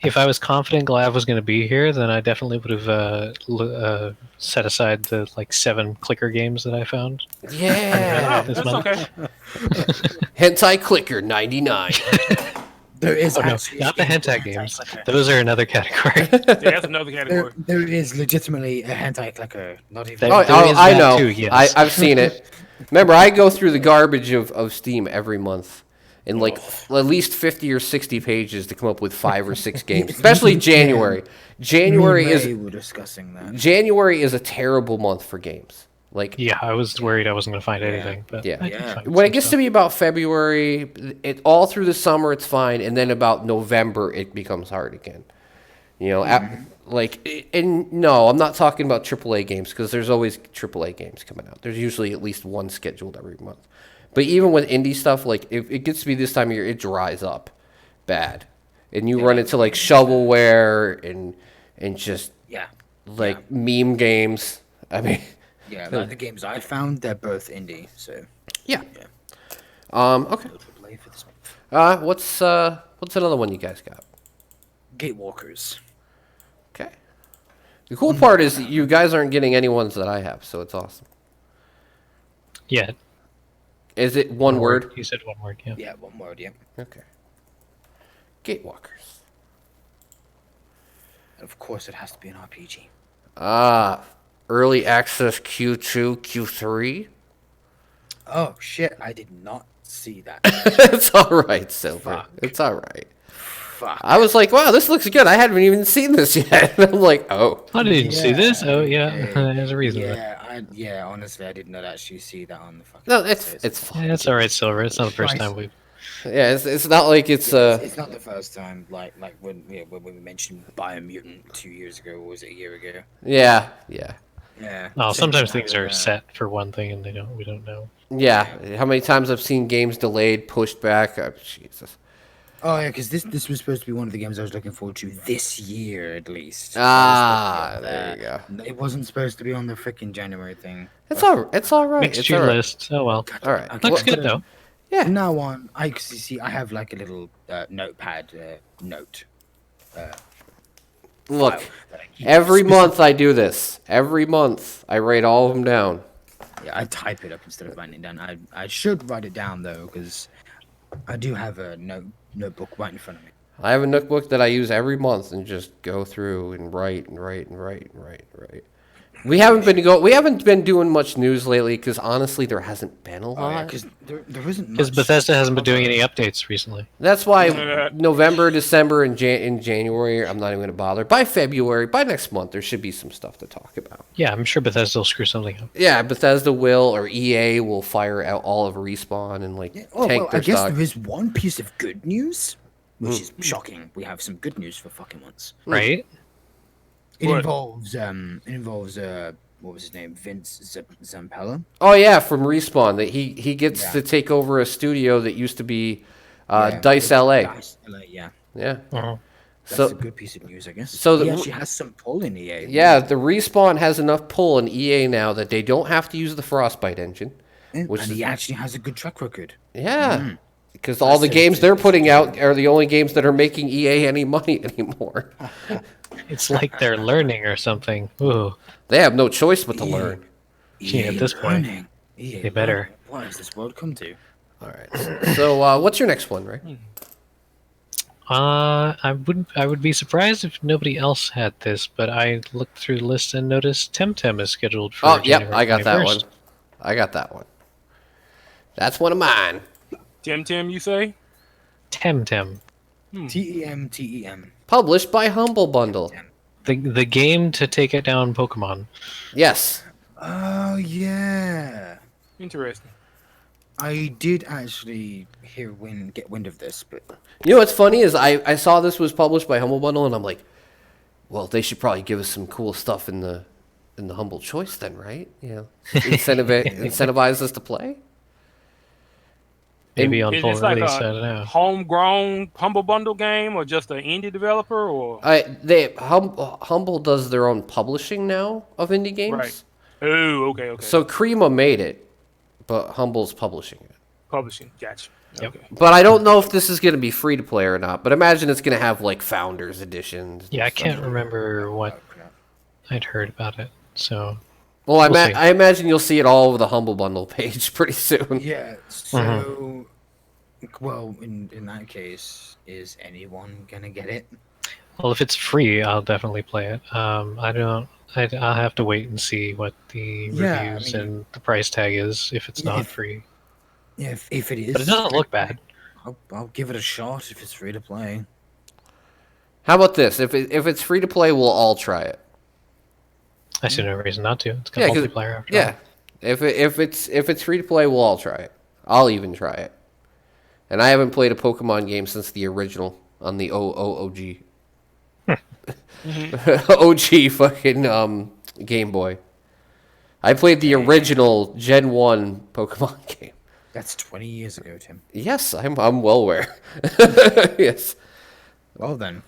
If I was confident Glav was going to be here, then I definitely would have set aside the 7 clicker games that I found. Yeah. this That's month. okay. Hentai Clicker 99. There is Oh no, actually not the a game hentai called games. Clicker. Those are another category. Yeah, that's another category. There is legitimately a hentai clicker. Not even. There- Oh, is I that know. too, yes. I've seen it. Remember, I go through the garbage of Steam every month in like at least 50 or 60 pages to come up with 5 or 6 games, especially January. January Me and Ray is were discussing that. January is a terrible month for games. Like, Yeah, I was worried I wasn't going to find anything, but Yeah. I did Yeah. find when it some gets stuff. to be about February, it all through the summer it's fine, and then about November it becomes hard again. You know, and no, I'm not talking about AAA games because there's always AAA games coming out. There's usually at least one scheduled every month. But even with indie stuff, like if it gets to be this time of year, it dries up bad, and you run into like shovelware and just Yeah. like meme games. I mean, Yeah, like the games I found, they're both indie, so yeah. Yeah. Okay. no AAA for this month. What's another one you guys got? Gatewalkers. Okay. The cool part is that you guys aren't getting any ones that I have, so it's awesome. Yeah, Is it one word? You said one word, yeah. Yeah, one word, yeah. Okay. Gatewalkers. And of course, it has to be an RPG. Early access Q2, Q3. Oh shit! I did not see that. It's all right, Silver. Fuck. It's all right. Fuck. I was like, wow, this looks good. I hadn't even seen this yet. I'm like, oh. I didn't see this. Oh, okay. yeah, there's a reason. for that. Yeah. Honestly, I did not actually see that on the fucking. No, website. it's fine. Yeah, it's all right, Silver. It's not the first Christ. time we've. Yeah, it's not like it's It's not the first time. Like when we mentioned Biomutant 2 years ago, or was it a year ago? yeah. Yeah. Oh, Same sometimes thing things are happened, set for one thing and we don't know. Yeah. How many times I've seen games delayed, pushed back? Oh, Jesus. Oh yeah, because this was supposed to be one of the games I was looking forward to this year at least. Ah, there you go. It wasn't supposed to be on the freaking January thing. It's all right. It's Mixed It's your all right. list. Oh, well. All right. Okay, Looks Well, good, though. Yeah. From now on, I see. I have like a little notepad note. Look, file that I keep every specific- month I do this. Every month I write all of them down. Yeah, I type it up instead of writing it down. I should write it down though, because I do have a notebook right in front of me. I have a notebook that I use every month and just go through and write. We haven't been doing much news lately because honestly there hasn't been a lot. Because there isn't Because much Bethesda hasn't been to doing cover. any updates recently. That's why November, December, and in January I'm not even going to bother. By February, by next month, there should be some stuff to talk about. Yeah, I'm sure Bethesda will screw something up. Yeah, Bethesda will or EA will fire out all of Respawn and like Oh tank well, I their guess stock. there is one piece of good news, which is shocking. We have some good news for fucking once. Right? It What? involves what was his name? Vince Zampella. Oh yeah, from Respawn that he gets Yeah. to take over a studio that used to be Yeah, Dice it's LA. Dice LA, yeah. Yeah. Uh-huh. That's So a good piece of news, I guess. so he the- actually has some pull in EA. yeah, the Respawn has enough pull in EA now that they don't have to use the Frostbite engine. and which is- he actually has a good track record. Yeah. Because all the That's games it. they're putting out are the only games that are making EA any money anymore. It's like they're learning or something. Ooh. They have no choice but to learn. Gee, at this point, learning. EA they better. learning. What has this world come to? All right. So what's your next one, Ray? I would be surprised if nobody else had this, but I looked through the list and noticed Temtem is scheduled for Oh, yep, January I got that 21st. one. I got that one. That's one of mine. Tim, you say? Temtem. TEM. Published by Humble Bundle. The game to take it down Pokemon. Yes. Oh yeah. Interesting. I did actually get wind of this, but You know what's funny is I saw this was published by Humble Bundle and I'm like, well, they should probably give us some cool stuff in the Humble Choice then, right? You know, incentivize us to play. Maybe on Is full this like release, I a don't know. homegrown Humble Bundle game or just an indie developer or? Humble does their own publishing now of indie games. Right. Oh, okay. So Crema made it, but Humble's publishing it. Publishing, gotcha. Yep. Okay. But I don't know if this is going to be free to play or not. But imagine it's going to have like Founders Editions. Yeah, I can't remember what I'd heard about it. So Well, We'll see. I imagine you'll see it all over the Humble Bundle page pretty soon. yeah. So Well, in that case, is anyone gonna get it? Well, if it's free, I'll definitely play it. I don't. I'll have to wait and see what the Yeah, I reviews mean, and the price tag is if it's yeah, not if- free. Yeah, if it is, But it doesn't look bad. I'll give it a shot if it's free to play. How about this? If it's free to play, we'll all try it. I see no reason not to. It's got Yeah, 'cause- multiplayer after yeah. If it's free to play, we'll all try it. I'll even try it. And I haven't played a Pokemon game since the original on the OG. OG fucking Game Boy. I played the original Gen 1 Pokemon game. That's 20 years ago, Tim. Yes, I'm well aware. Yes. Well then,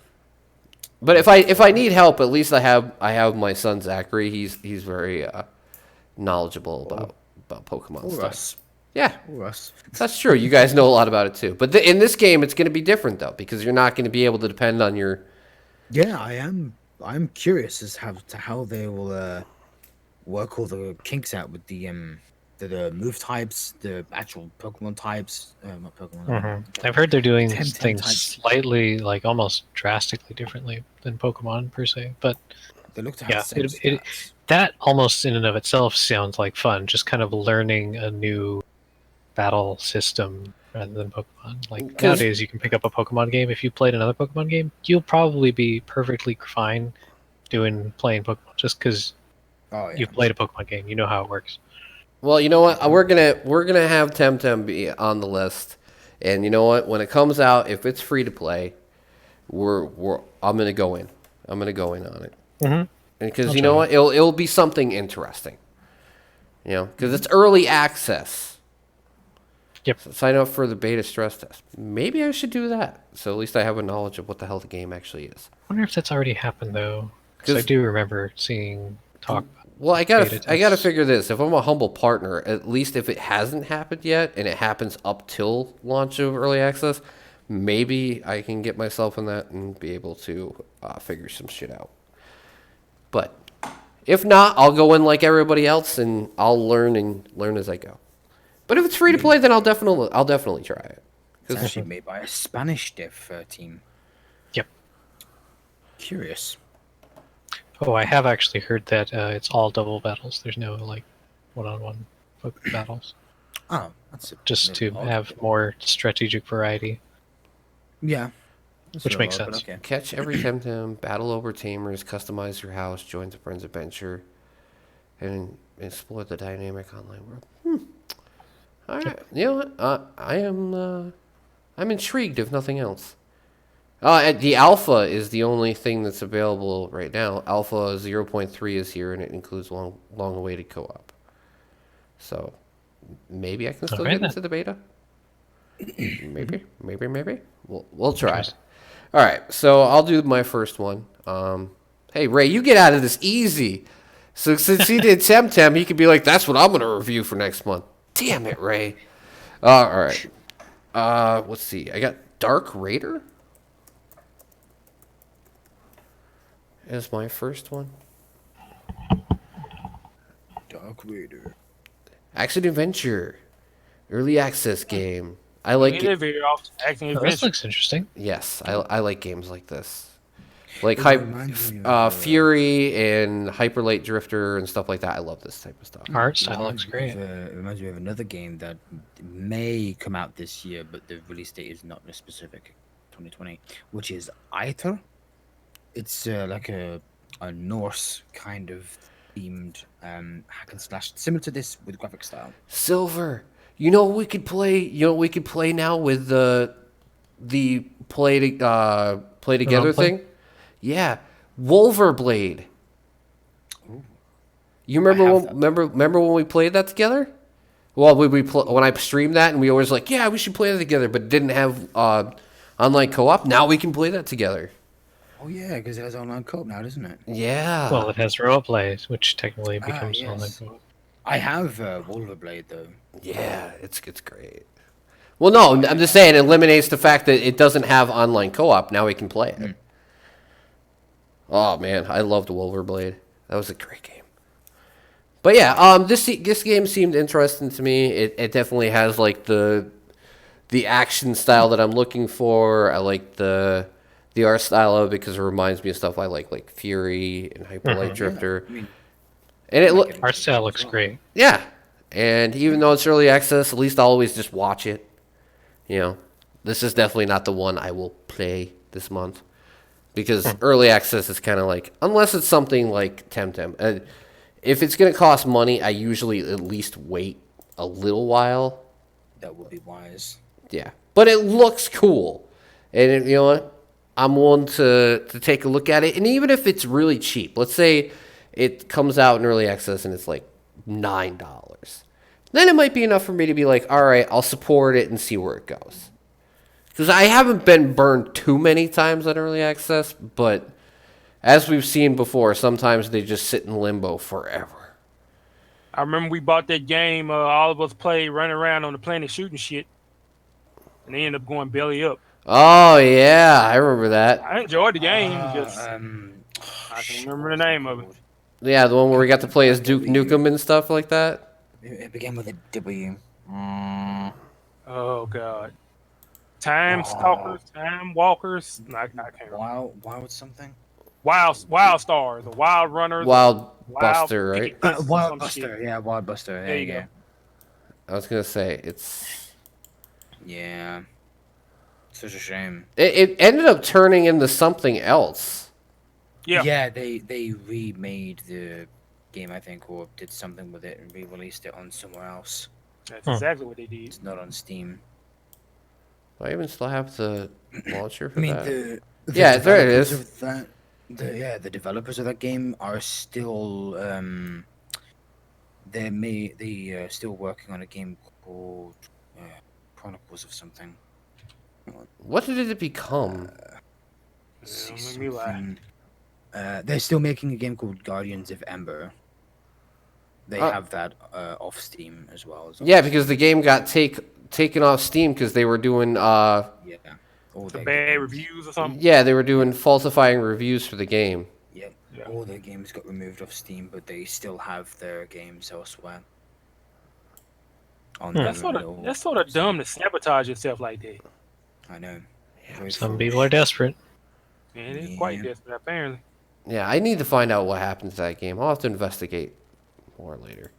But if I need help, at least I have my son Zachary. He's very knowledgeable about Pokemon or stuff. us, Yeah, or us. that's true. You guys know a lot about it too. But in this game, it's going to be different though because you're not going to be able to depend on your. Yeah, I am. I'm curious as to how they will work all the kinks out with the move types, the actual Pokemon types. Not Pokemon. I've heard they're doing Temtem things types. slightly, like almost drastically differently than Pokemon per se. But They look to have yeah, the same stats. that almost in and of itself sounds like fun. Just kind of learning a new battle system rather than Pokemon. Like 'Cause- nowadays, you can pick up a Pokemon game. If you played another Pokemon game, you'll probably be perfectly fine playing Pokemon just because Oh yeah. you've played a Pokemon game. You know how it works. Well, you know what? We're gonna have Temtem be on the list, and you know what? When it comes out, if it's free to play, I'm gonna go in. I'm gonna go in on it. Mm-hmm. Because I'll you know try what? It'll be something interesting. You know, because it's early access. Yep. So sign up for the beta stress test. Maybe I should do that. So at least I have a knowledge of what the hell the game actually is. I wonder if that's already happened though, because I 'Cause- do remember seeing talk. Well, I Beta gotta tests. figure this. If I'm a humble partner, at least if it hasn't happened yet and it happens up till launch of early access, maybe I can get myself in that and be able to figure some shit out. But if not, I'll go in like everybody else and I'll learn as I go. But if it's free to play, then I'll definitely try it. It's actually made by a Spanish dev team. Yep. Curious. Oh, I have actually heard that it's all double battles. There's no like one-on-one battles, Oh, that's a just to little odd. have more strategic variety. Yeah. That's a Which little makes odd, but sense. okay. Catch every Temtem, battle over tamers, customize your house, join the friends adventure, and explore the dynamic online world. All right, you know what? I'm intrigued if nothing else. The alpha is the only thing that's available right now. Alpha 0.3 is here, and it includes long-awaited co-op. So maybe I can still Alright get then. into the beta. Maybe. We'll try. Interesting. All right, so I'll do my first one. Hey Ray, you get out of this easy. So since he did Temtem, he could be like, "That's what I'm gonna review for next month." Damn it, Ray. All right. Let's see. I got Dark Raider as my first one. Dark Raider. Action Adventure, early access game. I like It is very often acting Oh, this adventure. looks interesting. Yes, I like games like this, like It reminds me of, Fury and Hyper Light Drifter and stuff like that. I love this type of stuff. Art style looks great. It reminds me of another game that may come out this year, but the release date is not specific. 2020, which is Aether. It's like a Norse kind of themed hack and slash, similar to this with graphic style. Silver. You know what we could play? You know what we could play now with the play together play? thing? Yeah, Wolverblade. You remember I have when, that. remember when we played that together? Well, when I streamed that and we always like, yeah, we should play that together, but didn't have online co-op. Now we can play that together. Oh yeah, because it has online co-op now, doesn't it? Yeah. Well, it has role plays, which technically becomes yes. online co-op. I have Wolverblade though. Yeah, it's great. Well, no, I'm just saying it eliminates the fact that it doesn't have online co-op. Now we can play it. Oh man, I loved Wolverblade. That was a great game. But yeah, this game seemed interesting to me. It definitely has like the the action style that I'm looking for. I like the art style of it because it reminds me of stuff I like Fury and Hyperlight Drifter. I mean, And it I look get Art into style that looks as well. great. yeah. And even though it's early access, at least I'll always just watch it. You know, this is definitely not the one I will play this month because early access is kind of like, unless it's something like Temtem. If it's going to cost money, I usually at least wait a little while. That would be wise. Yeah. But it looks cool. And you know what? I'm willing to take a look at it. And even if it's really cheap, let's say it comes out in early access and it's like $9. Then it might be enough for me to be like, all right, I'll support it and see where it goes. Because I haven't been burned too many times on early access, but as we've seen before, sometimes they just sit in limbo forever. I remember we bought that game. All of us played, running around on the planet shooting shit, and they ended up going belly up. Oh, yeah, I remember that. I enjoyed the game. Just I Shit, can remember what the was name of it. called? Yeah, the one where we got to play as Duke Nukem and stuff like that. It began with a W. Oh god, Time Stalkers, Time Walkers. I can't remember. Wild something? Wild Stars, or Wild Runners, Wild Wild Buster, right? Picket Fences or Wild some Buster. shit. Yeah, Wild Buster. There you go. I was going to say, it's... Yeah. Such a shame. It ended up turning into something else. Yeah. They remade the game, I think, or did something with it and re-released it on somewhere else. That's exactly what they did. It's not on Steam. Do I even still have the launcher for I mean, that? the Yeah, there it developers is. of that, the developers of that game are still they still working on a game called Chronicles of something. What did it become? See Don't make me lie. something. They're still making a game called Guardians of Ember. They have that off Steam as well. Yeah, because the game got taken off Steam because they were doing yeah, all The their bad games- reviews or something. yeah, they were doing falsifying reviews for the game. Yeah, Yeah. all their games got removed off Steam, but they still have their games elsewhere. On That's their sort little- of dumb to sabotage yourself like that. I know. Very Some foolish. people are desperate. Man, it's quite Yeah. desperate apparently. Yeah, I need to find out what happened to that game. I'll have to investigate more later.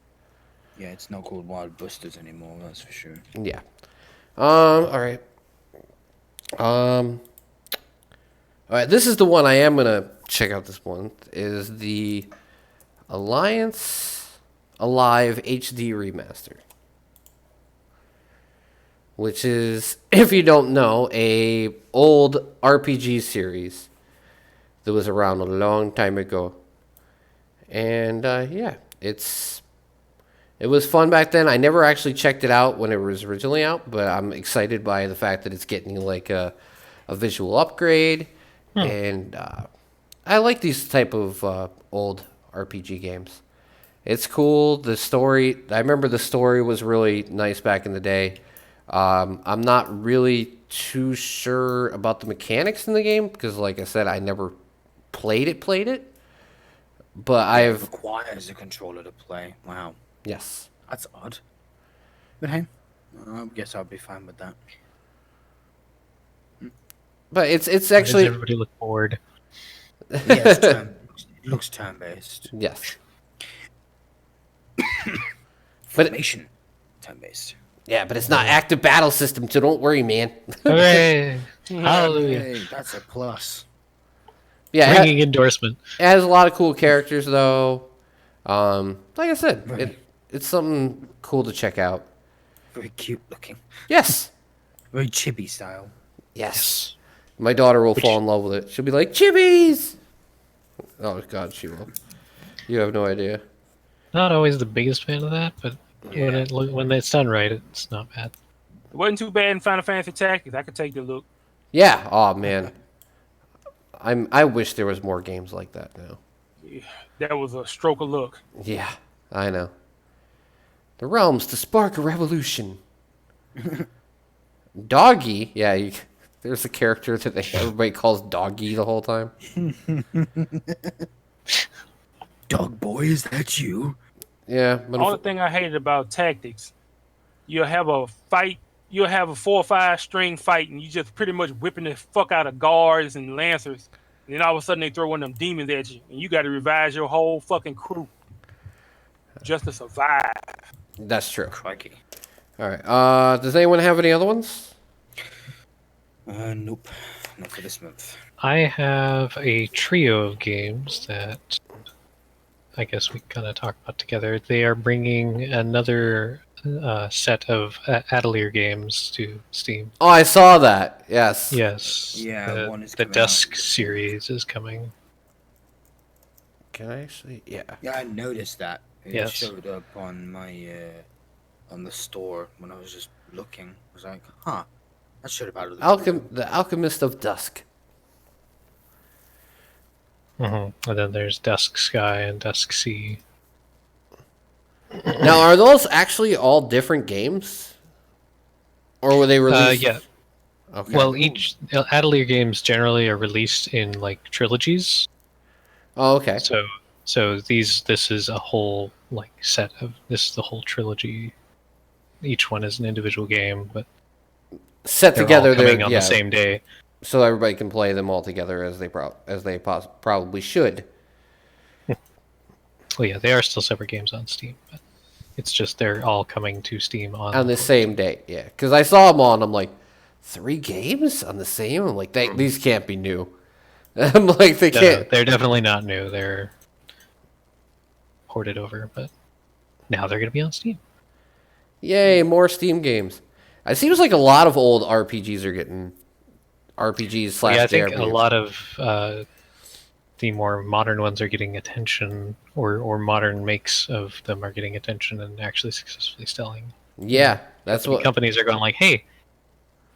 Yeah, it's not called Wild Busters anymore. That's for sure. Yeah. All right. All right. This is the one I am gonna check out this month. Is the Alliance Alive HD remaster, which is, if you don't know, a old RPG series that was around a long time ago. And yeah, it was fun back then. I never actually checked it out when it was originally out, but I'm excited by the fact that it's getting like a visual upgrade. And I like these type of old RPG games. It's cool. The story, I remember the story was really nice back in the day. I'm not really too sure about the mechanics in the game because, like I said, I never played it. But It I've, requires a controller to play. Wow, yes. that's odd. But hey, I guess I'll be fine with that. But it's Why does actually, everybody look bored? Yeah, it's it looks turn-based. yes. Formation, turn-based. Yeah, but it's not active battle system, so don't worry, man. Hooray! Hallelujah! Hey, that's a plus. Yeah, it Ringing endorsement. has a lot of cool characters, though. Like I said, it's something cool to check out. Very cute looking. Yes. Very chibi style. Yes. My daughter will fall in love with it. She'll be like, Chibbies! Oh, God, she will. You have no idea. Not always the biggest fan of that, but Yeah. when it's done right, it's not bad. It wasn't too bad in Final Fantasy Tactics. I could take the look. Yeah. Oh, man. I wish there was more games like that now. That was a stroke of luck. Yeah, I know. The realms to spark a revolution. Doggy, yeah, there's a character that everybody calls Doggy the whole time. Dog boy, is that you? Yeah, but The only thing I hated about Tactics, you'll have a fight you'll have a 4 or 5 string fight, and you just pretty much whipping the fuck out of guards and lancers. And then all of a sudden they throw one of them demons at you, and you got to revise your whole fucking crew just to survive. That's true. Crikey. All right. Does anyone have any other ones? Nope. Not for this month. I have a trio of games that I guess we kind of talk about together. They are bringing another set of Atelier games to Steam. Oh, I saw that. Yes. Yes. Yeah, one is the coming Dusk out. series is coming. Can I actually? Yeah. Yeah, I noticed that. It Yes. showed up on my on the store when I was just looking. I was like, huh. That should have added The Alchemist of Dusk. And then there's Dusk Sky and Dusk Sea. Now, are those actually all different games, or were they released? Yeah. Okay. Well, each Atelier games generally are released in like trilogies. Oh, okay. So this is a whole like set of this is the whole trilogy. Each one is an individual game, but Set they're together, all coming they're on yeah, the same day. so everybody can play them all together as they probably should. Well, yeah, they are still separate games on Steam, but it's just they're all coming to Steam On the same day, yeah. Because I saw them all, and I'm like, 3 games on the same? I'm like, these can't be new. I'm like, they No, can't. they're definitely not new. They're ported over, but now they're going to be on Steam. Yay, more Steam games. It seems like a lot of old RPGs are getting RPGs slash Yeah, I think JRPGs. a lot of the more modern ones are getting attention, or modern makes of them are getting attention and actually successfully selling. Yeah, that's what. Companies are going like, hey,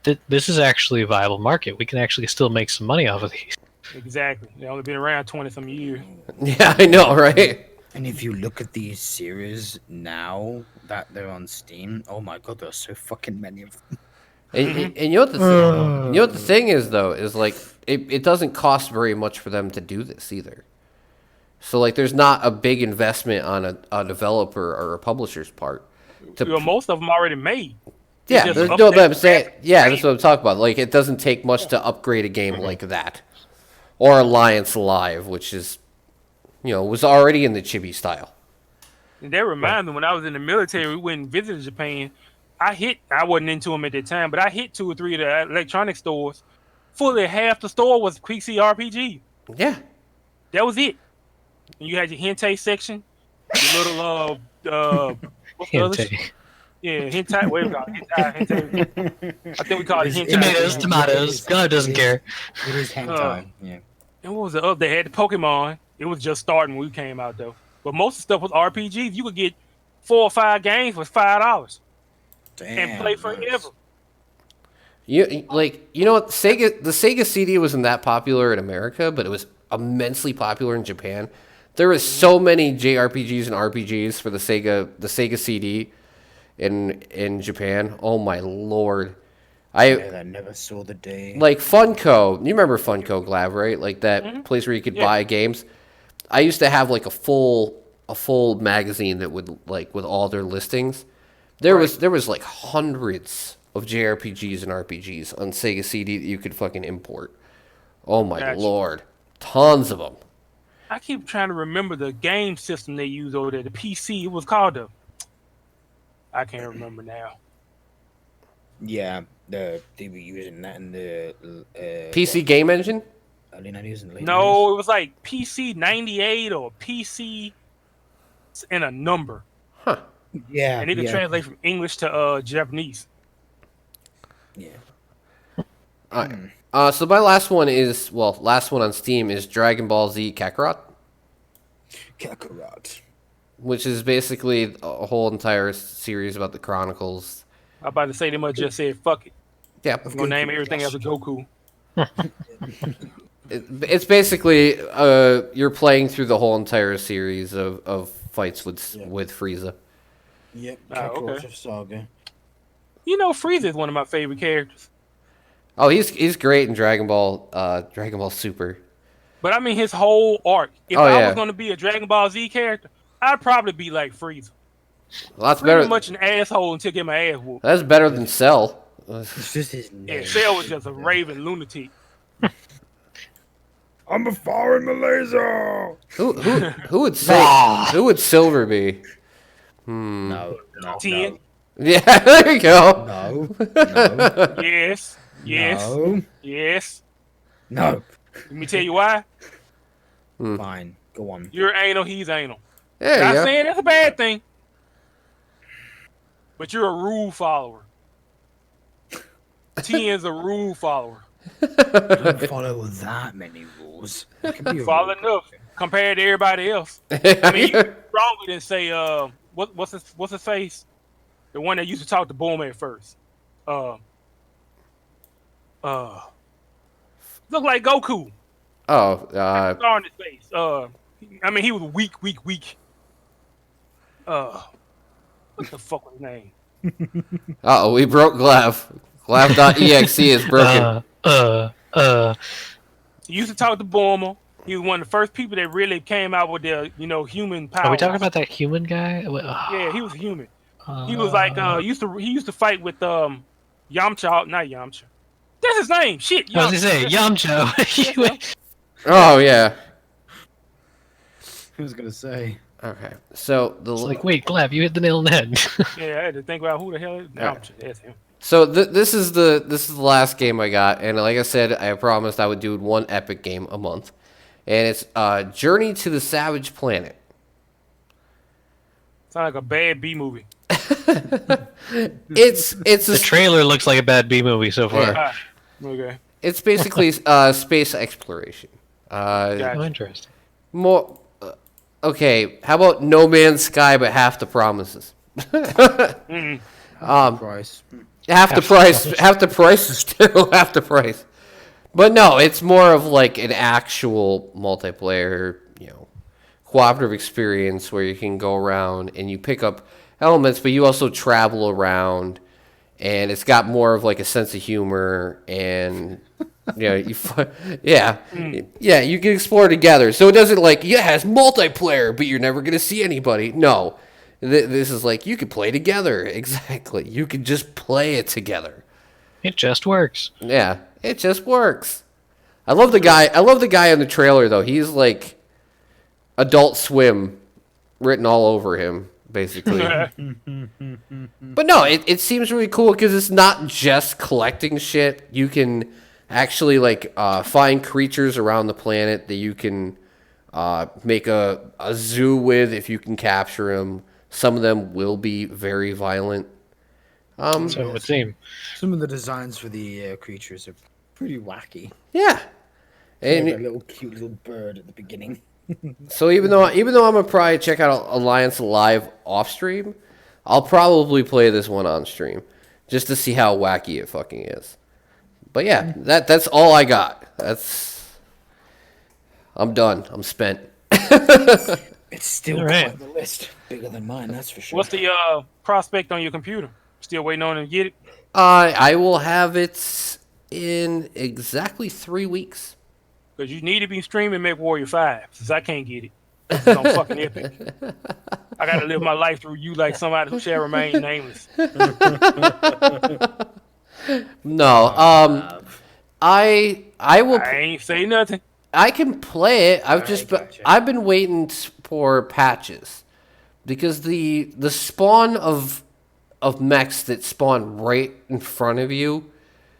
this is actually a viable market. We can actually still make some money off of these. Exactly. They only been around 20-some years. Yeah, I know, right? And if you look at these series now that they're on Steam, oh my god, there's so fucking many of them. And you know what the thing, you know what the thing is though is like it doesn't cost very much for them to do this either. So like there's not a big investment on a developer or a publisher's part. Well, most of them already made. Yeah, just no, update but I'm the saying, graphics. yeah, that's what I'm talking about. Like it doesn't take much to upgrade a game like that, or Alliance Live, which is, was already in the chibi style. And that reminds me, when I was in the military, we went and visited Japan. I wasn't into them at that time, but I hit 2 or 3 of the electronic stores. Fully half the store was PC RPG. Yeah, That was it. And you had your hentai section, your little what's the other shit? Hinte. Yeah, hentai. What do we call it? Hentai. I think we call it hentai. Tomatoes. God doesn't care. It is hentai. Yeah. And what was the other? They had the Pokemon. It was just starting when we came out though. But most of the stuff was RPGs. You could get 4 or 5 games for $5 and play forever. you know what? The Sega CD wasn't that popular in America, but it was immensely popular in Japan. There was so many JRPGs and RPGs for the Sega CD in Japan. Oh my lord! That never saw the day. Like Funko. You remember Funko Glav, right? Like that place where you could buy games. I used to have like a full magazine that would like with all their listings. There was like hundreds of JRPGs and RPGs on Sega CD that you could fucking import. Oh my Gotcha. lord, tons of them. I keep trying to remember the game system they use over there. The PC. It was called I can't remember now. Yeah, they were using that in the PC Game Engine. early 90s and late No, it was like PC 98 or PC and a number. 90s. Yeah. And it could translate from English to Japanese. Yeah. All right. So my last one on Steam is Dragon Ball Z Kakarot, Kakarot. which is basically a whole entire series about the Chronicles. I'm about to say they must just say fuck it. Yeah, I'm gonna name everything after Goku. it's basically you're playing through the whole entire series of fights with Frieza. Yep. Okay. Saga. You know, Frieza is one of my favorite characters. Oh, he's great in Dragon Ball Super. But I mean, his whole arc. If Oh, I yeah. was gonna be a Dragon Ball Z character, I'd probably be like Frieza. Well, that's Pretty better. much an asshole until get my ass whooped. That's better than Cell. It's just his name. Yeah, Cell was just a raving lunatic. I'm a firing the laser. Who would say? Who would Silver be? No. 10. Yeah, there you go. No. Yes. No. Yes. No. Let me tell you why. Fine. Go on. You're anal, he's anal. There Not you go. saying that's a bad thing. But you're a rule follower. 10's a rule follower. I don't follow that many rules. I can be a Follow rule enough compared to everybody else. I mean, you're stronger than say, what's his face? The one that used to talk to Bulma at first. Look like Goku. Oh, Star on his face. I mean, he was weak. What the fuck was his name? we broke Glav. Glav.exe is broken. He used to talk to Bulma. He was one of the first people that really came out with their, human power. Are we talking about that human guy? Yeah, he was human. He was like he used to fight with Yamcha, not Yamcha. That's his name. Shit. I was gonna say Yamcha. Oh yeah. I was gonna say. Okay, so It's like, wait, Glab, you hit the nail on the head. Yeah, I had to think about who the hell is Yamcha. That's him. So this is the last game I got, and like I said, I promised I would do one epic game a month, and it's Journey to the Savage Planet. Sound like a bad B movie. It's The trailer looks like a bad B movie so far. Yeah. Okay. It's basically space exploration. Gotcha. Oh, interesting. More okay. How about No Man's Sky, but half the promises? Price. Half the price. Half the price is still half the price. But no, it's more of like an actual multiplayer, cooperative experience where you can go around and you pick up elements, but you also travel around, and it's got more of like a sense of humor, and you can explore together. So it doesn't like it has multiplayer, but you're never gonna see anybody. No, this is like you could play together. Exactly, you could just play it together. It just works. Yeah, it just works. I love the guy in the trailer though. He's like Adult Swim written all over him, basically. But no, it seems really cool because it's not just collecting shit. You can actually like find creatures around the planet that you can make a zoo with if you can capture them. Some of them will be very violent. So it would seem. Some of the designs for the creatures are pretty wacky. Yeah. And Like a little cute little bird at the beginning. so even though I'm gonna probably check out Alliance Live off stream, I'll probably play this one on stream just to see how wacky it fucking is. But yeah, that's all I got. I'm done. I'm spent. It's still All right. quite the list. Bigger than mine, that's for sure. What's the prospect on your computer? Still waiting on him to get it? I will have it in exactly 3 weeks. Because you need to be streaming MechWarrior 5, since I can't get it. It's on fucking Epic. I gotta live my life through you like somebody who shall remain nameless. No, I will. I ain't say nothing. I can play it. gotcha. I've been waiting for patches because the spawn of mechs that spawn right in front of you.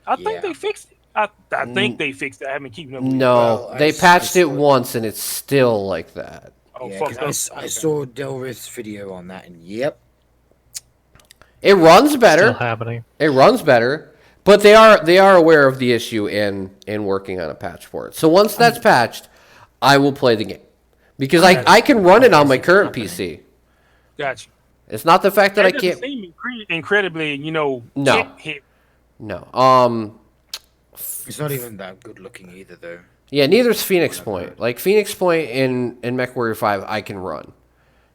I think Yeah. they fixed it. I think they fixed it. I haven't keeping up with it. No, Well, they I patched it saw it. once and it's still like that. Oh, Yeah, fuck 'cause I saw Delrith's video on that, and yep. It runs better. Still happening. It runs better, but they are aware of the issue and working on a patch for it. So once that's patched, I will play the game because I can run it on my current PC. Gotcha. It's not the fact that I That doesn't can't. seem incredibly, No. hit. No. It's not even that good looking either, though. Yeah, neither's Phoenix Point. Like Phoenix Point in MechWarrior 5, I can run,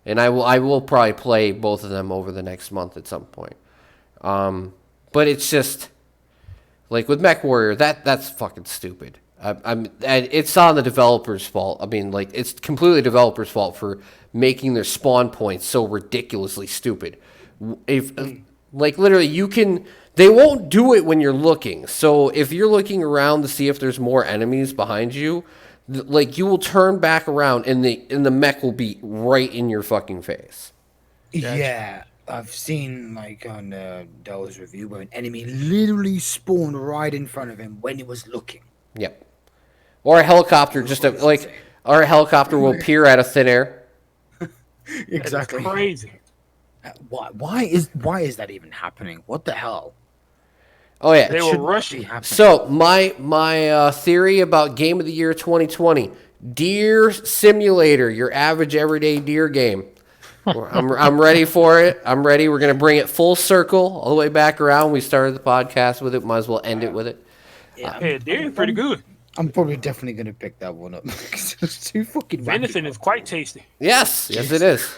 and I will probably play both of them over the next month at some point. But it's just like with MechWarrior, that's fucking stupid. And it's on the developers' fault. I mean, like it's completely developers' fault for making their spawn points so ridiculously stupid. If Like literally, you can. They won't do it when you're looking. So if you're looking around to see if there's more enemies behind you, like you will turn back around and the mech will be right in your fucking face. Yeah, I've seen like on Dell's review where an enemy literally spawned right in front of him when he was looking. Yep. Or a helicopter, or a helicopter will appear out of thin air. Exactly. That's crazy. Why is that even happening? What the hell? Oh yeah. They were rushing. So my theory about Game of the Year 2020, Deer Simulator, your average everyday deer game. I'm ready for it. I'm ready. We're gonna bring it full circle, all the way back around. We started the podcast with it. Might as well end it with it. Yeah, Yeah, they're pretty good. I'm probably definitely gonna pick that one up because it's too fucking. Venison is quite tasty. Yes, it is.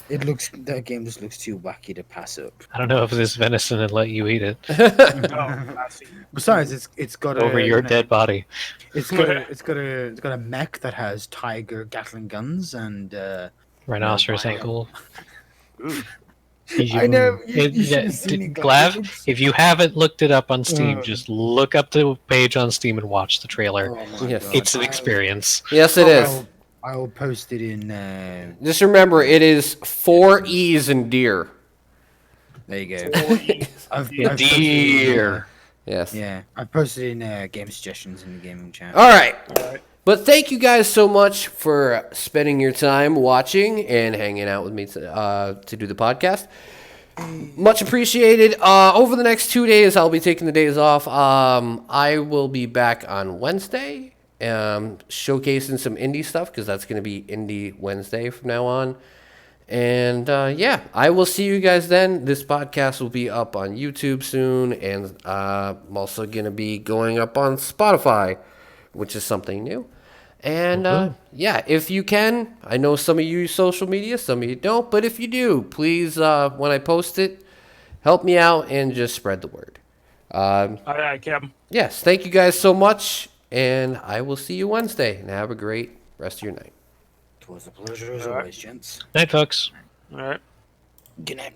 That game just looks too wacky to pass up. I don't know if this venison would let you eat it Oh, I see. Besides, it's got over your dead body. It's got a mech that has tiger Gatling guns and Rhinoceros ankle. I know. You should have seen it, Glav, if you haven't looked it up on Steam, just look up the page on Steam and watch the trailer. Oh my Yes. God. It's an experience. Yes, it is. I'll post it in. Just remember, it is 4 E's in deer. There you go. I've Yeah, posted it in, deer. Yes. yeah, I posted in game suggestions in the gaming chat. All right. But thank you guys so much for spending your time watching and hanging out with me to do the podcast. Much appreciated. Over the next 2 days, I'll be taking the days off. I will be back on Wednesday, showcasing some indie stuff because that's going to be Indie Wednesday from now on. And yeah, I will see you guys then. This podcast will be up on YouTube soon, and I'm also going to be going up on Spotify, which is something new. And yeah, if you can, I know some of you use social media, some of you don't, but if you do, please, when I post it, help me out and just spread the word. All right, Captain. Yes, thank you guys so much, and I will see you Wednesday, and have a great rest of your night. It was a pleasure as All right. always, gents. Night, folks. All right. Good night.